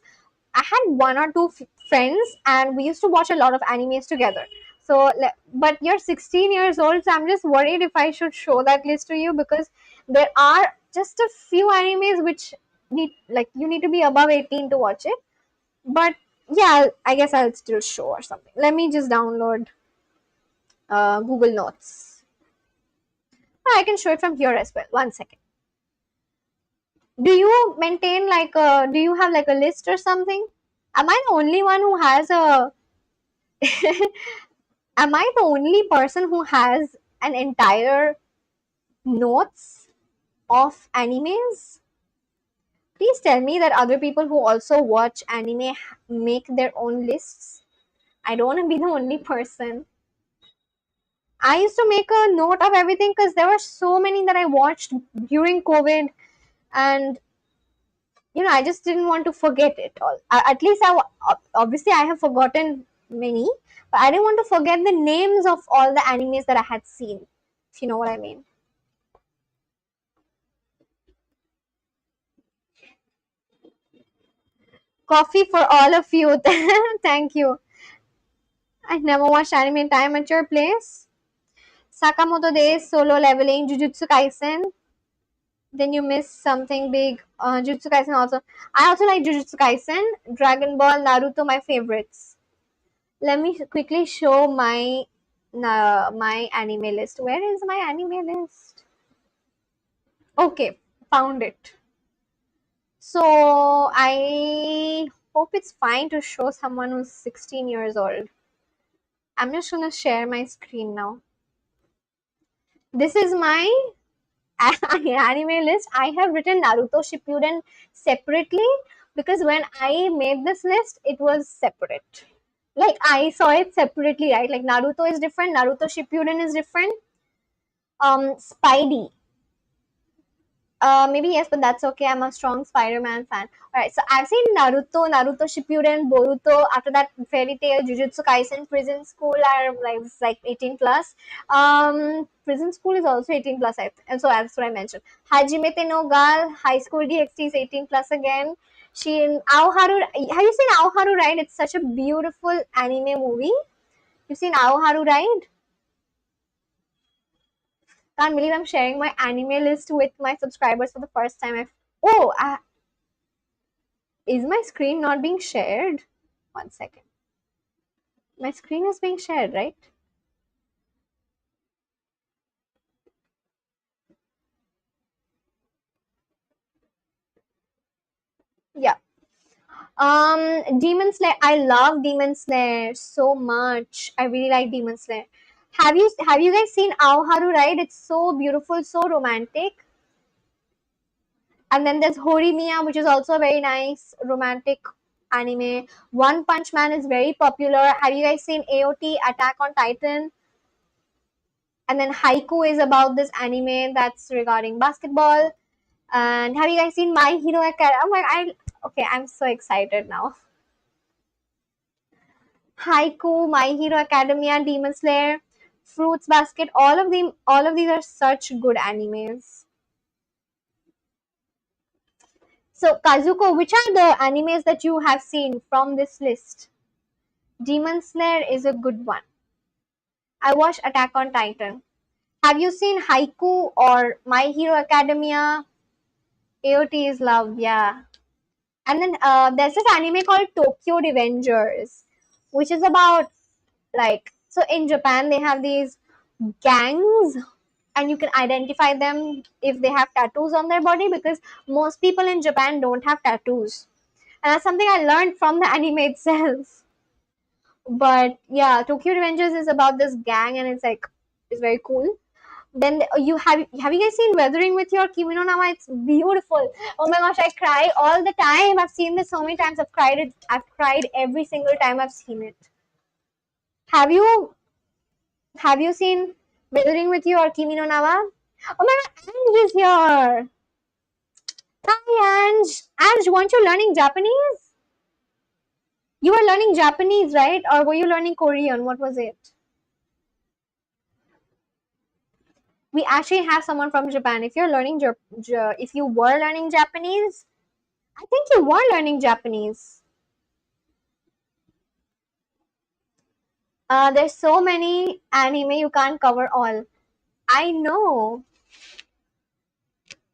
I had one or two friends, and we used to watch a lot of animes together. So, but you're 16 years old, so I'm just worried if I should show that list to you because there are just a few animes which you need to be above 18 to watch it. But yeah, I guess I'll still show or something. Let me just download Google Notes. I can show it from here as well. One second. Do you maintain do you have like a list or something? Am I the only one who has a am I the only person who has an entire notes of animes? Please tell me that other people who also watch anime make their own lists. I don't want to be the only person. I used to make a note of everything because there were so many that I watched during COVID, and I just didn't want to forget it all. At least obviously I have forgotten many, but I didn't want to forget the names of all the animes that I had seen, if you know what I mean. Coffee for all of you. Thank you. I never watched anime time at your place. Sakamoto Days, Solo Leveling, Jujutsu Kaisen. Then you missed something big. Jujutsu Kaisen also. I also like Jujutsu Kaisen, Dragon Ball, Naruto, my favorites. Let me quickly show my anime list. Where is my anime list? Okay, found it. So I hope it's fine to show someone who's 16 years old. I'm just gonna share my screen now. This is my anime list. I have written Naruto Shippuden separately because when I made this list, it was separate. Like I saw it separately, right? Like Naruto is different, Naruto Shippuden is different. Spidey. Maybe yes, but that's okay. I'm a strong Spider-Man fan. Alright, so I've seen Naruto, Naruto Shippuden, Boruto. After that, Fairy Tail, Jujutsu Kaisen, Prison School are like 18 plus. Prison School is also 18 plus, and so that's what I mentioned. Hajime no Gal, High School DxD is 18 plus again. Shin Aoharu. Have you seen Aoharu Ride? It's such a beautiful anime movie. You've seen Aoharu Ride? Can't believe I'm sharing my anime list with my subscribers for the first time. Is my screen not being shared? One second. My screen is being shared, right? Yeah. Demon Slayer. I love Demon Slayer so much. I really like Demon Slayer. Have you guys seen Aoharu Ride? It's so beautiful, so romantic. And then there's Horimiya, which is also a very nice romantic anime. One Punch Man is very popular. Have you guys seen AOT, Attack on Titan? And then Haiku is about this anime that's regarding basketball. And have you guys seen My Hero Academia? Oh my, okay, I'm so excited now. Haiku, My Hero Academia, Demon Slayer, Fruits Basket, all of these are such good animes. So Kazuko, which are the animes that you have seen from this list? Demon Slayer is a good one. I watched Attack on Titan. Have you seen Haiku or My Hero Academia? AOT is love, yeah. And then there's this anime called Tokyo Revengers, which is about so in Japan they have these gangs, and you can identify them if they have tattoos on their body, because most people in Japan don't have tattoos, and that's something I learned from the anime itself. But yeah, Tokyo Revengers is about this gang, and it's very cool. Then you guys seen Weathering with Your Kimi no Nawa? It's beautiful. Oh my gosh, I cry all the time. I've seen this so many times. I've cried every single time I've seen it. Have you have you seen Weathering with You or Kimi no Nawa? Oh my god, Ange is here. Hi Ange. Ange, weren't you learning Japanese? You were learning Japanese, right? Or were you learning Korean? What was it? We actually have someone from Japan. If you're learning if you were learning Japanese, I think you were learning Japanese. There's so many anime you can't cover all. I know.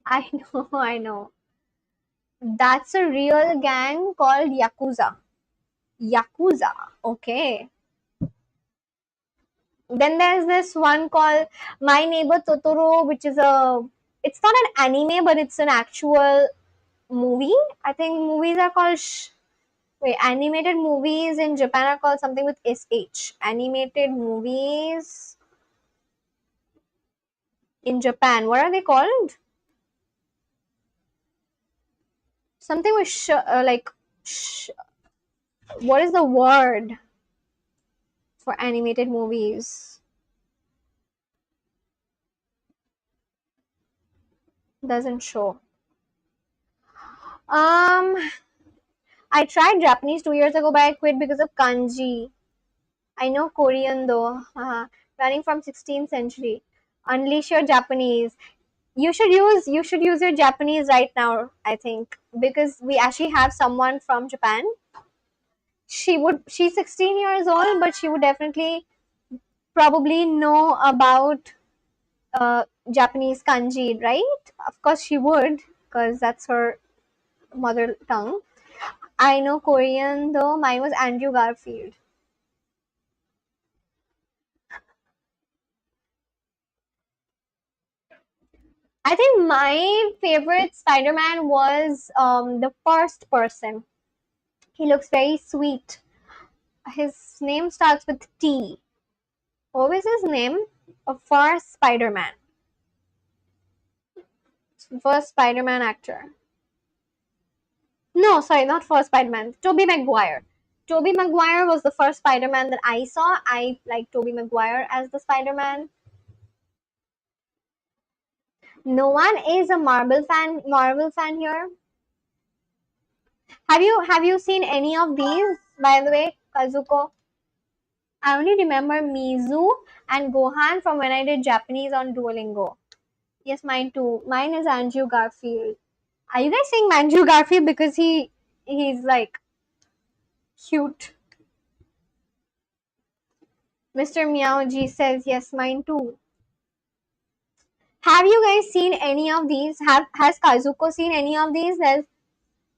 I know. I know. That's a real gang called Yakuza. Yakuza. Okay. Then there's this one called My Neighbor Totoro, which is it's not an anime, but it's an actual movie. I think movies are called wait, animated movies in Japan are called something with SH. Animated movies in Japan, what are they called? Something with what is the word for animated movies? Doesn't show. Um, I tried Japanese 2 years ago, but I quit because of kanji. I know Korean though. Running from 16th century. Unleash your Japanese. You should use your Japanese right now, I think, because we actually have someone from Japan. She's 16 years old, but she would definitely probably know about Japanese kanji, right? Of course she would, because that's her mother tongue. I know Korean though. Mine was Andrew Garfield. I think my favorite Spider-Man was the first person. He looks very sweet. His name starts with T. What was his name? First Spider-Man. First Spider-Man actor. No, sorry, not first Spider-Man. Tobey Maguire. Tobey Maguire was the first Spider-Man that I saw. I like Tobey Maguire as the Spider-Man. No one is a Marvel fan here. Have you seen any of these, by the way, Kazuko? I only remember Mizu and Gohan from when I did Japanese on Duolingo. Yes, mine too. Mine is Andrew Garfield. Are you guys saying Andrew Garfield because he's like cute? Mr. Meowji says yes, mine too. Have you guys seen any of these? Has Kazuko seen any of these? There's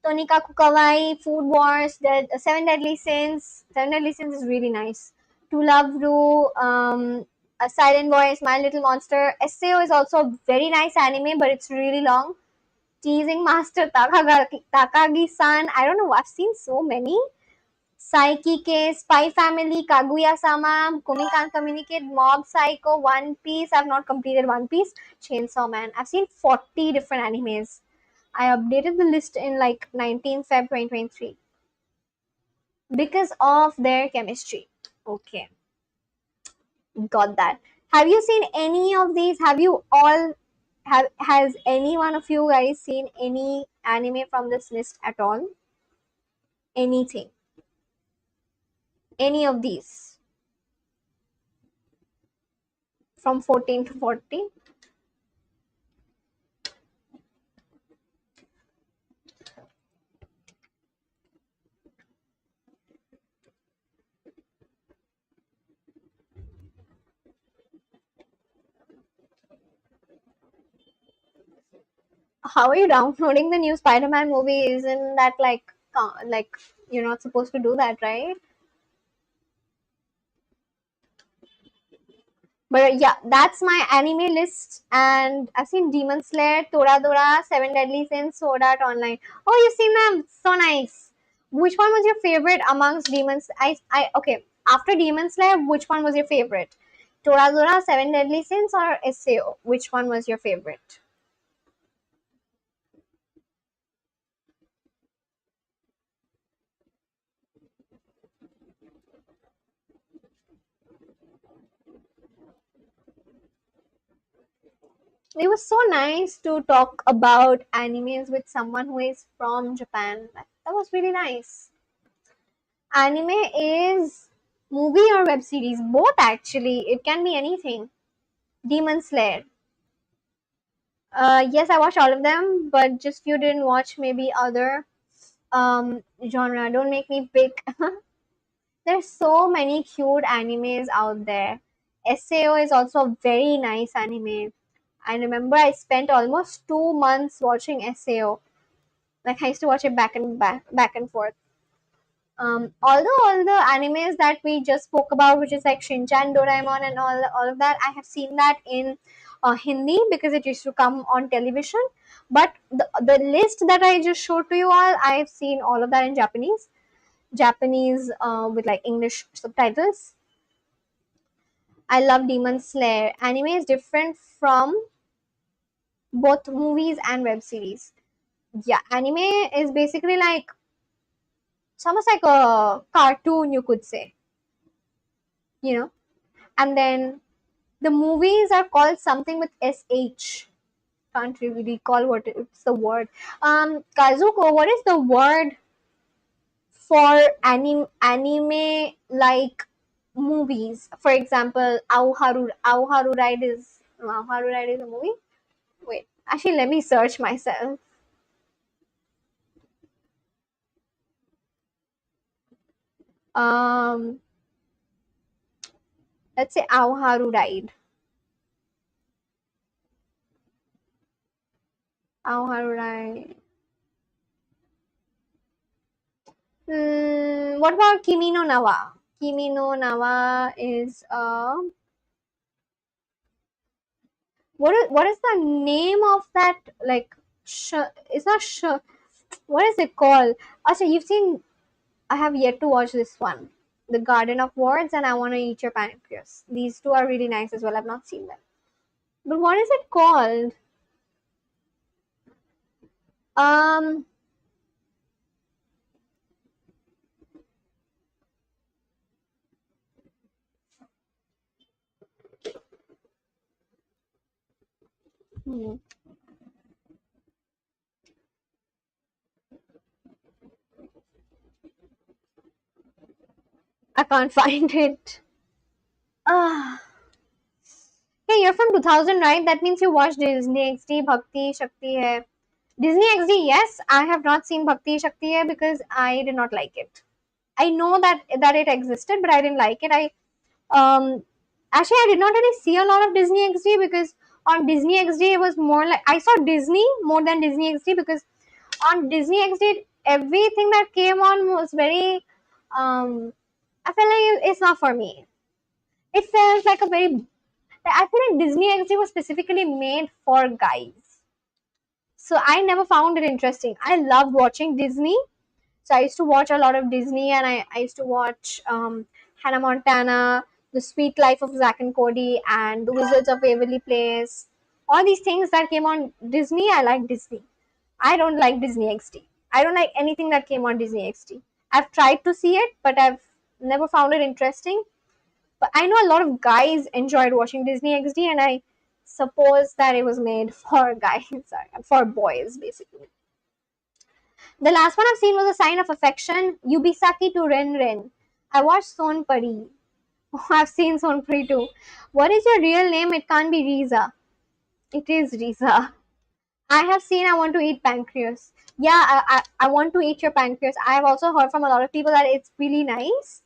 Tonikaku Kawaii, Food Wars, Seven Deadly Sins. Seven Deadly Sins is really nice. To Love Ru, A Silent Voice, My Little Monster. SAO is also a very nice anime, but it's really long. Teasing Master Takagi-san. I don't know. I've seen so many. Psyche Case, Spy Family, Kaguya-sama, Kumi Can't Communicate, Mob Psycho, One Piece. I've not completed One Piece. Chainsaw Man. I've seen 40 different animes. I updated the list in like 19 Feb 2023 because of their chemistry. Okay, got that. Have you seen any of these? Have you all has any one of you guys seen any anime from this list at all? Anything? Any of these from 14 to 40? How are you downloading the new Spider-Man movie? Isn't that like you're not supposed to do that, right? But yeah, that's my anime list. And I've seen Demon Slayer, Toradora, Seven Deadly Sins, Sword Art Online. Oh, you've seen them? So nice. Which one was your favorite amongst Demons? Okay. After Demon Slayer, which one was your favorite? Toradora, Seven Deadly Sins, or SAO? Which one was your favorite? It was so nice to talk about animes with someone who is from Japan. That was really nice. Anime is movie or web series, both actually. It can be anything. Demon Slayer. Yes, I watched all of them, but just few didn't watch maybe other genre. Don't make me pick. There's so many cute animes out there. SAO is also a very nice anime. I remember I spent almost 2 months watching SAO. Like I used to watch it back and forth. Although all the animes that we just spoke about, which is like Shinchan, Doraemon, and all of that, I have seen that in Hindi because it used to come on television. But the list that I just showed to you all, I have seen all of that in Japanese with like English subtitles. I love Demon Slayer. Anime is different from both movies and web series. Yeah, anime is basically like it's almost like a cartoon, you could say, you know. And then the movies are called something with SH. Can't really recall what it's the word. Kazuko, what is the word for anime like movies? For example, Auharu Ride is a movie. Wait, actually, let me search myself. Um, let's say Auharu Ride. Auharu Ride. What about Kimi no Nawa? Kimi no Nawa is what is the name of that like it's not what is it called? Actually, you've seen I have yet to watch this one, The Garden of Words, and I Want to Eat Your Pancreas. These two are really nice as well. I've not seen them, but what is it called? um Hmm. I can't find it. Ah. Hey, you're from 2000, right? That means you watched Disney XD, Bhakti, Shakti hai. Disney XD, yes. I have not seen Bhakti Shakti hai because I did not like it. I know that it existed, but I didn't like it. Um Actually I did not really see a lot of Disney XD because on Disney XD it was more like I saw Disney more than Disney XD because on Disney XD everything that came on was very I feel like it's not for me. It felt like a very I feel like Disney XD was specifically made for guys. So I never found it interesting. I loved watching Disney. So I used to watch a lot of Disney and I used to watch Hannah Montana, The Sweet Life of Zack and Cody, and The Wizards of Waverly Place. All these things that came on Disney, I like Disney. I don't like Disney XD. I don't like anything that came on Disney XD. I've tried to see it, but I've never found it interesting. But I know a lot of guys enjoyed watching Disney XD, and I suppose that it was made for guys, for boys, basically. The last one I've seen was A Sign of Affection, Yubisaki to Ren Ren. I watched Sonpari. Oh, I've seen Sonpari too. What is your real name? It can't be Riza. It is Riza. I have seen I Want to Eat Pancreas. Yeah, I want to eat your pancreas. I have also heard from a lot of people that it's really nice.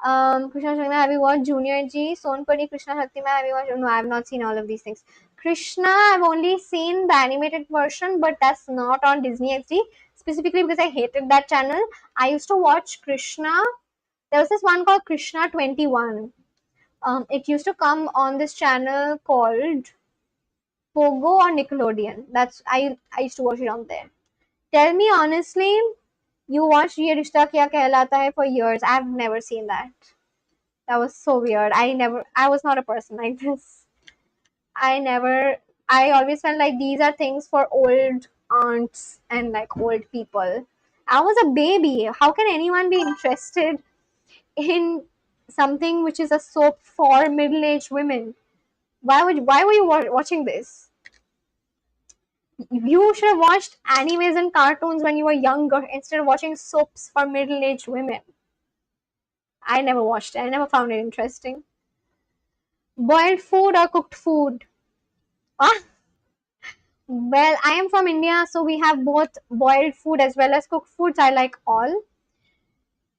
Krishna Shakti, have you watched Junior G? Sonpuri, Krishna Shakti, have you watched? No, I have not seen all of these things. Krishna, I've only seen the animated version, but that's not on Disney XD. Specifically because I hated that channel. I used to watch Krishna. There was this one called Krishna 21. It used to come on this channel called Pogo or Nickelodeon. I used to watch it on there. Tell me honestly, you watched Ye Rishta Kya Kehlata Hai for years. I've never seen that. That was so weird. I was not a person like this. I never, I always felt like these are things for old aunts and like old people. I was a baby. How can anyone be interested in something which is a soap for middle-aged women? Why were you watching this? You should have watched animes and cartoons when you were younger instead of watching soaps for middle-aged women. I never watched it. I never found it interesting. Boiled food or cooked food? Ah, well, I am from India, so we have both boiled food as well as cooked foods. I like all.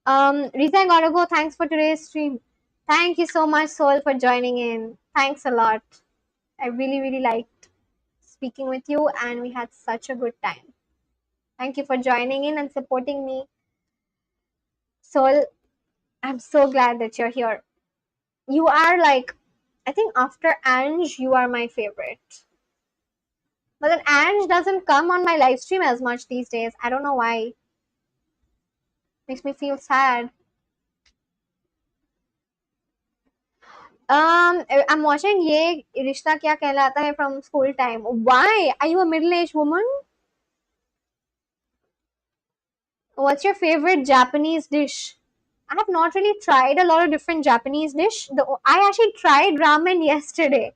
Riza, I gotta go. Thanks for today's stream. Thank you so much, Soul, for joining in. Thanks a lot. I really, really liked speaking with you, and we had such a good time. Thank you for joining in and supporting me. Soul, I'm so glad that you're here. You are like, I think after Ange, you are my favorite. But then Ange doesn't come on my live stream as much these days. I don't know why. Makes me feel sad. I'm watching Ye Rishta Kya Kehlata Hai from school time. Why? Are you a middle-aged woman? What's your favorite Japanese dish? I have not really tried a lot of different Japanese dish. I actually tried ramen yesterday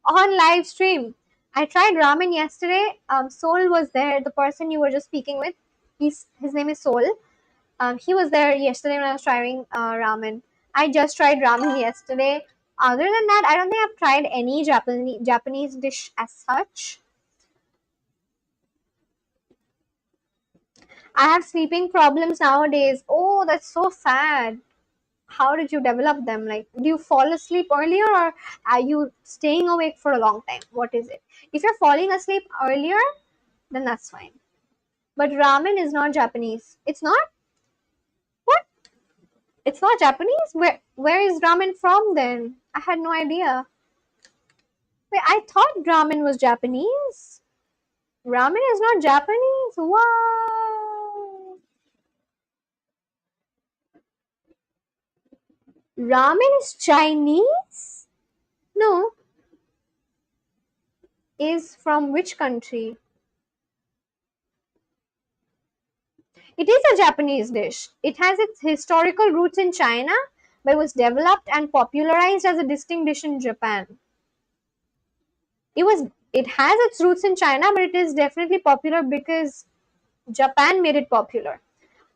on live stream. I tried ramen yesterday. Soul was there, the person you were just speaking with. His name is Soul. He was there yesterday when I was trying ramen. I just tried ramen yesterday. Other than that, I don't think I've tried any Japanese dish as such. I have sleeping problems nowadays. Oh, that's so sad. How did you develop them? Like, do you fall asleep earlier or are you staying awake for a long time? What is it? If you're falling asleep earlier, then that's fine. But ramen is not Japanese. It's not? What? It's not Japanese? Where is ramen from then? I had no idea. Wait, I thought ramen was Japanese. Ramen is not Japanese? Wow. Ramen is Chinese? No. Is from which country? It is a Japanese dish. It has its historical roots in China, but was developed and popularized as a distinct dish in Japan. it has its roots in China, but it is definitely popular because Japan made it popular.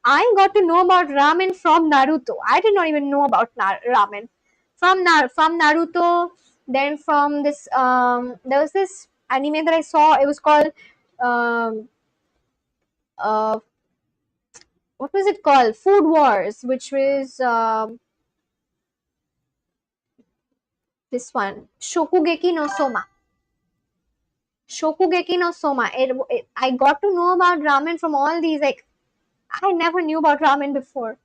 I got to know about ramen from Naruto. I did not even know about ramen from Naruto. Then from this, there was this anime that I saw. It was called, um, uh, what was it called? Food Wars, which was this one, Shokugeki no Soma. Shokugeki no Soma. I got to know about ramen from all these. Like, I never knew about ramen before.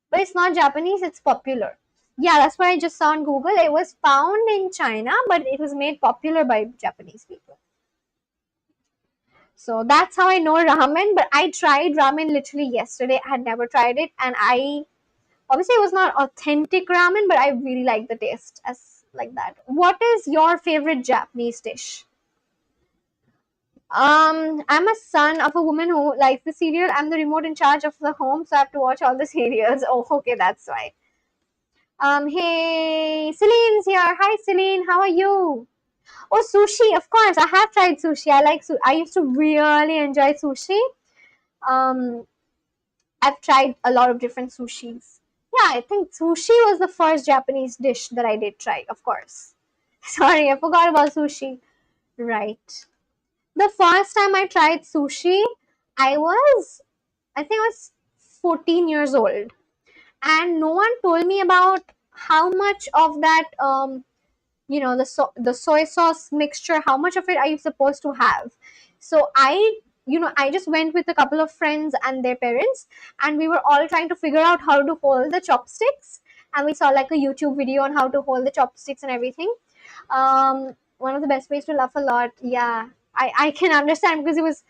But it's not Japanese, it's popular. Yeah, that's what I just saw on Google. It was found in China, but it was made popular by Japanese people. So that's how I know ramen. But I tried ramen literally yesterday. I had never tried it, and I obviously it was not authentic ramen, but I really like the taste as like that. What is your favorite Japanese dish? I'm a son of a woman who likes the cereal. I'm the remote in charge of the home, so I have to watch all the serials. Oh, okay, that's why. Hey, Celine's here. Hi, Celine. How are you? Oh, sushi. Of course, I have tried sushi. I like. I used to really enjoy sushi. Um, I've tried a lot of different sushis. Yeah, I think sushi was the first Japanese dish that I did try. Of course. Sorry, I forgot about sushi. Right. The first time I tried sushi, I was, I think I was 14 years old, and no one told me about how much of that the soy sauce mixture, how much of it are you supposed to have. So I just went with a couple of friends and their parents, and we were all trying to figure out how to hold the chopsticks, and we saw like a YouTube video on how to hold the chopsticks and everything. One of the best ways to laugh a lot. Yeah, I can understand, because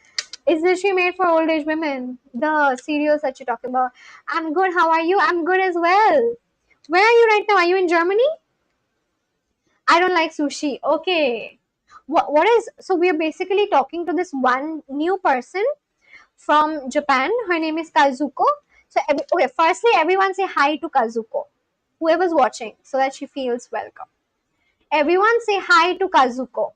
it's literally made for old age women, the cereals that you're talking about. I'm good. How are you? I'm good as well. Where are you right now? Are you in Germany? I don't like sushi. Okay. What is, so we're basically talking to this one new person from Japan. Her name is Kazuko. So okay, firstly everyone say hi to Kazuko. Whoever's watching, so that she feels welcome. Everyone say hi to Kazuko.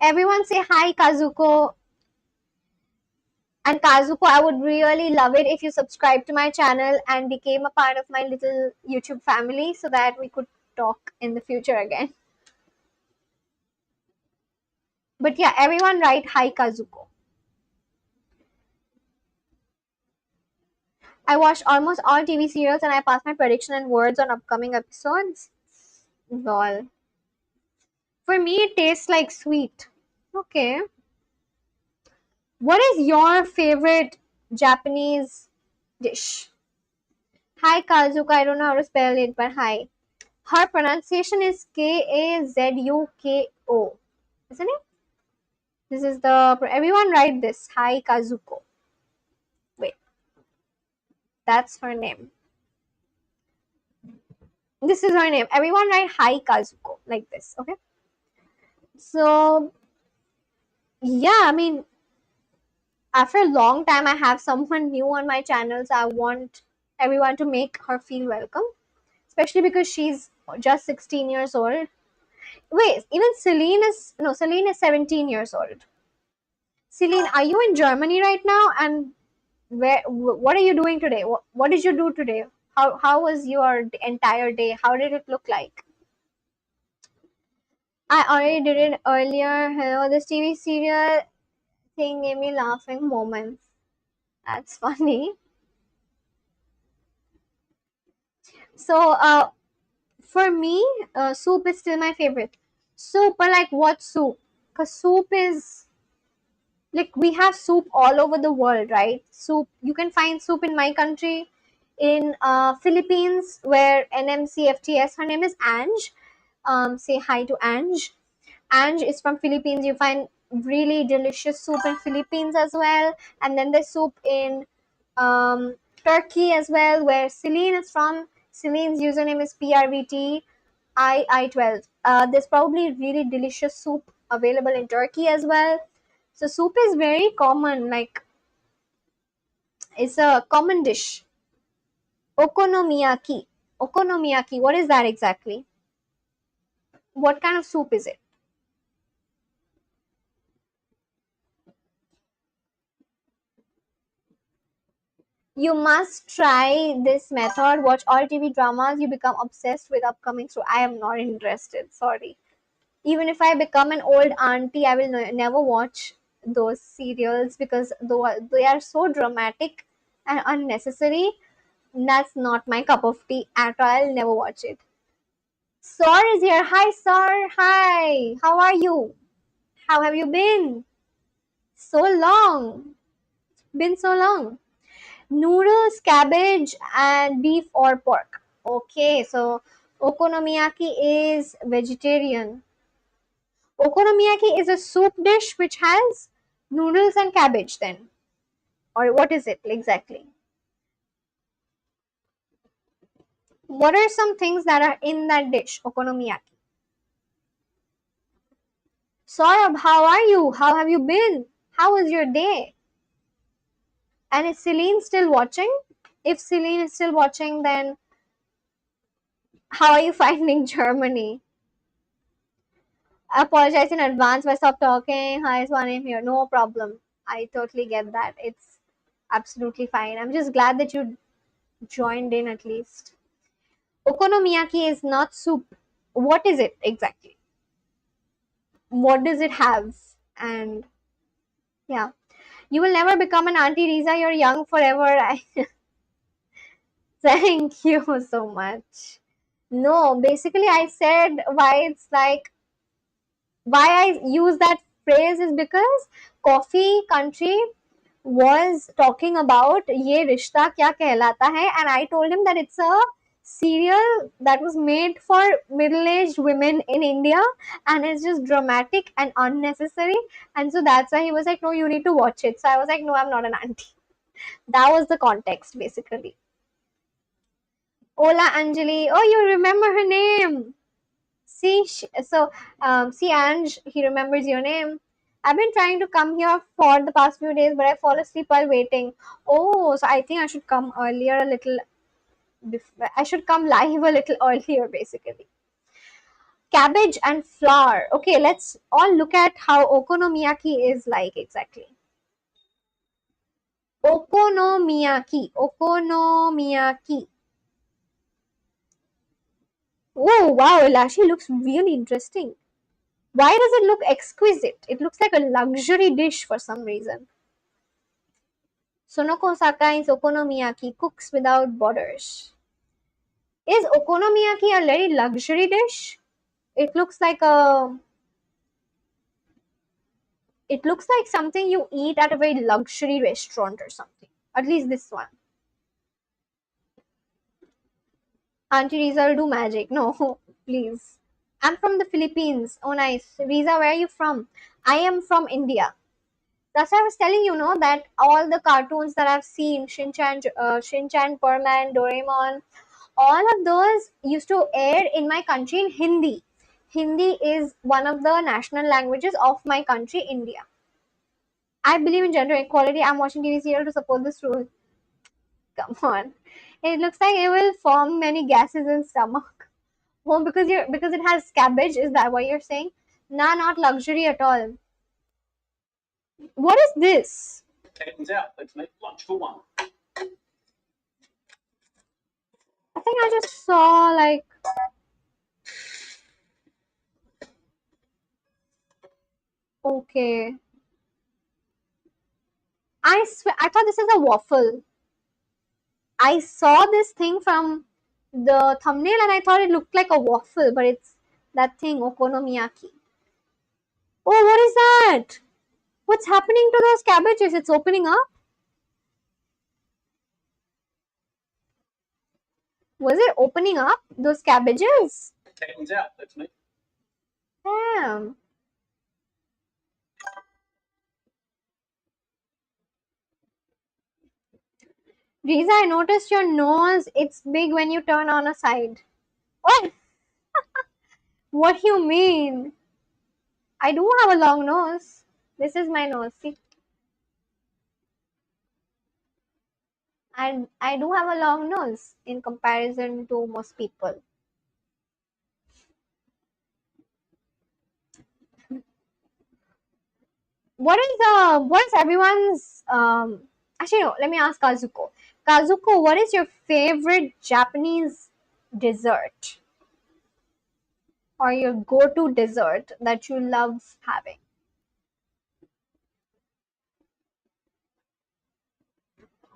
Everyone say hi, Kazuko. And Kazuko, I would really love it if you subscribe to my channel and became a part of my little YouTube family, so that we could talk in the future again. But yeah, everyone write hi, Kazuko. I watched almost all TV serials and I passed my prediction and words on upcoming episodes. Lol. For me, it tastes like sweet. Okay. What is your favorite Japanese dish? Hi, Kazuko. I don't know how to spell it, but hi. Her pronunciation is Kazuko, isn't it? This is the, everyone write this. Hi, Kazuko. Wait, that's her name. This is her name. Everyone write hi, Kazuko, like this. Okay. So yeah, I mean, after a long time, I have someone new on my channel, so I want everyone to make her feel welcome, especially because she's just 16 years old. Wait, even Celine is 17 years old. Celine, are you in Germany right now? And what are you doing today? What did you do today? How was your entire day? How did it look like? I already did it earlier. Hello, this TV serial thing gave me laughing moments. That's funny. So, for me, soup is still my favorite. Soup, but like what soup? Because soup is like, we have soup all over the world, right? Soup, you can find soup in my country, in Philippines, where NMCFTS, her name is Ange. Say hi to Ange. Ange is from Philippines. You find really delicious soup in Philippines as well. And then there's soup in Turkey as well, where Celine is from. Celine's username is PRVT I12. There's probably really delicious soup available in Turkey as well. So soup is very common, like it's a common dish. Okonomiyaki. Okonomiyaki, what is that exactly? What kind of soup is it? You must try this method. Watch all TV dramas. You become obsessed with upcoming show. I am not interested. Sorry. Even if I become an old auntie, I will never watch those serials because though they are so dramatic and unnecessary. That's not my cup of tea at all. I'll never watch it. Sir is here. Hi, sir. Hi. How are you? How have you been? So long. Been so long. Noodles, cabbage, and beef or pork. Okay, so okonomiyaki is vegetarian. Okonomiyaki is a soup dish which has noodles and cabbage then. Or what is it exactly? What are some things that are in that dish, okonomiyaki? Saurabh, how are you? How have you been? How was your day? And is Celine still watching? If Celine is still watching, then how are you finding Germany? I apologize in advance if I stop talking. Hi, Swanim here. No problem. I totally get that. It's absolutely fine. I'm just glad that you joined in at least. Okonomiyaki is not soup. What is it exactly? What does it have? And yeah, you will never become an Auntie Riza. You're young forever. I thank you so much. No, basically, I said why it's like why I use that phrase is because coffee country was talking about ye rishta kya kehlata hai, and I told him that it's a serial that was made for middle-aged women in India and it's just dramatic and unnecessary, and so that's why he was like, no, you need to watch it. So I was like, no, I'm not an auntie. That was the context basically. Ola Anjali, oh, you remember her name. See, see, Ange, he remembers your name. I've been trying to come here for the past few days, but I fall asleep while waiting. Oh, so I think I should come earlier a little. I should come live a little earlier, basically. Cabbage and flour. Okay, let's all look at how okonomiyaki is like exactly. Okonomiyaki. Okonomiyaki. Oh, wow, it actually looks really interesting. Why does it look exquisite? It looks like a luxury dish for some reason. Sonoko Sakai's okonomiyaki cooks without borders. Is okonomiyaki a very luxury dish? It looks like a it looks like something you eat at a very luxury restaurant or something. At least this one. Auntie Riza will do magic. No, please. I'm from the Philippines. Oh nice. Riza, where are you from? I am from India. That's why I was telling you, know, that all the cartoons that I've seen, Shinchan, Perman, Doraemon, all of those used to air in my country in Hindi. Hindi is one of the national languages of my country, India. I believe in gender equality. I'm watching TV serial to support this rule. Come on. It looks like it will form many gases in stomach. Oh, because it has cabbage. Is that what you're saying? Nah, not luxury at all. What is this? Tighten's out. Let's make lunch for one. I think I just saw like okay. I swear I thought this is a waffle. I saw this thing from the thumbnail and I thought it looked like a waffle, but it's that thing, okonomiyaki. Oh, what is that? What's happening to those cabbages? It's opening up? Was it opening up? Those cabbages? Tighten's out. Let's make. Damn. Riza, I noticed your nose. It's big when you turn on a side. What? What do you mean? I do have a long nose. This is my nose. See? And I do have a long nose in comparison to most people. what is everyone's actually no, let me ask Kazuko. Kazuko, what is your favorite Japanese dessert or your go-to dessert that you love having?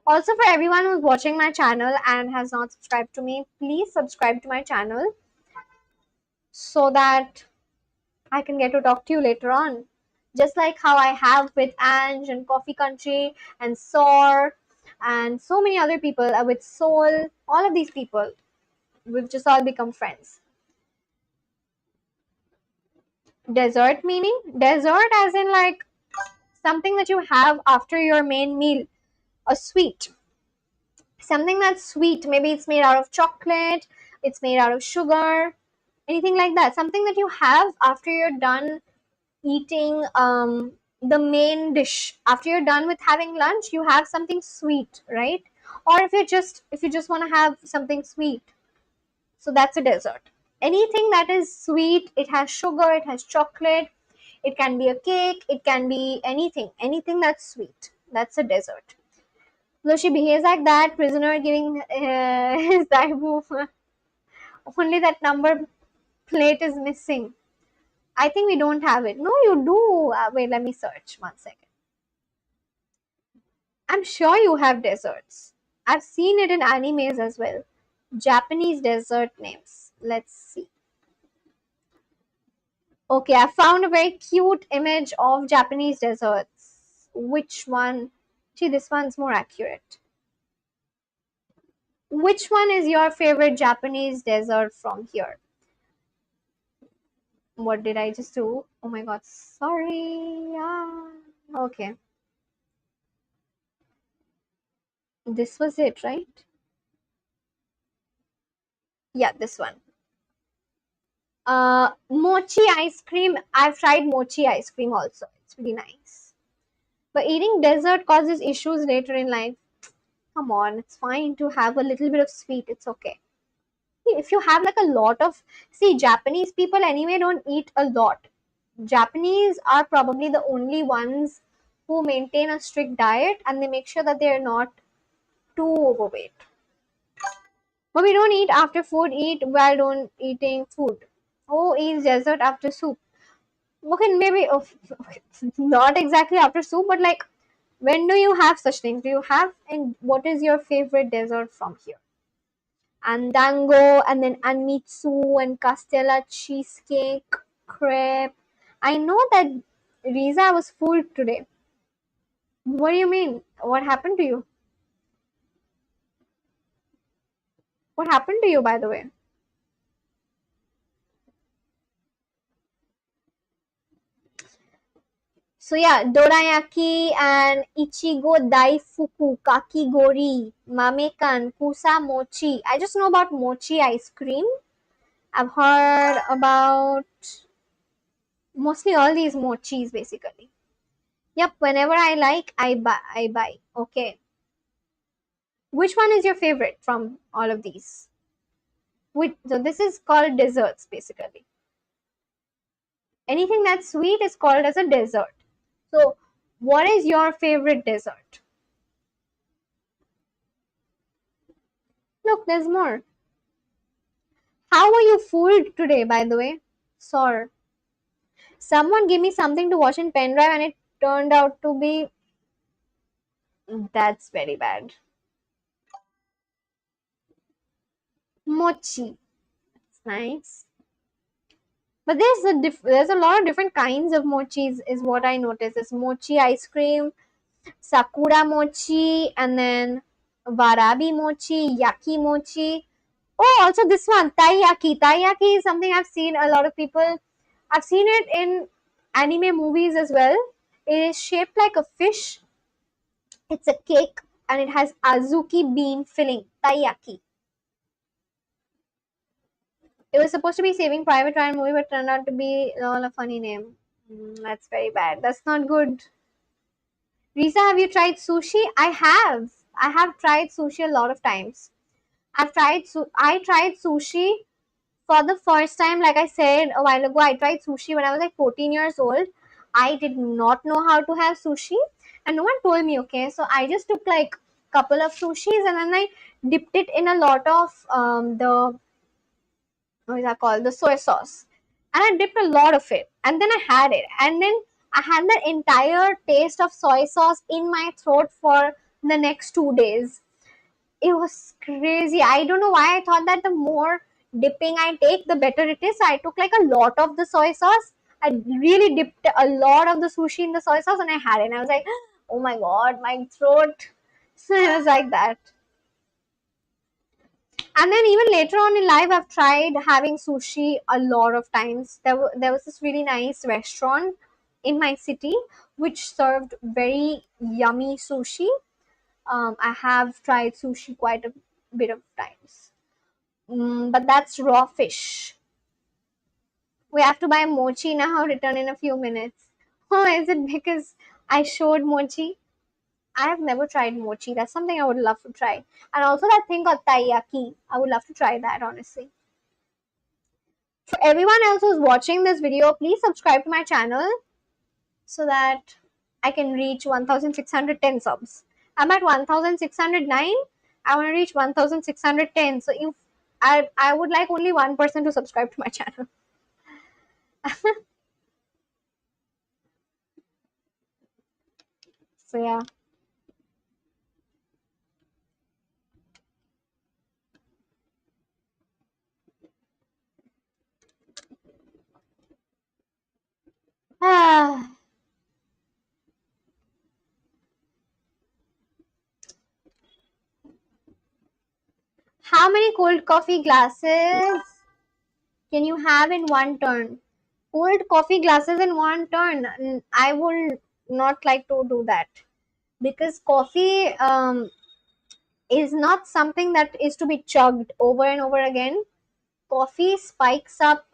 Also, for everyone who's watching my channel and has not subscribed to me, please subscribe to my channel so that I can get to talk to you later on. Just like how I have with Ange and Coffee Country and Soar and so many other people, with Soul, all of these people, we've just all become friends. Dessert meaning? Dessert as in like something that you have after your main meal, a sweet. Something that's sweet. Maybe it's made out of chocolate, it's made out of sugar, anything like that. Something that you have after you're done eating the main dish. After you're done with having lunch, you have something sweet, right? Or if you just want to have something sweet, so that's a dessert. Anything that is sweet, it has sugar, it has chocolate, it can be a cake, it can be anything that's sweet, that's a dessert. So she behaves like that prisoner giving his daibu. Only that number plate is missing. I think we don't have it. No, you do. Wait, let me search 1 second. I'm sure you have desserts. I've seen it in animes as well. Japanese dessert names. Let's see. Okay, I found a very cute image of Japanese desserts. Which one? See, this one's more accurate. Which one is your favorite Japanese dessert from here? What did I just do? Oh my god, sorry. Yeah. Okay. This was it, right? Yeah, this one. Mochi ice cream. I've tried mochi ice cream also. It's really nice. But eating dessert causes issues later in life. Come on, it's fine to have a little bit of sweet. It's okay. If you have like a lot of, see, Japanese people anyway don't eat a lot. Japanese are probably the only ones who maintain a strict diet and they make sure that they're not too overweight. But we don't eat after food, eat while don't eating food. Oh, eat dessert after soup. Okay, maybe not exactly after soup, but like when do you have such things? Do you have, and what is your favorite dessert from here? Andango and then anmitsu and castella cheesecake, crepe. I know that Riza was fooled today. What do you mean? What happened to you? What happened to you, by the way? So yeah, dorayaki and ichigo daifuku, kakigori, mamekan, kusa mochi. I just know about mochi ice cream. I've heard about mostly all these mochis basically. Yep, whenever I like, I buy. I buy. Okay. Which one is your favorite from all of these? So this is called desserts basically. Anything that's sweet is called as a dessert. So what is your favorite dessert? Look, there's more. How were you fooled today, by the way? Sir, someone gave me something to watch in pen drive and it turned out to be. That's very bad. Mochi. It's nice. But there's a lot of different kinds of mochis, is what I noticed. There's mochi ice cream, sakura mochi, and then warabi mochi, yaki mochi. Oh, also this one, taiyaki. Taiyaki is something I've seen a lot of people. I've seen it in anime movies as well. It is shaped like a fish. It's a cake and it has azuki bean filling. Taiyaki. It was supposed to be Saving Private Ryan movie, but turned out to be all a funny name. That's very bad. That's not good. Riza, have you tried sushi? I have. I have tried sushi a lot of times. I tried sushi for the first time, like I said a while ago. I tried sushi when I was like 14 years old. I did not know how to have sushi, and no one told me. Okay, so I just took like couple of sushis, and then I dipped it in a lot of the, what is that called, the soy sauce, and I dipped a lot of it, and then I had it, and then I had the entire taste of soy sauce in my throat for the next 2 days. It was crazy. I don't know why I thought that the more dipping I take, the better it is. So I took like a lot of the soy sauce. I really dipped a lot of the sushi in the soy sauce, and I had it. And I was like, oh my god, my throat. So it was like that. And then even later on in life, I've tried having sushi a lot of times. There was this really nice restaurant in my city which served very yummy sushi. I have tried sushi quite a bit of times. But that's raw fish. We have to buy mochi now, return in a few minutes. Oh, is it because I showed mochi? I have never tried mochi. That's something I would love to try. And also that thing called taiyaki. I would love to try that, honestly. For everyone else who's watching this video, please subscribe to my channel so that I can reach 1610 subs. I'm at 1609. I want to reach 1610. So if I would like only one person to subscribe to my channel. So yeah. Ah, how many cold coffee glasses can you have in one turn? Cold coffee glasses in one turn. I would not like to do that because coffee is not something that is to be chugged over and over again. Coffee spikes up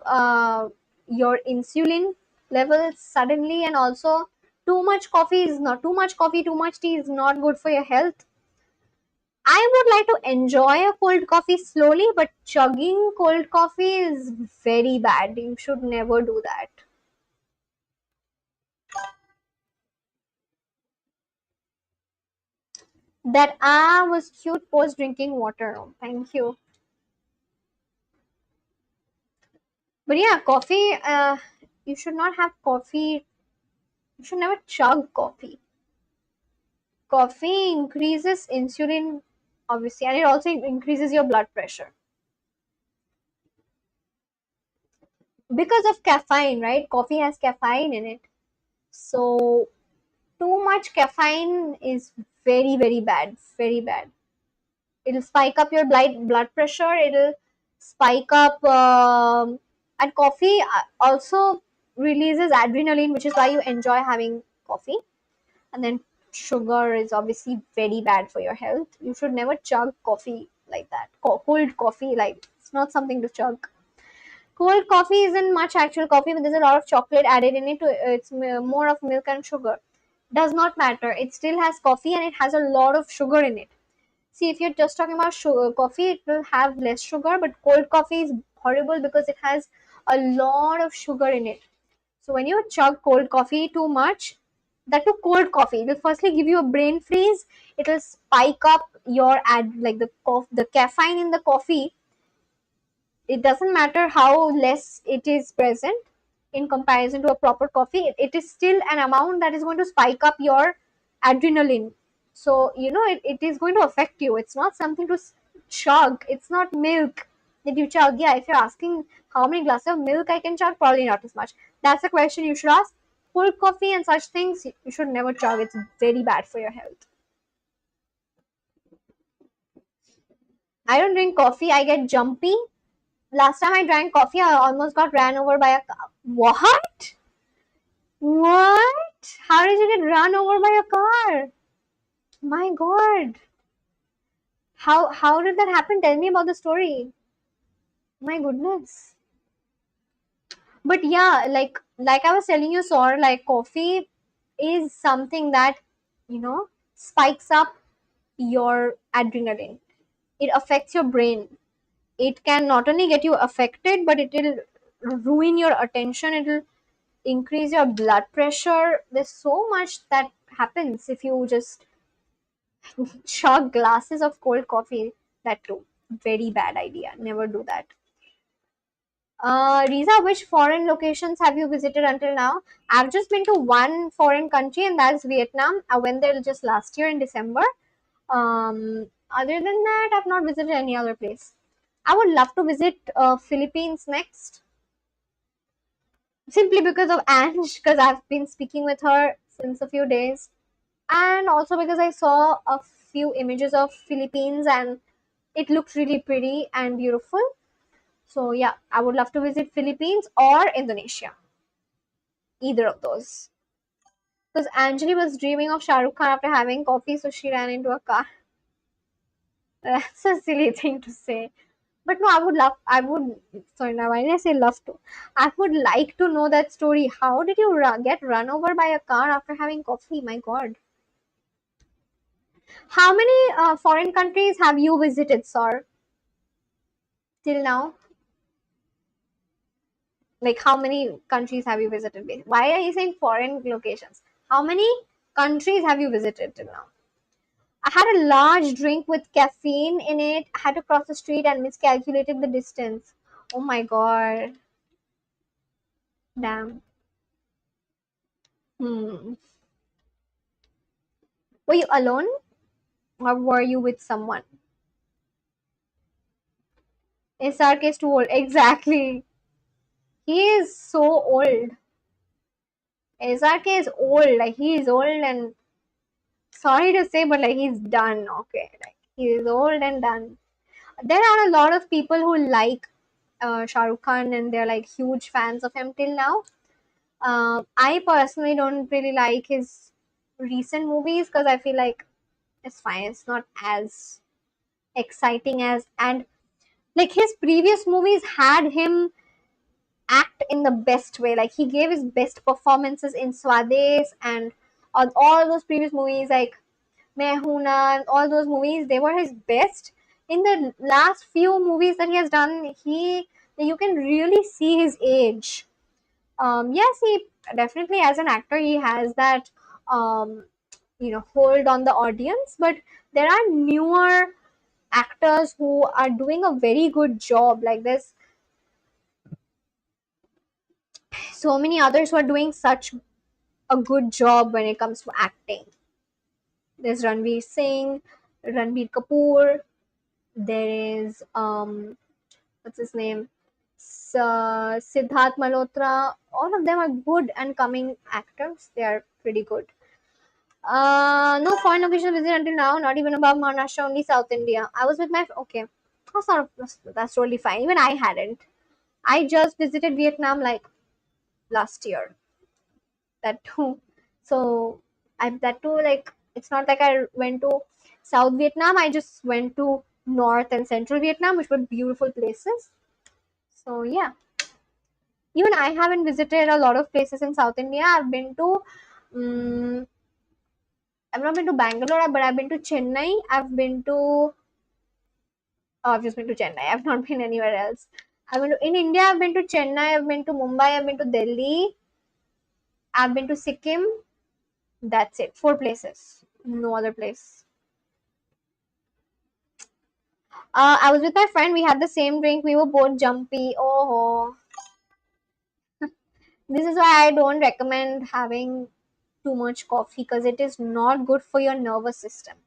your insulin levels suddenly, and also too much coffee, too much tea is not good for your health. I would like to enjoy a cold coffee slowly, but chugging cold coffee is very bad. You should never do that. That was cute post drinking water. Oh, thank you. But yeah, coffee, you should not have coffee. You should never chug coffee. Coffee increases insulin, obviously, and it also increases your blood pressure because of caffeine, right? Coffee has caffeine in it. So too much caffeine is very, very bad. Very bad. It'll spike up your blood pressure. It'll spike up, and coffee also releases adrenaline, which is why you enjoy having coffee. And then sugar is obviously very bad for your health. You should never chug coffee like that. Cold coffee, like, it's not something to chug. Cold coffee isn't much actual coffee, but there's a lot of chocolate added in it. It's more of milk and sugar. Does not matter. It still has coffee and it has a lot of sugar in it. See, if you're just talking about sugar, coffee, it will have less sugar, but cold coffee is horrible because it has a lot of sugar in it. So when you chug cold coffee too much, that too cold coffee, it will firstly give you a brain freeze. It will spike up your like the caffeine in the coffee. It doesn't matter how less it is present in comparison to a proper coffee. It is still an amount that is going to spike up your adrenaline. So it is going to affect you. It's not something to chug. It's not milk that you chug. Yeah, if you're asking how many glasses of milk I can chug, probably not as much. That's a question you should ask. Cold coffee and such things you should never chug. It's very bad for your health. I don't drink coffee. I get jumpy. Last time I drank coffee, I almost got ran over by a car. What? What? How did you get run over by a car? My God. How did that happen? Tell me about the story. My goodness. But yeah, like I was telling you, Sor, like coffee is something that spikes up your adrenaline. It affects your brain. It can not only get you affected, but it will ruin your attention. It'll increase your blood pressure. There's so much that happens if you just chug glasses of cold coffee. That too. Very bad idea. Never do that. Riza, which foreign locations have you visited until now? I've just been to one foreign country, and that's Vietnam. I went there just last year in December. Other than that, I've not visited any other place. I would love to visit Philippines next, simply because of Ange, because I've been speaking with her since a few days, and also because I saw a few images of Philippines and it looked really pretty and beautiful. So yeah, I would love to visit Philippines or Indonesia, either of those. Because Anjali was dreaming of Shah Rukh Khan after having coffee, so she ran into a car. That's a silly thing to say. But no, sorry, now why did I say love to? I would like to know that story. How did you get run over by a car after having coffee? My God. How many foreign countries have you visited, sir, till now? Like, how many countries have you visited? Why are you saying foreign locations? How many countries have you visited till now? I had a large drink with caffeine in it. I had to cross the street and miscalculated the distance. Oh my God. Damn. Hmm. Were you alone or were you with someone? SRK is too old. Exactly. He is so old. SRK is old. Like, he is old and sorry to say, but like, he's done. Okay. Like, he is old and done. There are a lot of people who like Shah Rukh Khan and they're like huge fans of him till now. I personally don't really like his recent movies because I feel like it's fine. It's not as exciting as, and like his previous movies had him act in the best way. Like he gave his best performances in Swades and on all those previous movies like Mehuna and all those movies, they were his best. In the last few movies that he has done, you can really see his age. Yes, he definitely as an actor he has that um, hold on the audience, but there are newer actors who are doing a very good job. Like there's so many others who are doing such a good job when it comes to acting. There's Ranveer Singh, Ranbir Kapoor. There is what's his name? Siddharth Malhotra. All of them are good and coming actors. They are pretty good. No foreign location visit until now. Not even above Maharashtra, only South India. I was with my okay. That's totally fine. Even I hadn't. I just visited Vietnam like last year. That too. So I that too like it's not like I went to South Vietnam. I just went to North and Central Vietnam, which were beautiful places. So yeah, even I haven't visited a lot of places in South India. Um, I've not been to Bangalore, but I've been to Chennai. I've just been to Chennai. I've not been anywhere else. In India. I've been to Chennai. I've been to Mumbai. I've been to Delhi. I've been to Sikkim. That's it. 4 places. No other place. I was with my friend. We had the same drink. We were both jumpy. Oh, this is why I don't recommend having too much coffee because it is not good for your nervous system.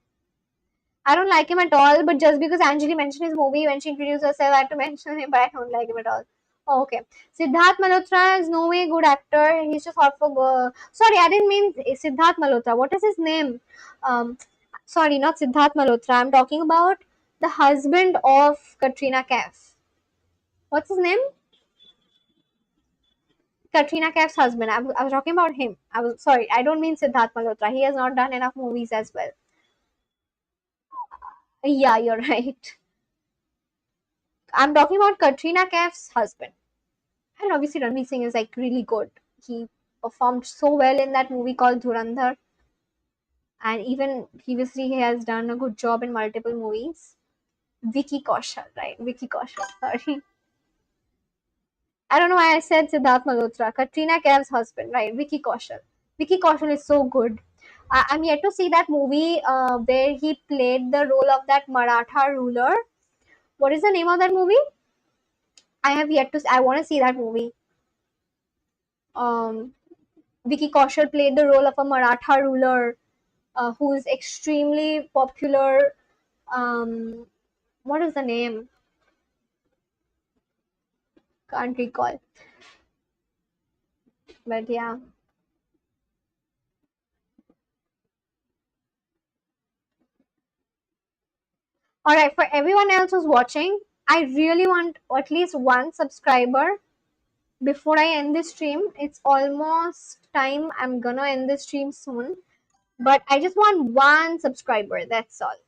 I don't like him at all, but just because Anjali mentioned his movie when she introduced herself, I had to mention him, but I don't like him at all. Oh, okay. Siddharth Malhotra is no way good actor. He's just hot for sorry, I didn't mean Siddharth Malhotra. What is his name? Um, sorry, not Siddharth Malhotra. I'm talking about the husband of Katrina Kaif. What's his name? Katrina Kaif's husband. I was talking about him. I was sorry. I don't mean Siddharth Malhotra. He has not done enough movies as well. Yeah, you're right. I'm talking about Katrina Kaif's husband. And obviously Ranveer Singh is like really good. He performed so well in that movie called Dhurandhar. And even previously he has done a good job in multiple movies. Vicky Kaushal, right? Vicky Kaushal, sorry. I don't know why I said Siddharth Malhotra. Katrina Kaif's husband, right? Vicky Kaushal. Vicky Kaushal is so good. I'm yet to see that movie where he played the role of that Maratha ruler. What is the name of that movie? I have yet to. I want to see that movie. Um, Vicky Kaushal played the role of a Maratha ruler who is extremely popular. What is the name? Can't recall. But yeah. Alright, for everyone else who's watching, I really want at least one subscriber before I end this stream. It's almost time. I'm gonna end this stream soon. But I just want one subscriber. That's all.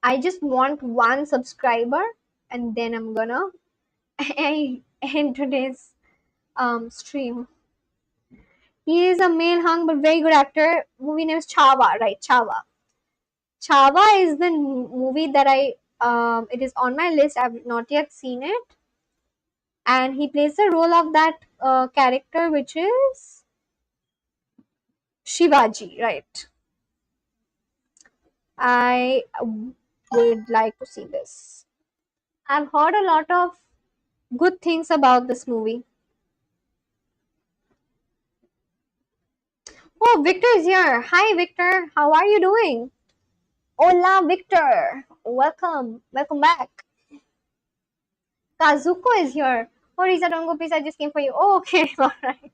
I just want one subscriber and then I'm gonna end today's stream. He is a male hung but very good actor. Movie name is Chava, right? Chava. Chava is the movie that it is on my list. I've not yet seen it. And he plays the role of that character which is Shivaji, right? I would like to see this. I've heard a lot of good things about this movie. Oh, Victor is here. Hi, Victor. How are you doing? Hola, Victor. Welcome. Welcome back. Kazuko is here. Oh, Riza, don't go, please. I just came for you. Oh, okay. All right.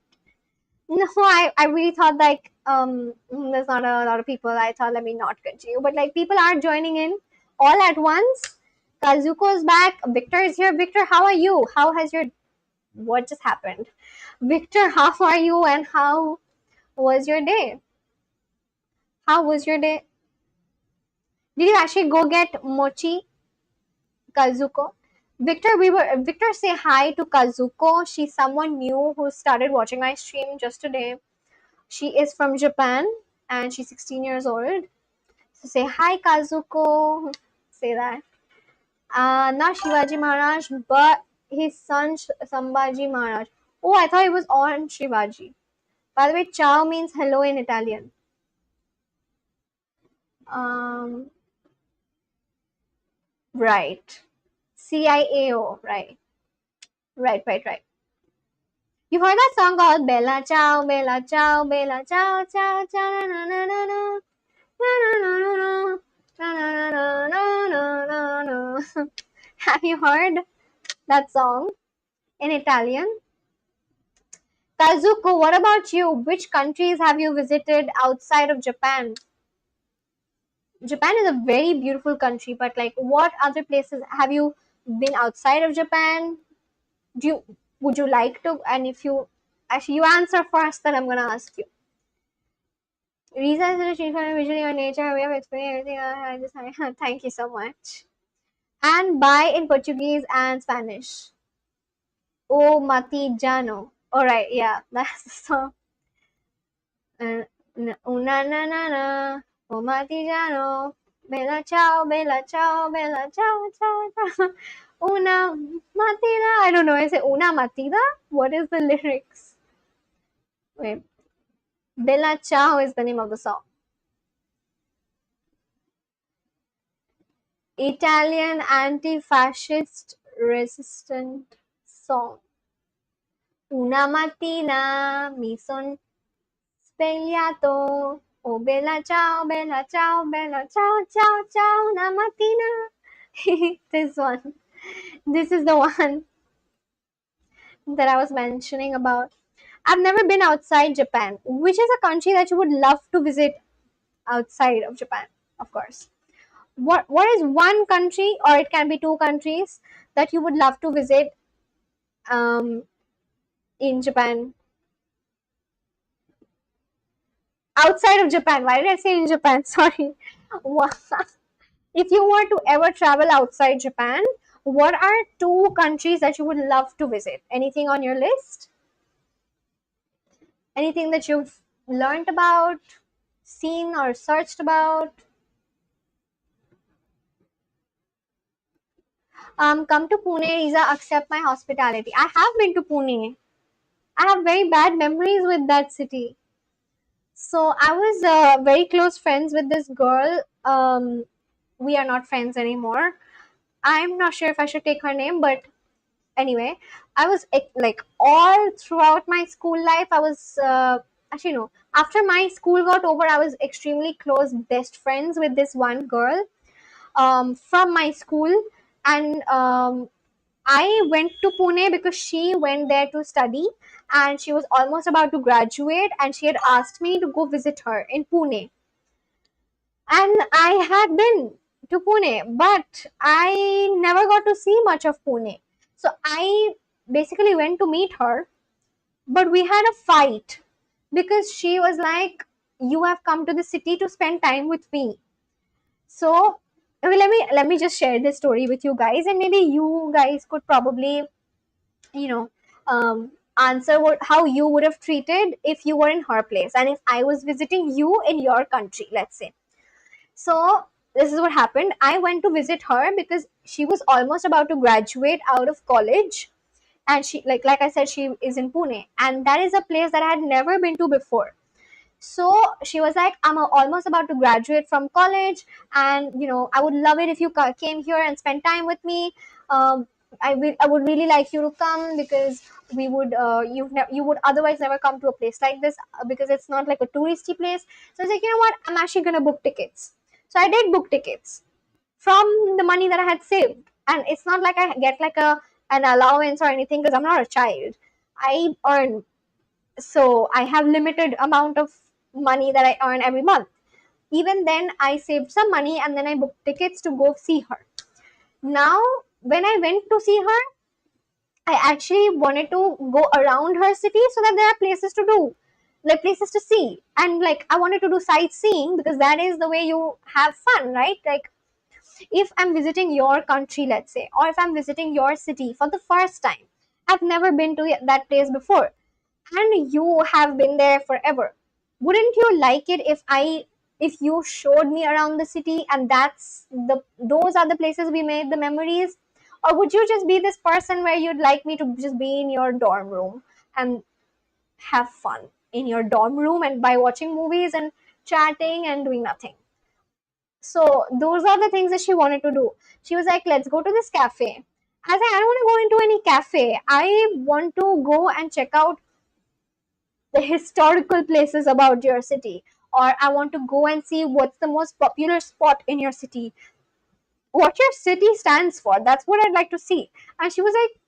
No, I really thought like there's not a lot of people. I thought let me not continue. But like people are joining in all at once. Kazuko is back. Victor is here. Victor, how are you? How has your what just happened? Victor, how are you and how was your day? How was your day? Did you actually go get mochi, Kazuko? Victor, say hi to Kazuko. She's someone new who started watching my stream just today. She is from Japan and she's 16 years old. So say hi, Kazuko. Say that. Not Shivaji Maharaj, but his son Sambhaji Maharaj. Oh, I thought it was on Shivaji. By the way, ciao means hello in Italian. Um, right. CIAO. Right. Right. You heard that song called Bella Ciao, Bella Ciao, Bella Ciao, Ciao, Ciao, na na na na. Have you heard that song in Italian? Kazuko, what about you? Which countries have you visited outside of Japan? Japan is a very beautiful country, but like what other places have you been outside of Japan? Would you like to? And if you actually you answer first, then I'm gonna ask you. Riza is a change for visually or nature. We have explained everything. I just thank you so much. And bye in Portuguese and Spanish. Oh Matijano. Alright, yeah, that's the song. Una na na na. Oh Matijano. Bella ciao, bella ciao, bella ciao, ciao, ciao. Una matida. I don't know. I say una matida. What is the lyrics? Wait. Bella ciao is the name of the song. Italian anti-fascist resistant song. Una mattina mi son svegliato. Oh bella ciao, bella ciao, bella ciao, ciao, ciao, una mattina. This one. This is the one that I was mentioning about. I've never been outside Japan. Which is a country that you would love to visit outside of Japan, of course. What is one country, or it can be two countries, that you would love to visit um, in Japan? Outside of Japan. Why did I say in Japan? Sorry. If you were to ever travel outside Japan, what are two countries that you would love to visit? Anything on your list? Anything that you've learned about, seen, or searched about? Come to Pune, Riza, accept my hospitality. I have been to Pune. I have very bad memories with that city. So I was very close friends with this girl. We are not friends anymore. I'm not sure if I should take her name, but anyway, I was like all throughout my school life. I was actually no. After my school got over, I was extremely close, best friends with this one girl from my school, and I went to Pune because she went there to study, and she was almost about to graduate, and she had asked me to go visit her in Pune, and I had been to Pune, but I never got to see much of Pune. So I basically went to meet her, but we had a fight because she was like, "You have come to the city to spend time with me." So okay, let me just share this story with you guys, and maybe you guys could probably, you know, answer how you would have treated if you were in her place, and if I was visiting you in your country, let's say. So this is what happened. I went to visit her because she was almost about to graduate out of college, and she like I said, she is in Pune, and that is a place that I had never been to before. So she was like, I'm almost about to graduate from college, and I would love it if you came here and spent time with me. um, I would really like you to come because we would you would otherwise never come to a place like this, because it's not like a touristy place. So I was like, you know what, I'm actually gonna book tickets. So I did book tickets from the money that I had saved, and it's not like I get like an allowance or anything, because I'm not a child. I earn, so I have limited amount of money that I earn every month. Even then, I saved some money, and then I booked tickets to go see her. Now, when I went to see her, I actually wanted to go around her city so that there are places to do, like places to see, and like I wanted to do sightseeing, because that is the way you have fun, right? Like, if I'm visiting your country, let's say, or if I'm visiting your city for the first time, I've never been to that place before, and you have been there forever. Wouldn't you like it if you showed me around the city, and those are the places we made the memories? Or would you just be this person where you'd like me to just be in your dorm room and have fun in your dorm room and by watching movies and chatting and doing nothing? So those are the things that she wanted to do. She was like, let's go to this cafe. I was like, I don't want to go into any cafe. I want to go and check out the historical places about your city, or I want to go and see what's the most popular spot in your city, what your city stands for. That's what I'd like to see. And she was like,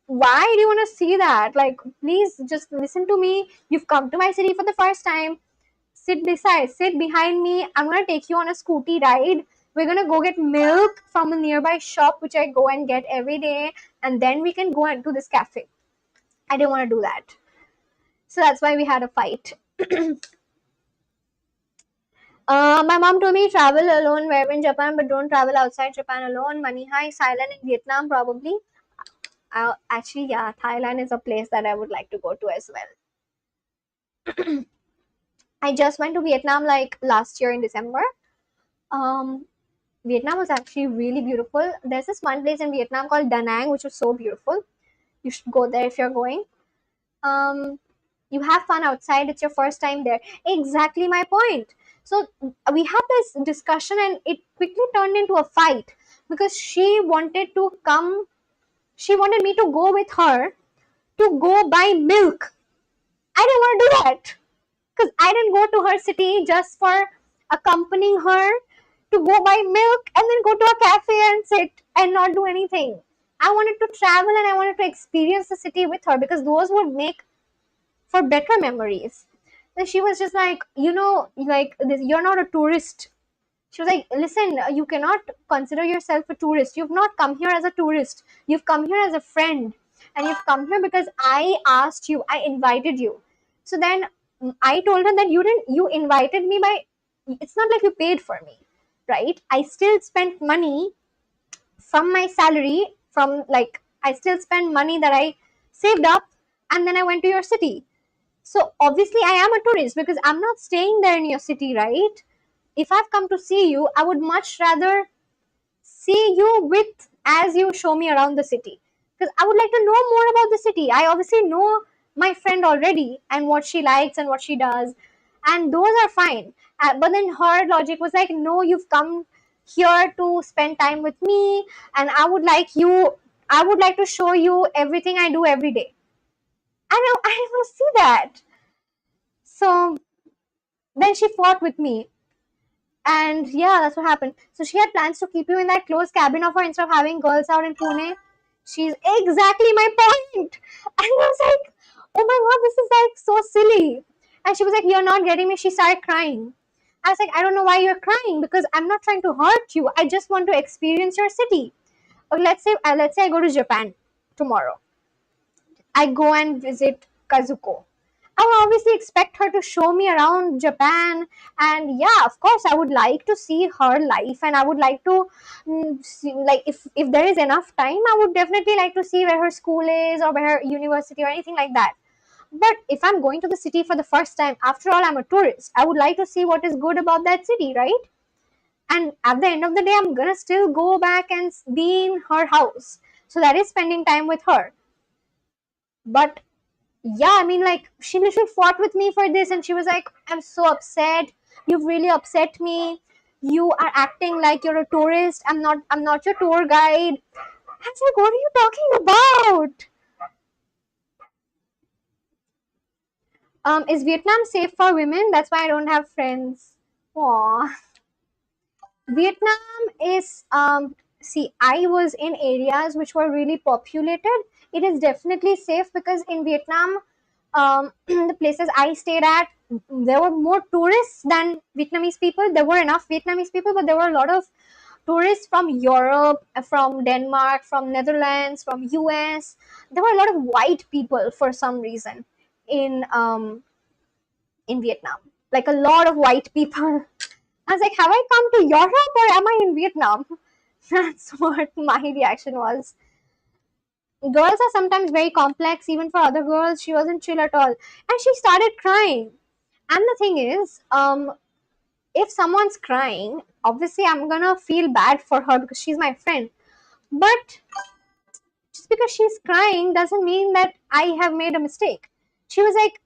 why do you want to see that? Like, please just listen to me. You've come to my city for the first time. Sit behind me. I'm going to take you on a scooty ride. We're going to go get milk from a nearby shop, which I go and get every day, and then we can go into this cafe. I didn't want to do that, so that's why we had a fight. My mom told me travel alone where in Japan, but don't travel outside Japan alone. Money high, Thailand and Vietnam probably. Actually, yeah, Thailand is a place that I would like to go to as well. I just went to Vietnam like last year in December. Um, Vietnam was actually really beautiful. There's this one place in Vietnam called Da Nang, which was so beautiful. You should go there if you're going. Um, you have fun outside. It's your first time there. Exactly my point. So we had this discussion, and it quickly turned into a fight because she wanted to come. She wanted me to go with her to go buy milk. I didn't want to do that because I didn't go to her city just for accompanying her to go buy milk and then go to a cafe and sit and not do anything. I wanted to travel and I wanted to experience the city with her because those would make for better memories. Then she was just like, like this, you're not a tourist. She was like, listen, you cannot consider yourself a tourist. You've not come here as a tourist. You've come here as a friend. And you've come here because I asked you, I invited you. So then I told her that you invited me by, it's not like you paid for me, right? I still spent money from my salary, I still spent money that I saved up, and then I went to your city. So obviously I am a tourist because I'm not staying there in your city, right? If I've come to see you, I would much rather see you with as you show me around the city, because I would like to know more about the city. I obviously know my friend already and what she likes and what she does, and those are fine. But then her logic was like, no, you've come here to spend time with me, and I would like to show you everything I do every day. I didn't want to see that. So then she fought with me. And yeah, that's what happened. So she had plans to keep you in that closed cabin of her instead of having girls out in Pune. She's exactly my point. And I was like, oh my god, this is like so silly. And she was like, you're not getting me. She started crying. I was like, I don't know why you're crying, because I'm not trying to hurt you. I just want to experience your city. Or let's say I go to Japan tomorrow. I go and visit Kazuko. I would obviously expect her to show me around Japan, and yeah, of course, I would like to see her life, and I would like to see, like, if there is enough time, I would definitely like to see where her school is or where her university or anything like that. But if I'm going to the city for the first time, after all, I'm a tourist. I would like to see what is good about that city, right? And at the end of the day, I'm gonna still go back and be in her house. So that is spending time with her. But yeah, I mean, like, she literally fought with me for this, and she was like, I'm so upset. You've really upset me. You are acting like you're a tourist. I'm not your tour guide. I was like, what are you talking about? Is Vietnam safe for women? That's why I don't have friends. Aww. Vietnam is see, I was in areas which were really populated. It is definitely safe because in Vietnam, the places I stayed at, there were more tourists than Vietnamese people. There were enough Vietnamese people, but there were a lot of tourists from Europe, from Denmark, from Netherlands, from US. There were a lot of white people for some reason in Vietnam. Like a lot of white people. I was like, have I come to Europe or am I in Vietnam? That's what my reaction was. Girls are sometimes very complex, even for other girls. She wasn't chill at all. And she started crying. And the thing is, if someone's crying, obviously I'm gonna feel bad for her because she's my friend. But just because she's crying doesn't mean that I have made a mistake. She was like,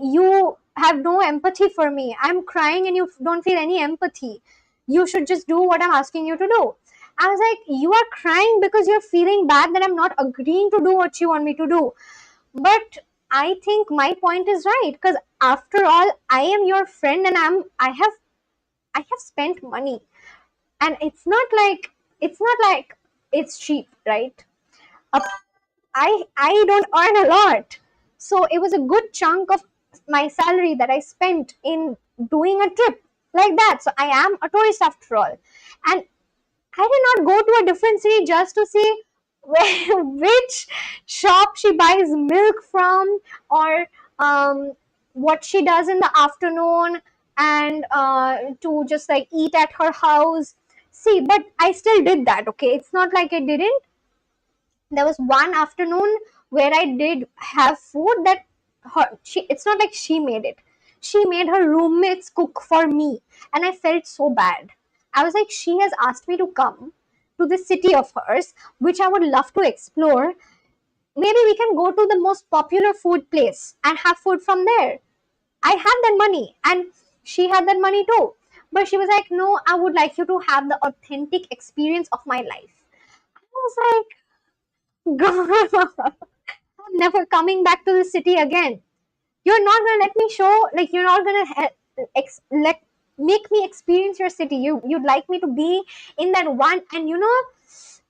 you have no empathy for me. I'm crying and you don't feel any empathy. You should just do what I'm asking you to do. I was like, you are crying because you're feeling bad that I'm not agreeing to do what you want me to do. But I think my point is right, because after all, I am your friend, and I have spent money, and it's not like it's cheap, right? Uh, I don't earn a lot. So it was a good chunk of my salary that I spent in doing a trip like that. So I am a tourist after all. And I did not go to a different city just to see which shop she buys milk from, or what she does in the afternoon, and to just like eat at her house. See, but I still did that, okay? It's not like I didn't. There was one afternoon where I did have food that it's not like she made it. She made her roommates cook for me, and I felt so bad. I was like, she has asked me to come to this city of hers, which I would love to explore. Maybe we can go to the most popular food place and have food from there. I had that money, and she had that money too. But she was like, no, I would like you to have the authentic experience of my life. I was like, God, I'm never coming back to the city again. You're not gonna let me show, like, you're not gonna let make me experience your city. You'd like me to be in that one, and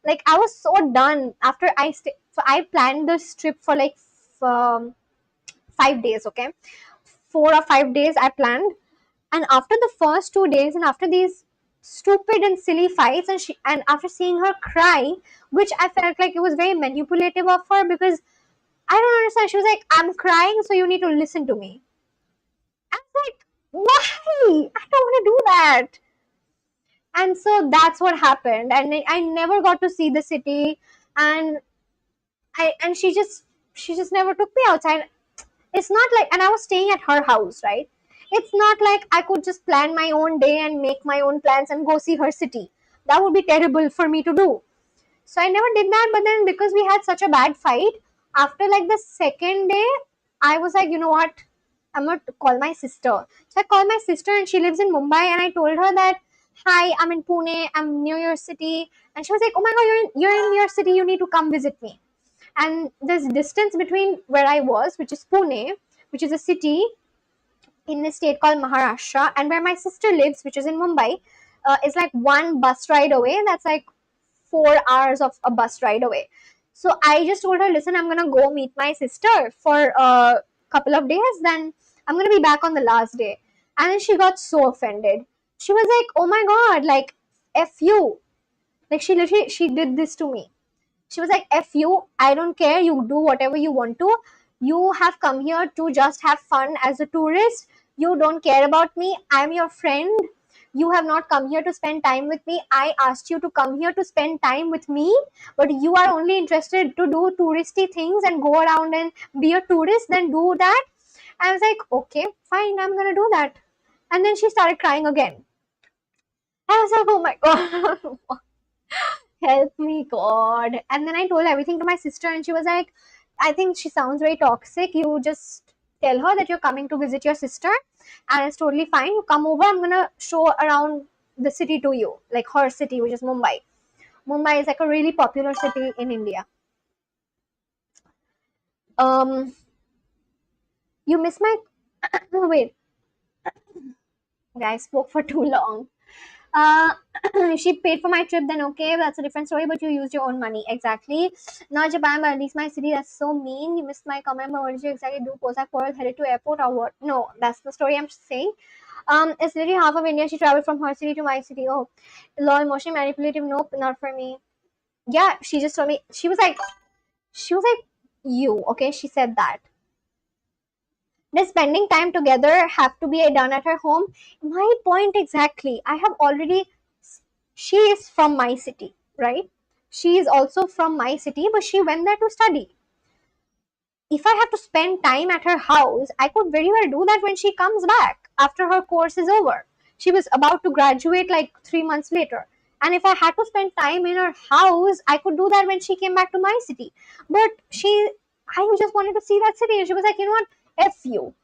like, I was so done after so I planned this trip for like 5 days, okay? 4 or 5 days I planned, and after the first 2 days, and after these stupid and silly fights, and after seeing her cry, which I felt like it was very manipulative of her, because I don't understand. She was like, I'm crying, so you need to listen to me. I was like, why? I don't want to do that. And so that's what happened. And I never got to see the city. And she just never took me outside. It's not like, and I was staying at her house, right? It's not like I could just plan my own day and make my own plans and go see her city. That would be terrible for me to do. So I never did that. But then because we had such a bad fight, after like the second day, I was like, you know what? I'm gonna call my sister. So I called my sister and she lives in Mumbai, and I told her that, hi, I'm in Pune, I'm near your city. And she was like, oh my god, you're in your city, you need to come visit me. And this distance between where I was, which is Pune, which is a city in a state called Maharashtra, and where my sister lives, which is in Mumbai, is like one bus ride away. That's like 4 hours of a bus ride away. So I just told her, listen, I'm gonna go meet my sister for a couple of days, then I'm gonna be back on the last day. And then she got so offended. She was like, oh my god, like, F you. Like, she literally, she did this to me. She was like, F you, I don't care, you do whatever you want to. You have come here to just have fun as a tourist. You don't care about me. I'm your friend. You have not come here to spend time with me. I asked you to come here to spend time with me, but you are only interested to do touristy things and go around and be a tourist, then do that. I was like, okay, fine, I'm gonna do that. And then she started crying again. I was like, oh my god. Help me, God. And then I told everything to my sister, and she was like, I think she sounds very toxic. You just tell her that you're coming to visit your sister, and it's totally fine. You come over, I'm gonna show around the city to you, like her city, which is Mumbai. Mumbai is like a really popular city in India. Um, you miss my. Wait, I spoke for too long. Uh, if she paid for my trip, then okay, that's a different story. But you used your own money, exactly. Not Japan, but at least my city. That's so mean. You missed my comment, but what did you exactly do? Post that Pearl headed to airport or what? No, that's the story I'm saying. It's literally half of India. She traveled from her city to my city. Oh, law, emotion, manipulative. Nope, not for me. Yeah, she just told me. She was like, you okay? She said that. Does spending time together have to be done at her home? My point exactly. I have already. She is from my city, right? She is also from my city, but she went there to study. If I have to spend time at her house, I could very well do that when she comes back after her course is over. She was about to graduate like 3 months later. And if I had to spend time in her house, I could do that when she came back to my city. But I just wanted to see that city. And she was like, you know what? F you.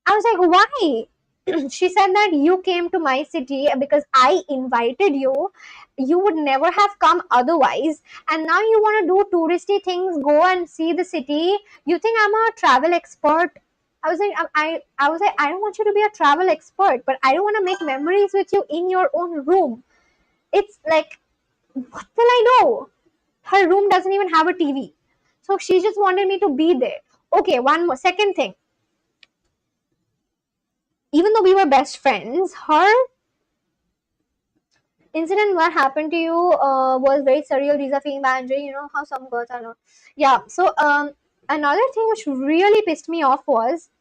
I was like, why? She said that you came to my city because I invited you. You would never have come otherwise. And now you want to do touristy things, go and see the city. You think I'm a travel expert? I was like, I was like, I don't want you to be a travel expert, but I don't want to make memories with you in your own room. It's like, what will I do? Her room doesn't even have a TV. So she just wanted me to be there. Okay, one more second thing. Even though we were best friends, her incident what happened to you was very surreal. Riza feeling bad, you know how some girls are not. Yeah. So another thing which really pissed me off was,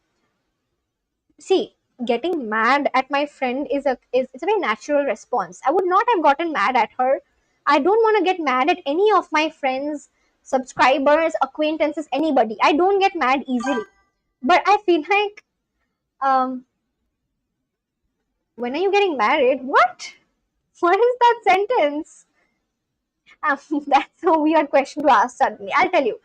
see, getting mad at my friend is it's a very natural response. I would not have gotten mad at her. I don't want to get mad at any of my friends, subscribers, acquaintances, anybody. I don't get mad easily. But I feel like, um, when are you getting married? What? What is that sentence? That's a weird question to ask suddenly. I'll tell you.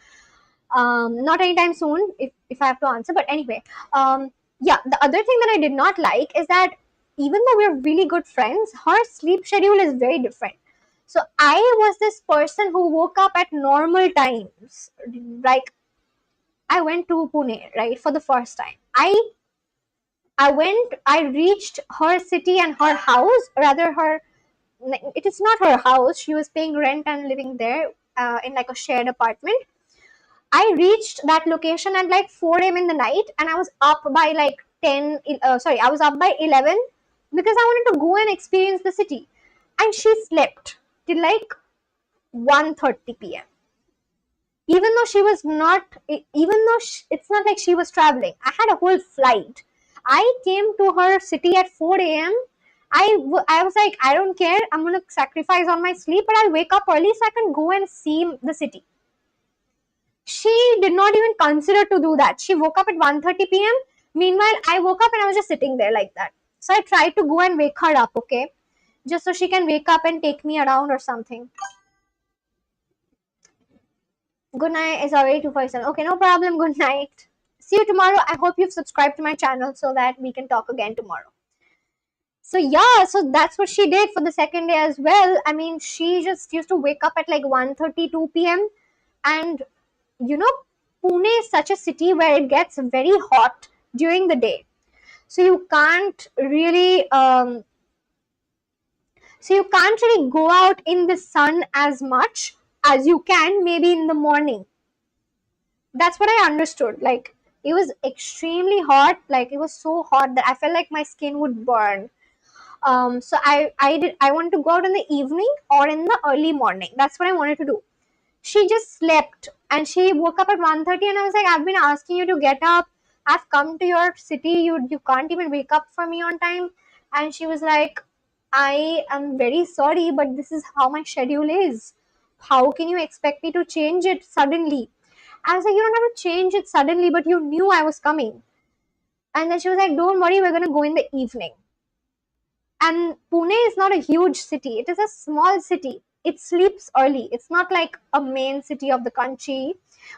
Not anytime soon, if I have to answer. But anyway, yeah, the other thing that I did not like is that even though we're really good friends, her sleep schedule is very different. So I was this person who woke up at normal times. Like, I went to Pune, right, for the first time. I reached her city and her house, rather her, it is not her house. She was paying rent and living there in like a shared apartment. I reached that location at like 4 a.m. in the night, and I was up by like 10. Sorry, I was up by 11 because I wanted to go and experience the city. And she slept till like 1:30 p.m. Even though she was not, even though it's not like she was traveling. I had a whole flight. I came to her city at 4 a.m. I was like, I don't care. I'm going to sacrifice on my sleep, but I'll wake up early so I can go and see the city. She did not even consider to do that. She woke up at 1:30 p.m. Meanwhile, I woke up and I was just sitting there like that. So I tried to go and wake her up, okay? just so she can wake up and take me around or something. Good night is already 2:47. Okay, no problem. Good night. See you tomorrow. I hope you've subscribed to my channel so that we can talk again tomorrow. So yeah, so that's what she did for the second day as well. I mean, she just used to wake up at like 1:32 p.m. And you know, Pune is such a city where it gets very hot during the day. So you can't really go out in the sun as much as you can maybe in the morning. That's what I understood. Like, it was extremely hot. Like, it was so hot that I felt like my skin would burn. So I wanted to go out in the evening or in the early morning. That's what I wanted to do. She just slept and she woke up at 1:30, and I was like, I've been asking you to get up. I've come to your city. You can't even wake up for me on time. And she was like, I am very sorry, but this is how my schedule is. How can you expect me to change it suddenly? I was like, you don't have to change it suddenly, but you knew I was coming. And then she was like, don't worry, we're going to go in the evening. And Pune is not a huge city, it is a small city. It sleeps early. It's not like a main city of the country,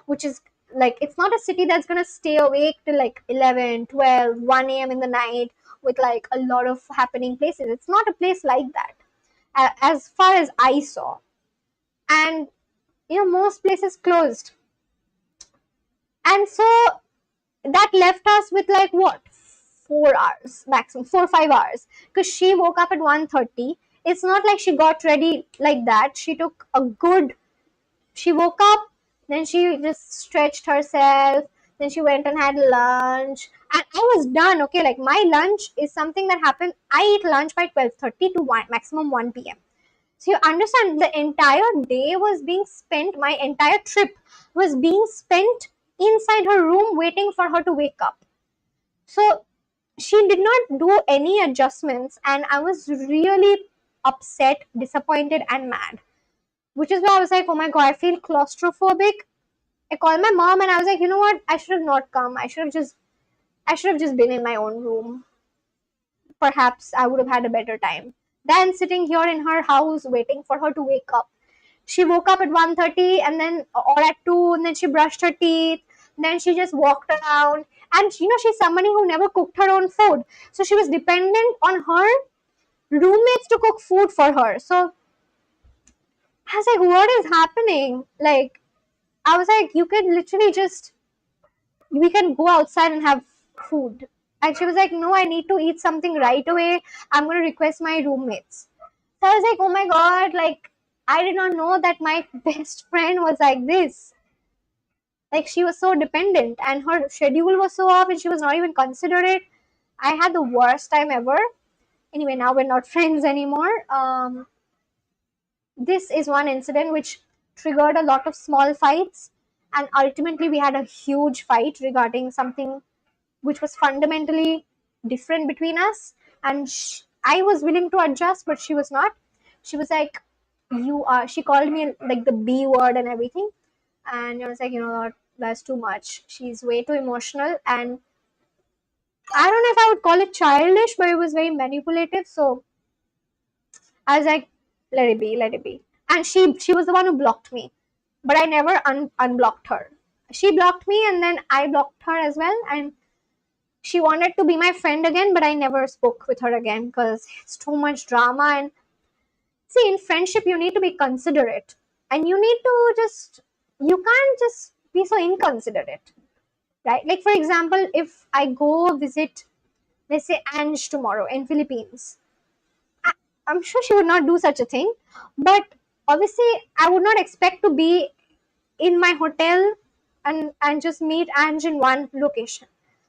which is like, it's not a city that's going to stay awake till like 11, 12, 1 a.m. in the night with like a lot of happening places. It's not a place like that, as far as I saw. And, most places closed. And so that left us with like what, 4 hours maximum, 4 or 5 hours, because she woke up at 1:30. It's not like she got ready like that. She woke up, then she just stretched herself, then she went and had lunch, and I was done. Okay, like my lunch is something that happened. I eat lunch by 12:30 to 1, maximum 1 p.m. So you understand, the entire day was being spent, my entire trip was being spent inside her room waiting for her to wake up. So she did not do any adjustments, and I was really upset, disappointed, and mad. Which is why I was like, oh my god, I feel claustrophobic. I called my mom and I was like, you know what? I should have not come. I should have just been in my own room. Perhaps I would have had a better time than sitting here in her house waiting for her to wake up. She woke up at 1:30 and then or at 2, and then she brushed her teeth, then she just walked around. And she's somebody who never cooked her own food, so she was dependent on her roommates to cook food for her. So I was like, what is happening? Like, I was like, you could literally just, we can go outside and have food. And she was like, no, I need to eat something right away. I'm going to request my roommates. So I was like, oh my god, like, I did not know that my best friend was like this. Like, she was so dependent and her schedule was so off and she was not even considerate. I had the worst time ever. Anyway, now we're not friends anymore. This is one incident which triggered a lot of small fights, and ultimately we had a huge fight regarding something which was fundamentally different between us. And I was willing to adjust, but she was not. She was like, she called me like the B word and everything. And I was like, what, that's too much. She's way too emotional. And I don't know if I would call it childish, but it was very manipulative. So I was like, let it be, let it be. And she was the one who blocked me, but I never unblocked her. She blocked me, and then I blocked her as well. And she wanted to be my friend again, but I never spoke with her again because it's too much drama. And see, in friendship, you need to be considerate, and you can't just be so inconsiderate, right? Like, for example, if I go visit, let's say, Ange tomorrow in Philippines, I'm sure she would not do such a thing, but obviously, I would not expect to be in my hotel and just meet Ange in one location.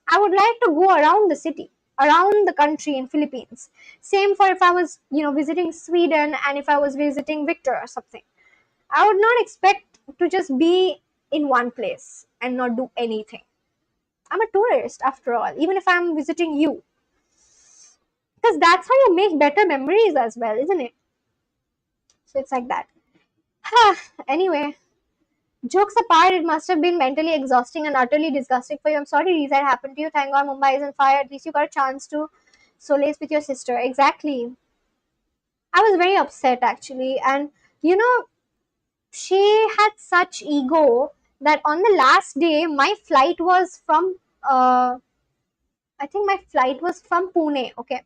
I would like to go around the city, around the country in Philippines. Same for if I was, visiting Sweden and if I was visiting Victor or something. I would not expect to just be in one place and not do anything. I'm a tourist after all, even if I'm visiting you. Because that's how you make better memories as well, isn't it? So it's like that. Anyway, jokes apart, it must have been mentally exhausting and utterly disgusting for you. I'm sorry, Riza, it happened to you. Thank God Mumbai is on fire. At least you got a chance to solace with your sister. Exactly. I was very upset actually. And you know, she had such ego that on the last day, my flight was from, I think my flight was from Pune. Okay.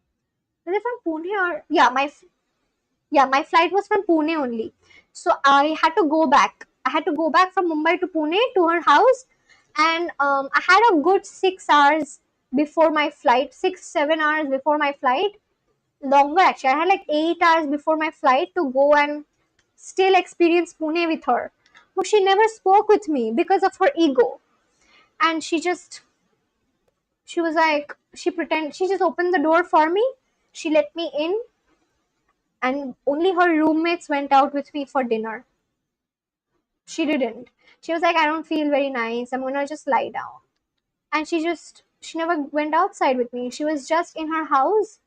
Was it from Pune or, yeah, my flight was from Pune only. So I had to go back. I had to go back from Mumbai to Pune to her house. And I had a good 6 hours before my flight, 6, 7 hours before my flight. Longer actually. I had like 8 hours before my flight to go and still experience Pune with her. But she never spoke with me because of her ego. And she was like, she just opened the door for me. She let me in, and only her roommates went out with me for dinner. She didn't. She was like, I don't feel very nice. I'm gonna just lie down. And she never went outside with me. She was just in her house.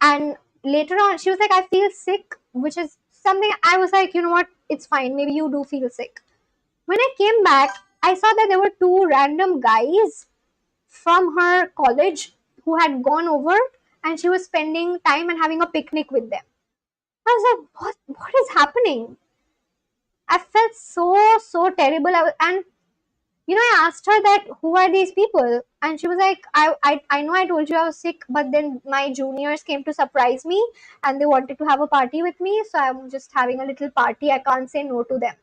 And later on, she was like, I feel sick, which is something I was like, you know what? It's fine. Maybe you do feel sick. When I came back, I saw that there were two random guys from her college who had gone over, and she was spending time and having a picnic with them. I was like, what is happening? I felt so terrible. And I asked her that who are these people, and she was like, I know I told you I was sick, but then my juniors came to surprise me, and they wanted to have a party with me, so I'm just having a little party. I can't say no to them.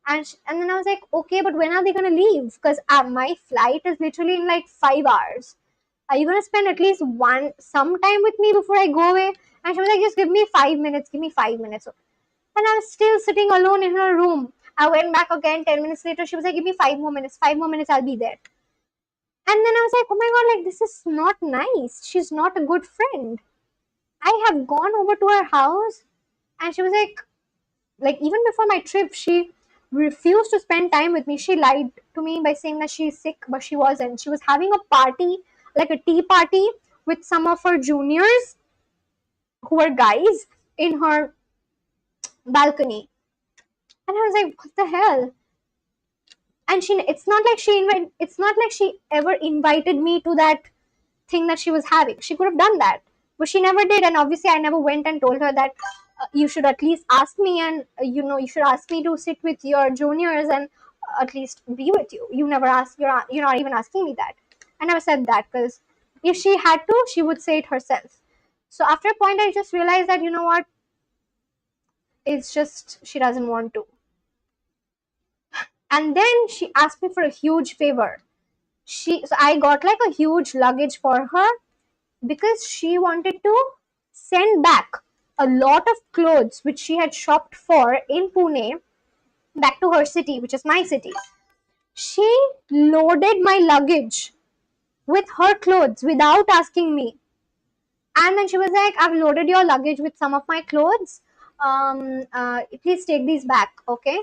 And then I was like, okay, but when are they gonna leave? Because my flight is literally in like 5 hours. Are you gonna spend at least some time with me before I go away? And she was like, just give me 5 minutes. Give me 5 minutes. And I was still sitting alone in her room. I went back again 10 minutes later. She was like, give me 5 more minutes. 5 more minutes, I'll be there. And then I was like, oh my god, like this is not nice. She's not a good friend. I have gone over to her house, and she was like even before my trip, she refused to spend time with me. She lied to me by saying that she's sick, but she wasn't. She was having a party, like a tea party, with some of her juniors who were guys in her balcony. And I was like, what the hell? And it's not like she ever invited me to that thing that she was having. She could have done that, but she never did. And obviously I never went and told her that you should at least ask me, and you should ask me to sit with your juniors and at least be with you. You never ask. You're not even asking me that. I never said that, because if she had to, she would say it herself. So after a point, I just realized that, you know what, it's just she doesn't want to. And then she asked me for a huge favor. So I got like a huge luggage for her, because she wanted to send back a lot of clothes which she had shopped for in Pune back to her city, which is my city. She loaded my luggage with her clothes without asking me. And then she was like, I've loaded your luggage with some of my clothes. Please take these back, okay?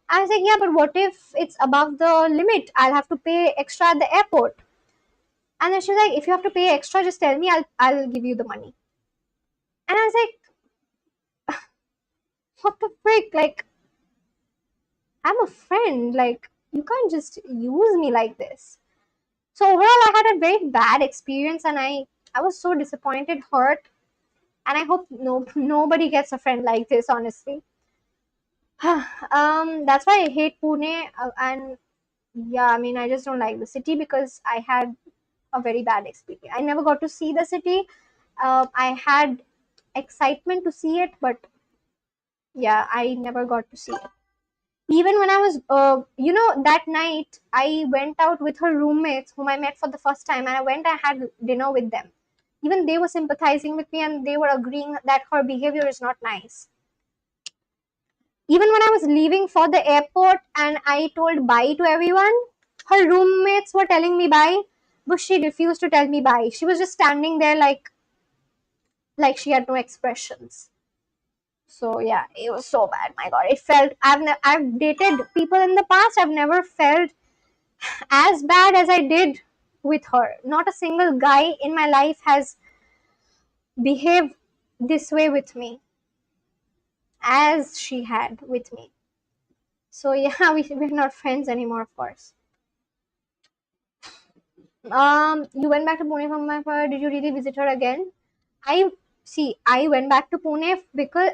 I was like, yeah, but what if it's above the limit? I'll have to pay extra at the airport. And then she was like, if you have to pay extra, just tell me, I'll give you the money. And I was like, what the frick? Like, I'm a friend. Like, you can't just use me like this. So overall, I had a very bad experience, and I was so disappointed, hurt, and I hope nobody gets a friend like this, honestly. That's why I hate Pune, and yeah, I mean, I just don't like the city because I had a very bad experience. I never got to see the city. I had excitement to see it, but yeah, I never got to see it. Even when I was, that night, I went out with her roommates, whom I met for the first time, and I went and had dinner with them. Even they were sympathizing with me, and they were agreeing that her behavior is not nice. Even when I was leaving for the airport and I told bye to everyone, her roommates were telling me bye, but she refused to tell me bye. She was just standing there like she had no expressions. So yeah, it was so bad. My God, it felt I've dated people in the past. I've never felt as bad as I did with her. Not a single guy in my life has behaved this way with me as she had with me. So yeah, we're not friends anymore, of course. You went back to Pune from my part. Did you really visit her again? I see, I went back to Pune because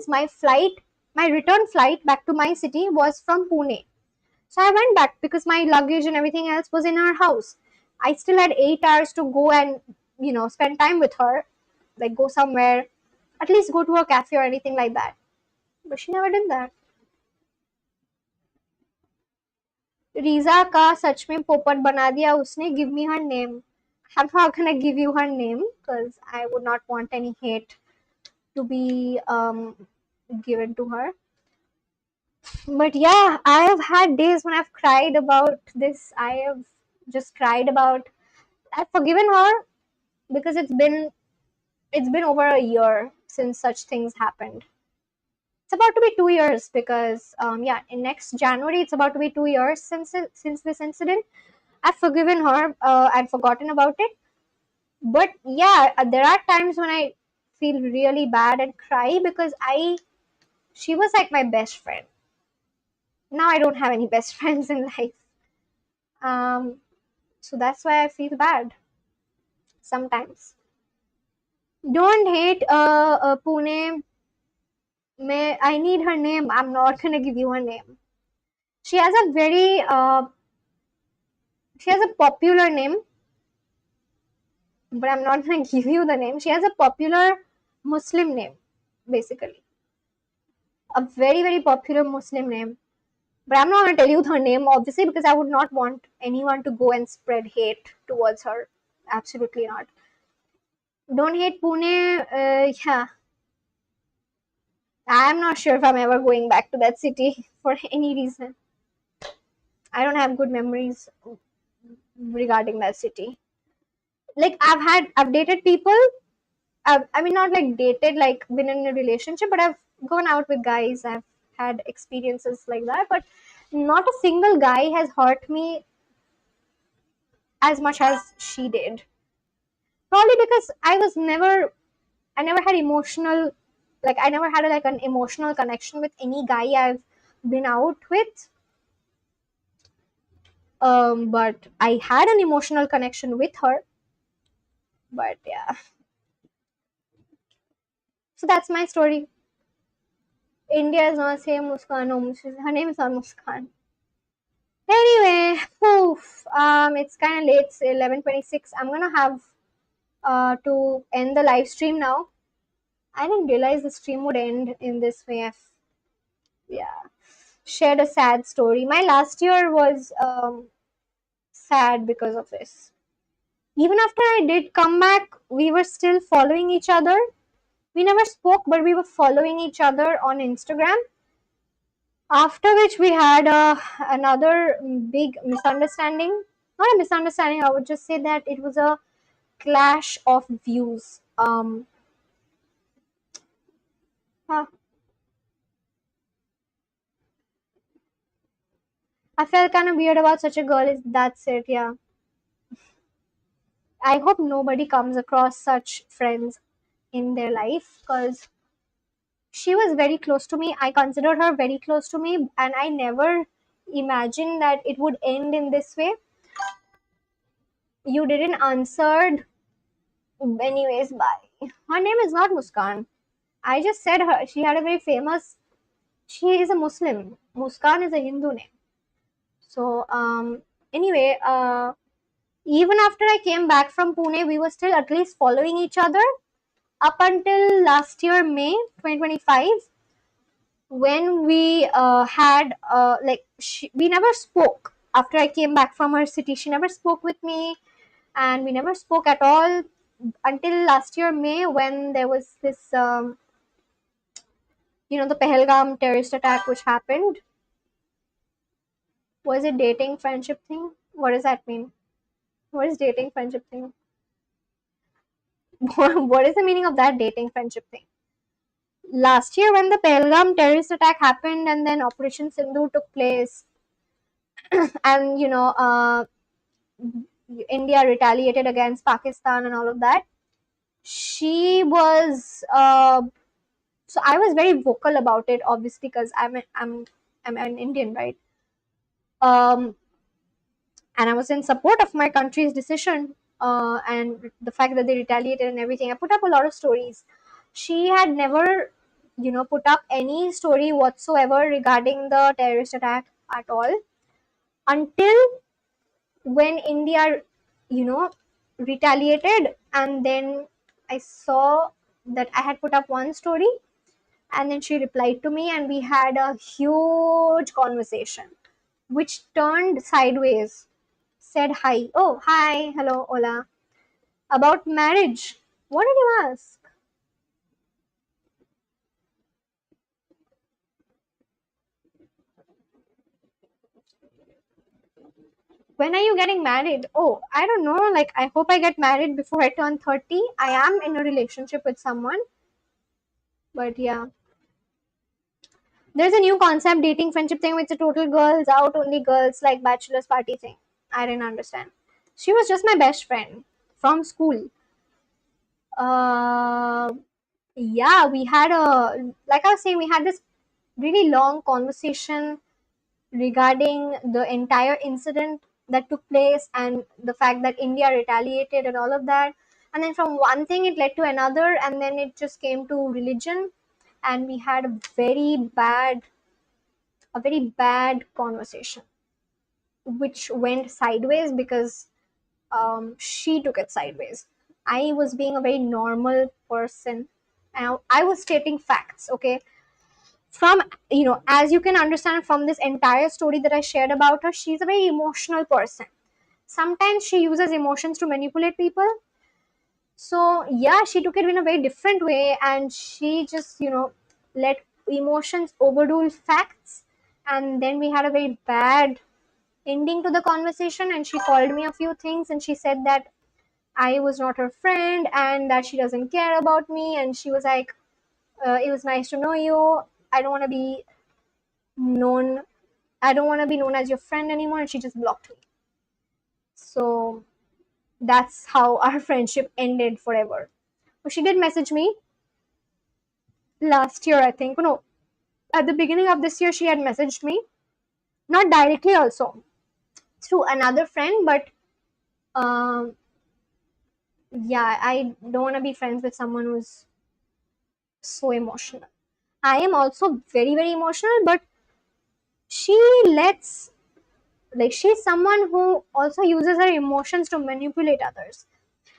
my return flight back to my city was from Pune. So I went back because my luggage and everything else was in her house. I still had 8 hours to go and spend time with her, like go somewhere, at least go to a cafe or anything like that. But she never did that. Riza का सच में पोपट बना दिया उसने. Give me her name. I'm not gonna give you her name because I would not want any hate to be given to her. But yeah, I have had days when I've cried about this. I have just cried about. I've forgiven her because it's been over a year since such things happened. It's about to be 2 years because yeah, in next January it's about to be 2 years since this incident. I've forgiven her and forgotten about it. But yeah, there are times when I feel really bad and cry because she was like my best friend. Now I don't have any best friends in life. Um, so that's why I feel bad sometimes. Don't hate Pune. I need her name. I'm not gonna give you her name. She has a very she has a popular name, but I'm not gonna give you the name. She has a popular Muslim name, basically. A very, very popular Muslim name. But I'm not gonna tell you her name, obviously, because I would not want anyone to go and spread hate towards her. Absolutely not. Don't hate Pune. Yeah, I'm not sure if I'm ever going back to that city for any reason. I don't have good memories regarding that city. Like I've dated people. I mean, not like dated, like been in a relationship, but I've gone out with guys. I've had experiences like that, but not a single guy has hurt me as much as she did. Probably because I never had emotional, like I never had like an emotional connection with any guy I've been out with. But I had an emotional connection with her. But yeah, so that's my story. India is not saying Muskan. No, her name is not Muskan. Anyway, poof, it's kind of late. It's 11:26. I'm gonna have to end the live stream now. I didn't realize the stream would end in this way. Yeah, shared a sad story. My last year was sad because of this. Even after I did come back, we were still following each other. We never spoke, but we were following each other on Instagram. After which we had another big misunderstanding. Not a misunderstanding, I would just say that it was a clash of views. Huh, I felt kind of weird about such a girl. That's it, yeah. I hope nobody comes across such friends in their life because she was very close to me. I considered her very close to me, and I never imagined that it would end in this way. You didn't answer. Anyways, bye. Her name is not Muskan. I just said her. She had a very famous. She is a Muslim. Muskan is a Hindu name. So anyway, even after I came back from Pune, we were still at least following each other up until last year, May 2025, when we had we never spoke after I came back from her city. She never spoke with me, and we never spoke at all until last year, May, when there was this, the Pahalgam terrorist attack which happened. Was it dating friendship thing? What does that mean? What is dating friendship thing? What is the meaning of that dating friendship thing? Last year, when the Pahalgam terrorist attack happened and then Operation Sindhu took place, and India retaliated against Pakistan and all of that, she was so I was very vocal about it, obviously, because I'm an Indian, right? And I was in support of my country's decision. and the fact that they retaliated and everything. I put up a lot of stories. She had never, put up any story whatsoever regarding the terrorist attack at all until when India, you know, retaliated, and then I saw that I had put up one story, and then she replied to me, and we had a huge conversation, which turned sideways. Said hi. Oh, hi. Hello. Hola. About marriage. What did you ask? When are you getting married? Oh, I don't know. Like, I hope I get married before I turn 30. I am in a relationship with someone. But yeah. There's a new concept, dating friendship thing, which is a total girls out, only girls, like bachelor's party thing. I didn't understand. She was just my best friend from school. Uh, yeah, we had like I was saying, we had this really long conversation regarding the entire incident that took place and the fact that India retaliated and all of that. And then from one thing, it led to another, and then it just came to religion, and we had a very bad conversation, which went sideways because she took it sideways. I was being a very normal person, and I was stating facts. Okay, from as you can understand from this entire story that I shared about her, she's a very emotional person. Sometimes she uses emotions to manipulate people. So yeah, she took it in a very different way, and she just let emotions overrule facts. And then we had a very bad ending to the conversation, and she called me a few things, and she said that I was not her friend and that she doesn't care about me. And she was like, it was nice to know you. I don't want to be known I don't want to be known as your friend anymore. And she just blocked me. So that's how our friendship ended forever. But she did message me last year, I think. No, at the beginning of this year, she had messaged me. Not directly, also through another friend, but um, yeah, I don't want to be friends with someone who's so emotional. I am also very, very emotional, but she lets, like, she's someone who also uses her emotions to manipulate others.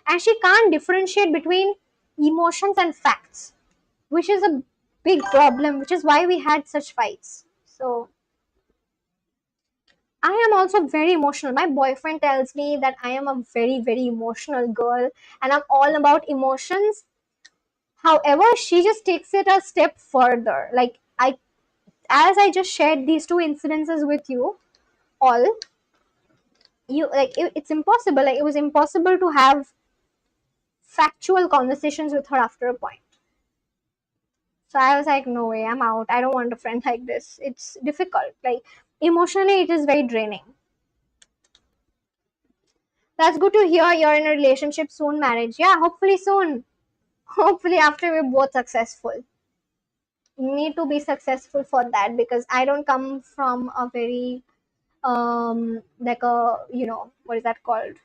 And she can't differentiate between emotions and facts, which is a big problem, which is why we had such fights. So I am also very emotional. My boyfriend tells me that I am a very, very emotional girl, and I'm all about emotions. However, she just takes it a step further. Like, as I just shared these two incidences with you all, it's impossible. Like, it was impossible to have factual conversations with her after a point. So I was like, no way, I'm out. I don't want a friend like this. It's difficult. Like, emotionally, it is very draining. That's good to hear you're in a relationship soon, marriage. Yeah, hopefully soon. Hopefully after we're both successful. You need to be successful for that, because I don't come from a very like a what is that called?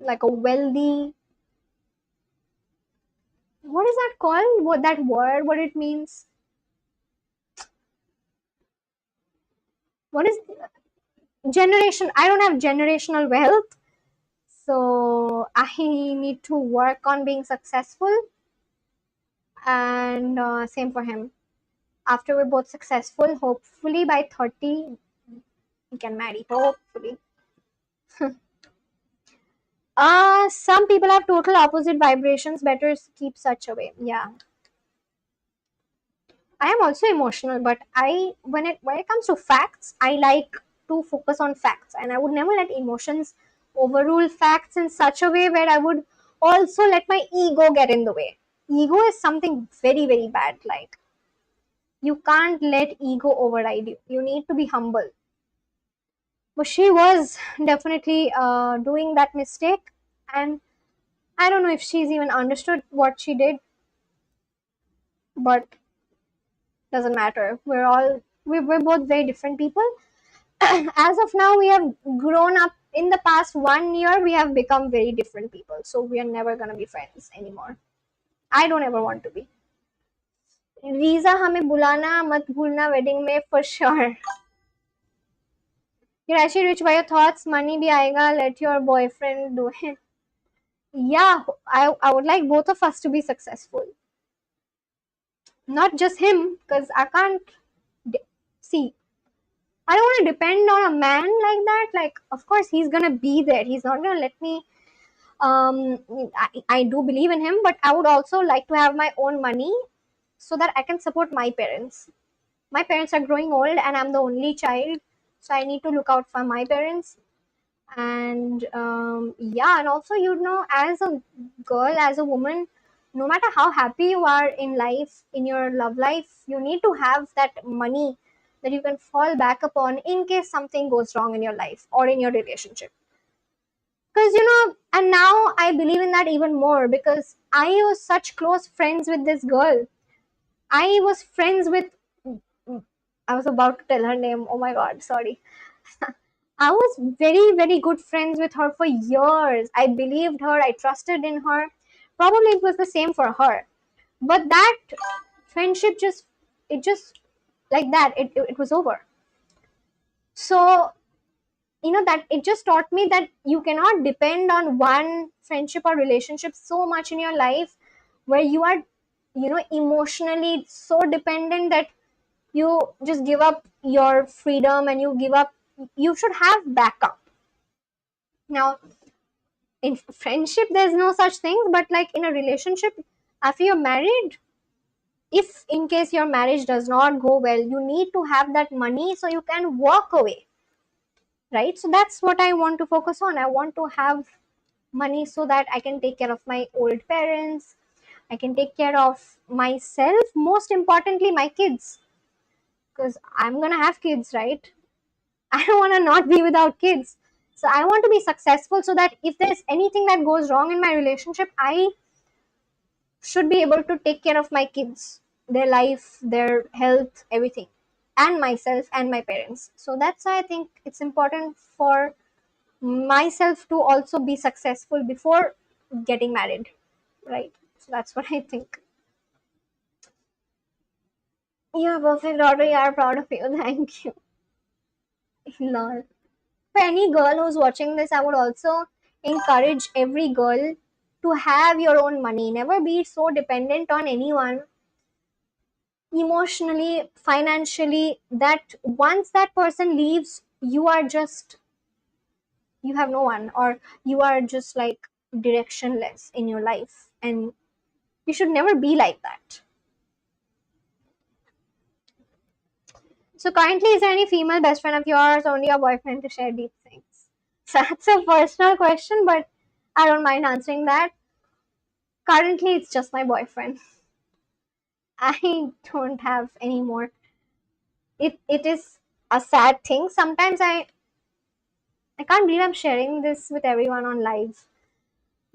Like a wealthy, what is that called? What that word, what it means? What is generation? I don't have generational wealth. So I need to work on being successful, and same for him. After we're both successful, hopefully by 30, we can marry. Hopefully. Some people have total opposite vibrations. Better keep such away. Yeah. I am also emotional, but when it comes to facts, I like to focus on facts, and I would never let emotions overrule facts in such a way where I would also let my ego get in the way. Ego is something very, very bad. Like, you can't let ego override you. You need to be humble. But she was definitely doing that mistake, and I don't know if she's even understood what she did, but doesn't matter. We're both very different people. As of now, we have grown up in the past 1 year we have become very different people, so we are never gonna be friends anymore. I don't ever want to be. रीजा हमें बुलाना मत भूलना wedding में for sure. You're actually rich by your thoughts. Money भी आएगा. Let your boyfriend do it. Yeah, I would like both of us to be successful. Not just him, because I can't see. I don't want to depend on a man like that. Like, of course, he's gonna be there. He's not gonna let me. I do believe in him, but I would also like to have my own money so that I can support my parents. My parents are growing old, and I'm the only child, so I need to look out for my parents. And yeah, and also, as a girl, as a woman, no matter how happy you are in life, in your love life, you need to have that money that you can fall back upon in case something goes wrong in your life or in your relationship. Because and now I believe in that even more, because I was such close friends with this girl. I was friends with, I was about to tell her name, oh my god, sorry. I was very, very good friends with her for years. I believed her, I trusted in her. Probably it was the same for her. But that friendship just like that, it was over. So, that it just taught me that you cannot depend on one friendship or relationship so much in your life where you are, emotionally so dependent that you just give up your freedom and you should have backup. Now, in friendship there's no such thing, but like in a relationship, after you're married, if in case your marriage does not go well, you need to have that money so you can walk away, right? So that's what I want to focus on. I want to have money so that I can take care of my old parents, I can take care of myself, most importantly my kids, because I'm gonna have kids, right? I don't want to not be without kids. So I want to be successful so that if there's anything that goes wrong in my relationship, I should be able to take care of my kids, their life, their health, everything, and myself and my parents. So that's why I think it's important for myself to also be successful before getting married, right? So that's what I think. You're a perfect daughter. You are proud of you. Thank you. Lol. For any girl who's watching this, I would also encourage every girl to have your own money. Never be so dependent on anyone emotionally, financially, that once that person leaves, you have no one, or you are just like directionless in your life. And you should never be like that. So currently, is there any female best friend of yours, or only your boyfriend to share deep things? So that's a personal question, but I don't mind answering that. Currently, it's just my boyfriend. I don't have any more. It is a sad thing. Sometimes I can't believe I'm sharing this with everyone on live.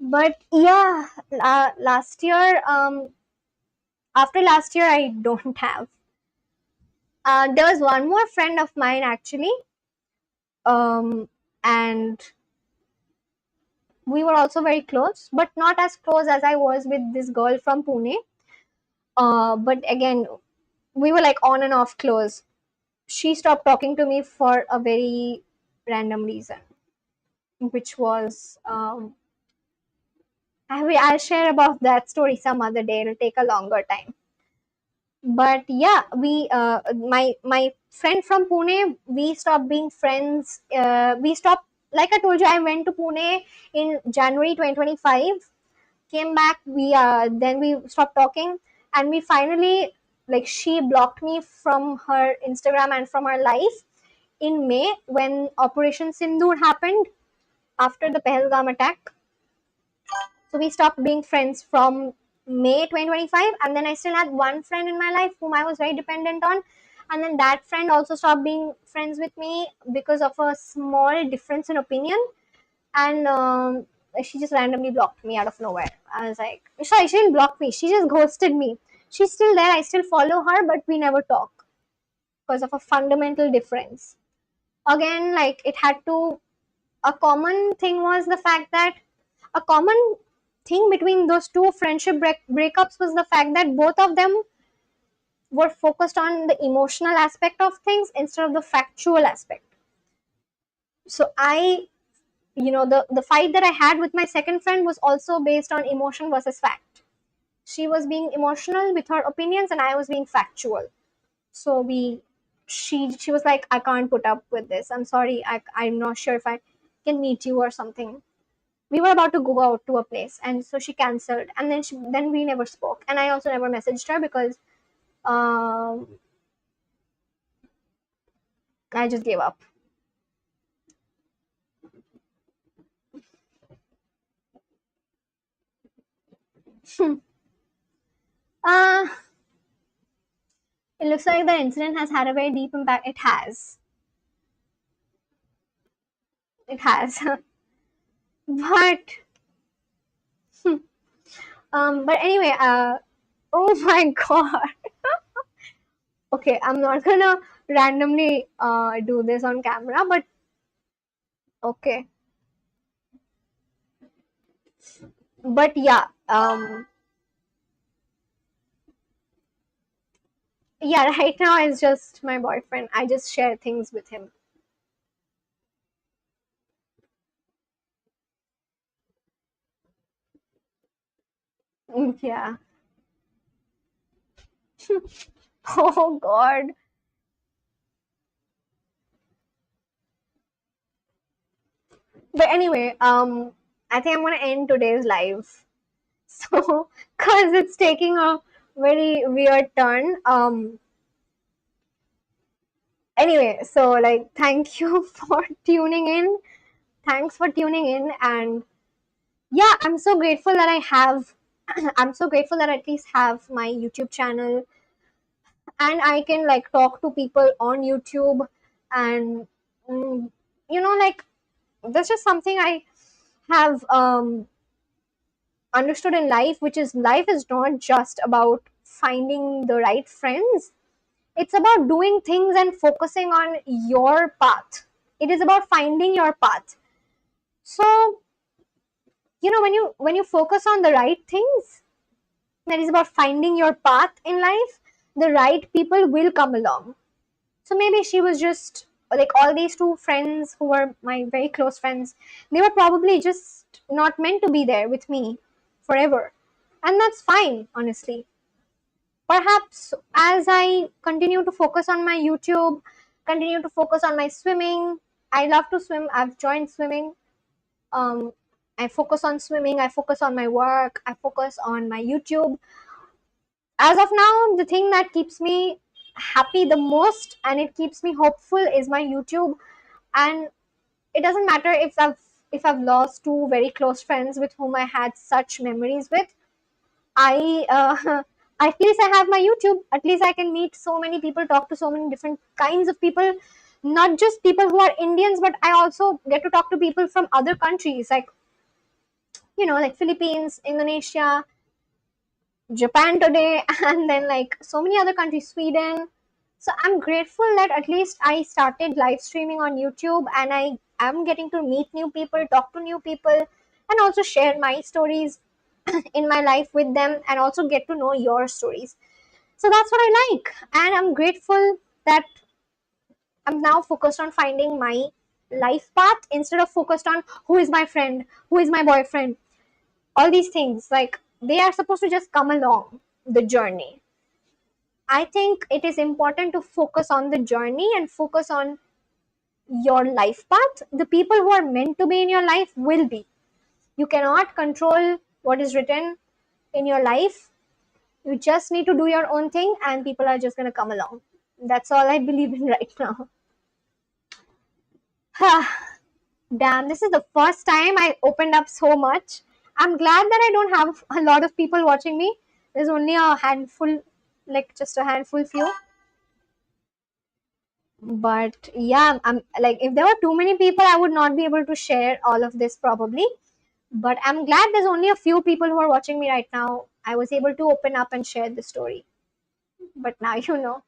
But yeah, last year, after last year, I don't have. There was one more friend of mine actually, and we were also very close, but not as close as I was with this girl from Pune. But again, we were like on and off close. She stopped talking to me for a very random reason, which was I'll share about that story some other day. It'll take a longer time. But yeah, we my friend from Pune, we stopped being friends. We stopped, like I told you, I went to Pune in January 2025. Came back, then we stopped talking, and we finally, like, she blocked me from her Instagram and from her life in May when Operation Sindoor happened after the Pahalgam attack. So we stopped being friends from May 2025, and then I still had one friend in my life whom I was very dependent on, and then that friend also stopped being friends with me because of a small difference in opinion, and she just randomly blocked me out of nowhere. I was like, sorry, she didn't block me, she just ghosted me. She's still there, I still follow her, but we never talk because of a fundamental difference. Again, like, it had to a common thing was the fact that a common thing between those two friendship breakups was the fact that both of them were focused on the emotional aspect of things instead of the factual aspect. So the fight that I had with my second friend was also based on emotion versus fact. She was being emotional with her opinions and I was being factual. So she was like, I can't put up with this, I'm sorry, I'm not sure if I can meet you or something. We were about to go out to a place and so she cancelled, and then we never spoke, and I also never messaged her because um I just gave up. uh it looks like the incident has had a very deep impact. It has but but anyway, oh my god. Okay, I'm not gonna randomly do this on camera, but okay. But yeah, yeah, right now it's just my boyfriend. I just share things with him. Yeah. Oh god. But anyway, I think I'm gonna end today's live. So, cause it's taking a very weird turn. Anyway, so like, thank you for tuning in. Thanks for tuning in, and yeah, I'm so grateful that I have. I'm so grateful that I at least have my YouTube channel, and I can like talk to people on YouTube, and mm, like that's just something I have understood in life, which is life is not just about finding the right friends. It's about doing things and focusing on your path. It is about finding your path. So, when you focus on the right things, that is about finding your path in life, the right people will come along. So maybe she was just like all these two friends who were my very close friends, they were probably just not meant to be there with me forever. And that's fine, honestly. Perhaps as I continue to focus on my YouTube, continue to focus on my swimming, I love to swim. I've joined swimming. Um, I focus on swimming, I focus on my work, I focus on my YouTube. As of now, the thing that keeps me happy the most and it keeps me hopeful is my YouTube. And it doesn't matter if I've lost two very close friends with whom I had such memories with. I at least I have my YouTube. At least I can meet so many people, talk to so many different kinds of people, not just people who are Indians, but I also get to talk to people from other countries, like like Philippines, Indonesia, Japan today, and then like so many other countries, Sweden. So I'm grateful that at least I started live streaming on YouTube and I am getting to meet new people, talk to new people, and also share my stories in my life with them and also get to know your stories. So that's what I like. And I'm grateful that I'm now focused on finding my life path instead of focused on who is my friend, who is my boyfriend, all these things. Like they are supposed to just come along the journey. I think it is important to focus on the journey and focus on your life path. The people who are meant to be in your life will be. You cannot control what is written in your life. You just need to do your own thing and people are just going to come along. That's all I believe in right now. Damn, this is the first time I opened up so much. I'm glad that I don't have a lot of people watching me. There's only a handful, like just a handful few. But yeah, I'm like, if there were too many people, I would not be able to share all of this probably. But I'm glad there's only a few people who are watching me right now. I was able to open up and share the story. But now you know.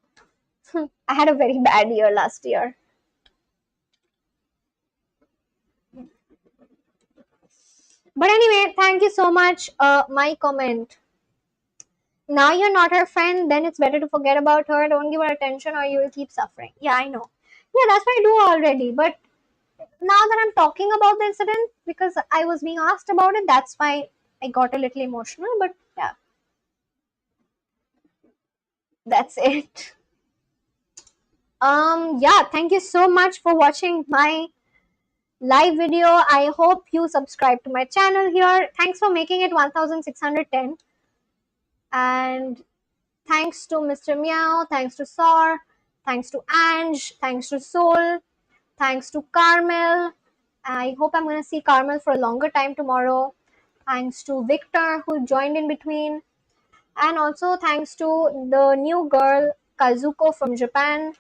I had a very bad year last year. But anyway, thank you so much. My comment. Now you're not her friend, then it's better to forget about her. Don't give her attention or you will keep suffering. Yeah, I know. Yeah, that's what I do already. But now that I'm talking about the incident, because I was being asked about it, that's why I got a little emotional. But yeah, that's it. Yeah, thank you so much for watching my live video. I hope you subscribe to my channel here. Thanks for making it 1610. And thanks to Mr. Meow, thanks to Sor, thanks to Ange, thanks to Soul, thanks to Carmel. I hope I'm going to see Carmel for a longer time tomorrow. Thanks to Victor who joined in between. And also thanks to the new girl Kazuko from Japan.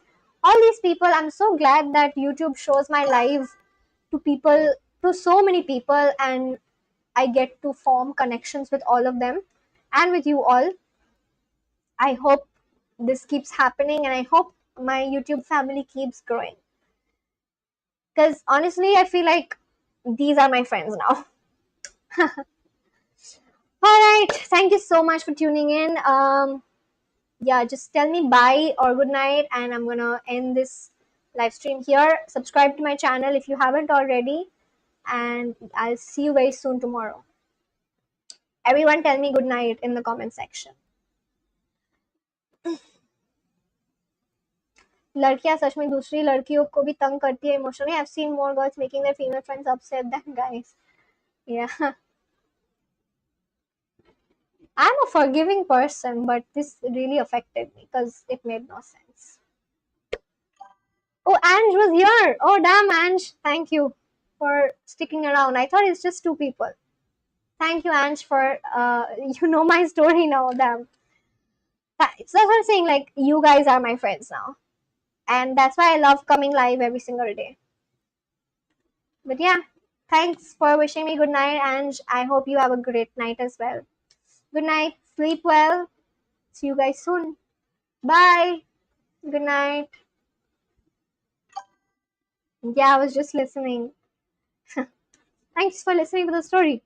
All these people, I'm so glad that YouTube shows my live to people, to so many people, and I get to form connections with all of them and with you all. I hope this keeps happening and I hope my YouTube family keeps growing. Because honestly, I feel like these are my friends now. Alright, thank you so much for tuning in. Yeah, just tell me bye or good night, and I'm gonna end this live stream here. Subscribe to my channel if you haven't already, and I'll see you very soon tomorrow. Everyone tell me good night in the comment section. लड़कियां सच में दूसरी लड़कियों को भी तंग करती है emotionally. I've seen more girls making their female friends upset than guys. Yeah. I'm a forgiving person, but this really affected me because it made no sense. Oh, Ange was here. Oh, damn, Ange. Thank you for sticking around. I thought it's just two people. Thank you, Ange, for, you know my story now. Damn. That's what I'm saying. Like, you guys are my friends now. And that's why I love coming live every single day. But yeah, thanks for wishing me good night, Ange. I hope you have a great night as well. Good night. Sleep well. See you guys soon. Bye. Good night. Yeah, I was just listening. Thanks for listening to the story.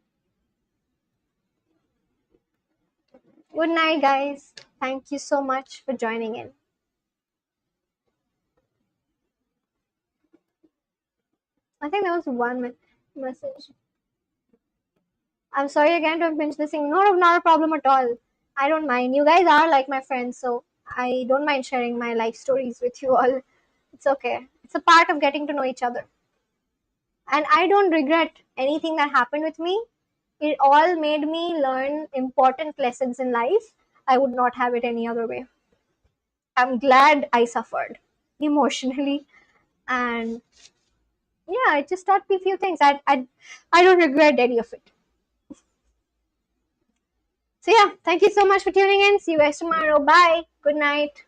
Good night, guys. Thank you so much for joining in. I think there was one message. I'm sorry again to have binged this thing. Not a problem at all. I don't mind. You guys are like my friends, so I don't mind sharing my life stories with you all. It's okay. It's a part of getting to know each other. And I don't regret anything that happened with me. It all made me learn important lessons in life. I would not have it any other way. I'm glad I suffered emotionally, and yeah, it just taught me a few things. I don't regret any of it. So yeah, thank you so much for tuning in. See you guys tomorrow. Bye. Good night.